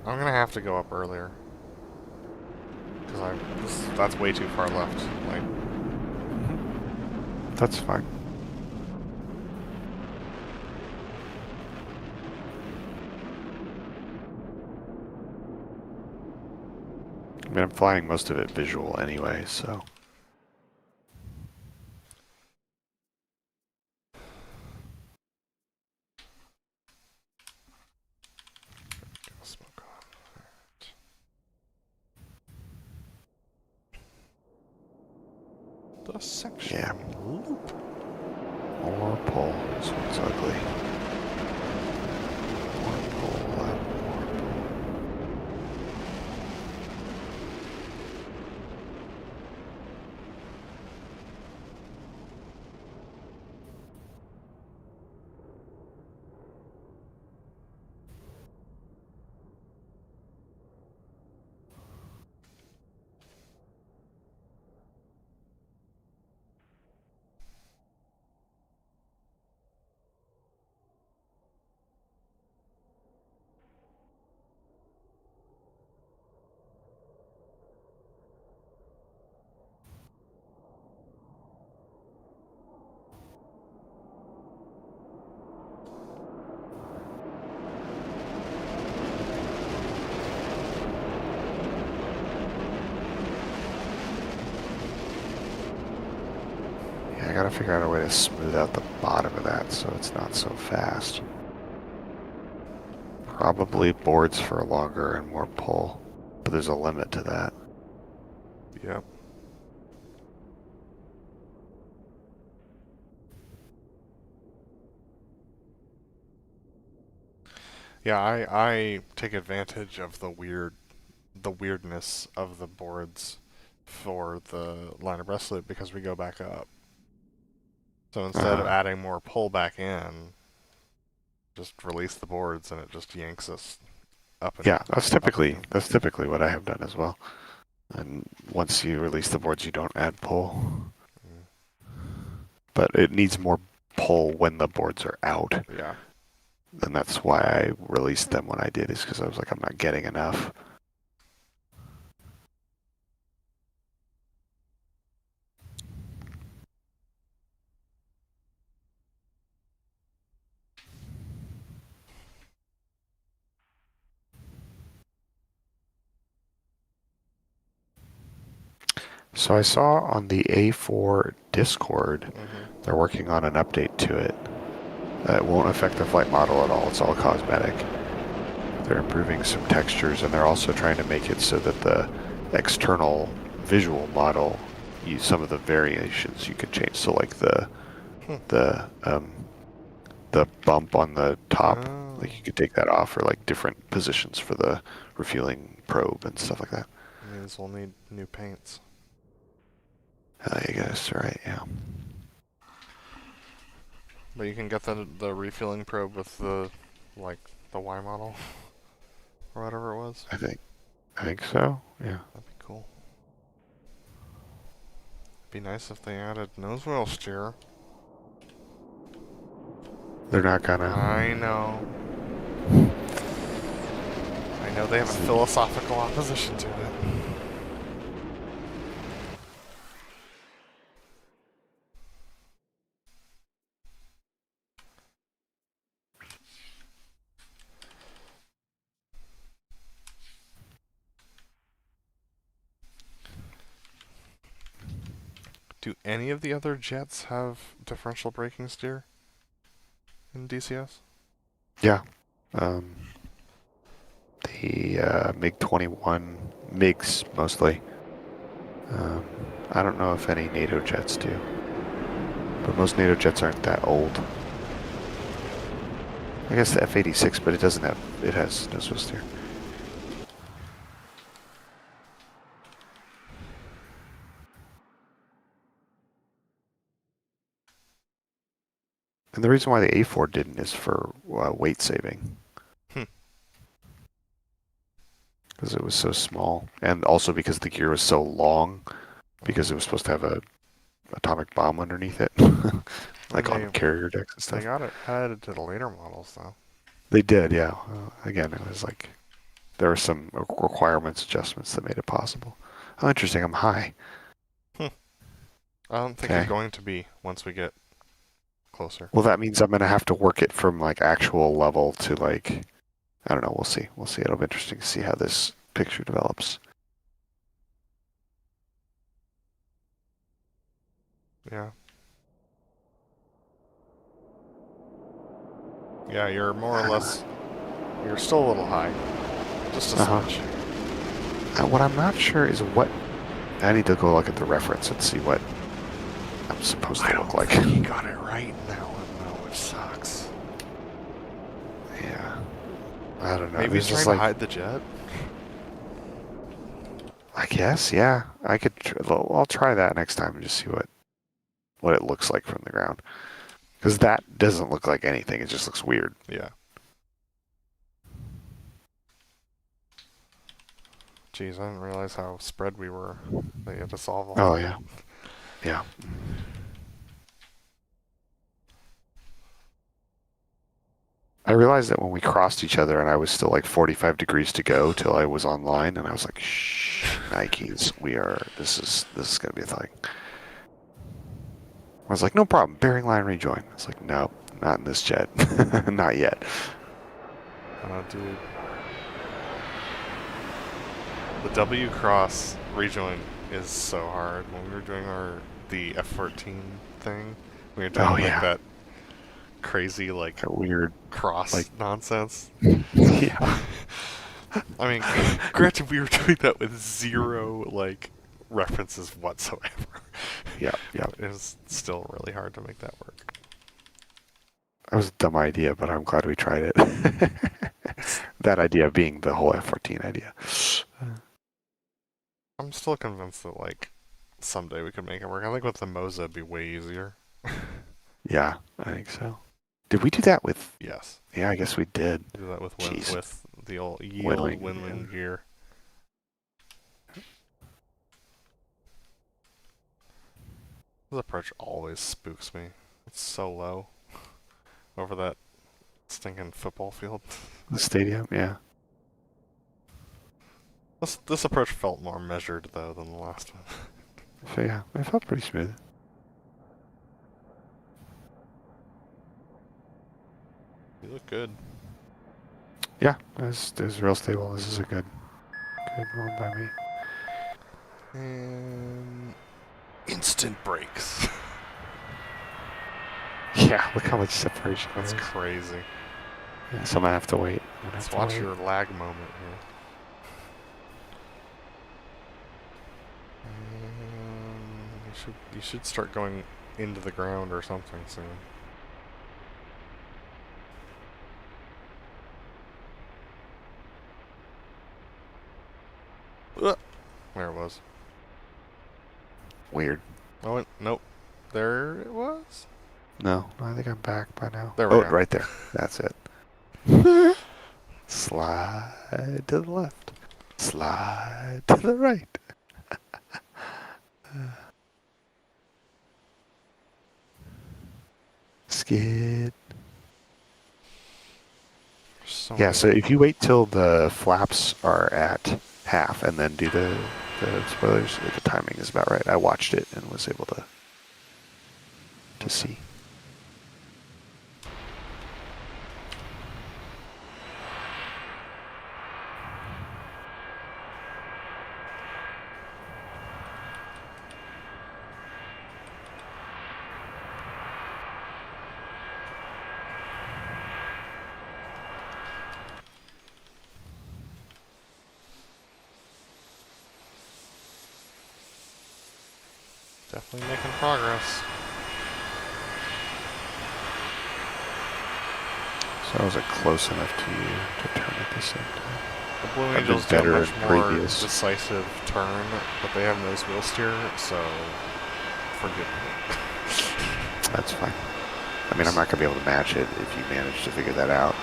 I'm gonna have to go up earlier. Because that's way too far left. Like, That's fine. I mean, I'm flying most of it visual anyway, so... smoke on. The section Yeah. loop. More pull. This one's ugly. More pull. More pull. Yeah, I gotta figure out a way to smooth out the bottom of that so it's not so fast. Probably boards for longer and more pull, but there's a limit to that. Yep. Yeah, I take advantage of the weirdness of the boards for the line abreast loop because we go back up. So instead of adding more pull back in, just release the boards and it just yanks us up and Yeah, that's typically down. what I have done as well. And once you release the boards, you don't add pull. But it needs more pull when the boards are out. Yeah. And that's why I released them when I did, is because I was like, I'm not getting enough. So I saw on the A4 Discord, they're working on an update to it. It won't affect the flight model at all. It's all cosmetic. They're improving some textures, and they're also trying to make it so that the external visual model, some of the variations you can change. So like the bump on the top, like you could take that off, or like different positions for the refueling probe and stuff like that. Means we'll need new paints. I guess, right? Yeah. But you can get the refueling probe with the the Y model or whatever it was. I think so. Yeah. That'd be cool. Be nice if they added nose wheel steer. They're not gonna. I know. I know they have a philosophical opposition to it. Do any of the other jets have differential braking steer in DCS? Yeah. Um, the MiG-21 MiGs mostly. Um, I don't know if any NATO jets do, but most NATO jets aren't that old. I guess the F-86, but it doesn't have. It has no Swiss steer. And the reason why the A-4 didn't is for weight saving. Hmm. Because it was so small, and also because the gear was so long, because it was supposed to have a atomic bomb underneath it, like on They carrier decks and they stuff. got it added to the later models though. They did, yeah. Again, it was like there were some requirements adjustments that made it possible. Oh, interesting. I'm high. I don't think Okay. you're going to be once we get closer. Well, that means I'm gonna have to work it from like actual level to like, I don't know. We'll see. We'll see. It'll be interesting to see how this picture develops. Yeah. Yeah, you're more or less. You're still a little high. Just a smidge. What I'm not sure is what. I need to go look at the reference and see what I'm supposed to look like. He got it right in that one though, which sucks. Yeah. I don't know. Maybe This he's is trying like, to hide the jet. I guess, yeah. I could. I'll try that next time and just see what it looks like from the ground. Because that doesn't look like anything. It just looks weird. Yeah. Jeez, I didn't realize how spread we were. That you had to solve all Oh that. yeah. Yeah. I realized that when we crossed each other and I was still like 45 degrees to go till I was online, and I was like, shh, Nikes, this is gonna be a thing. I was like, no problem, bearing line rejoin. I was like, no, not in this jet. Not yet. Dude. The W cross rejoin is so hard. When we were doing the F-14 thing, we were doing Oh, like yeah. that crazy like That weird, cross like- nonsense. yeah. I mean, granted, we were doing that with zero like references whatsoever. Yeah, yeah. It was still really hard to make that work. That was a dumb idea, but I'm glad we tried it. That idea being the whole F-14 idea. I'm still convinced that like someday we could make it work. I think with the Moza it'd be way easier. Yeah, I think so. Did we do that with? Yes. Yeah, I guess we did. Do that with Jeez. with the old Winling, Winling gear. This approach always spooks me. It's so low over that stinking football field. The stadium, yeah. This approach felt more measured though than the last one. So yeah, it felt pretty smooth. You look good. Yeah, it was real stable. This is a good one by me. And instant brakes. Yeah, look how much separation there That's is. crazy. Yeah, so I'm gonna have to wait. Let's watch your lag moment here. You should start going into the ground or something soon. There it was. Weird. Oh, nope. There it was. No, I think I'm back by now. There we go. Right there. That's it. Slide to the left. Slide to the right. Skid. Yeah, so if you wait till the flaps are at half and then do the spoilers, the timing is about right. I watched it and was able to see. Definitely making progress. So was it close enough to you to turn at the same time? The Blue I've been Angels do a better much in more previous. decisive turn, but they have nose wheel steer, so forgive me. That's fine. I mean, I'm not going to be able to match it if you manage to figure that out.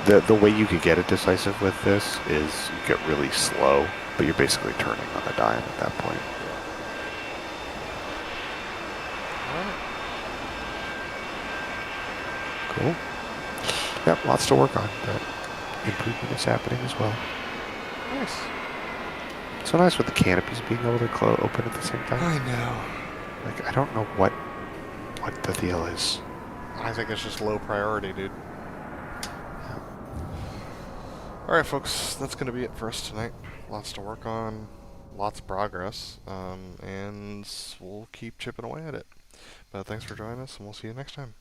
The way you could get it decisive with this is you get really slow, but you're basically turning on the dime at that point. Alright. Cool. Yep, lots to work on, but improvement is happening as well. Nice. So nice with the canopies being able to open at the same time. I know. Like, I don't know what the deal is. I think it's just low priority, dude. Alright, folks, that's going to be it for us tonight. Lots to work on, lots of progress, and we'll keep chipping away at it. But thanks for joining us, and we'll see you next time.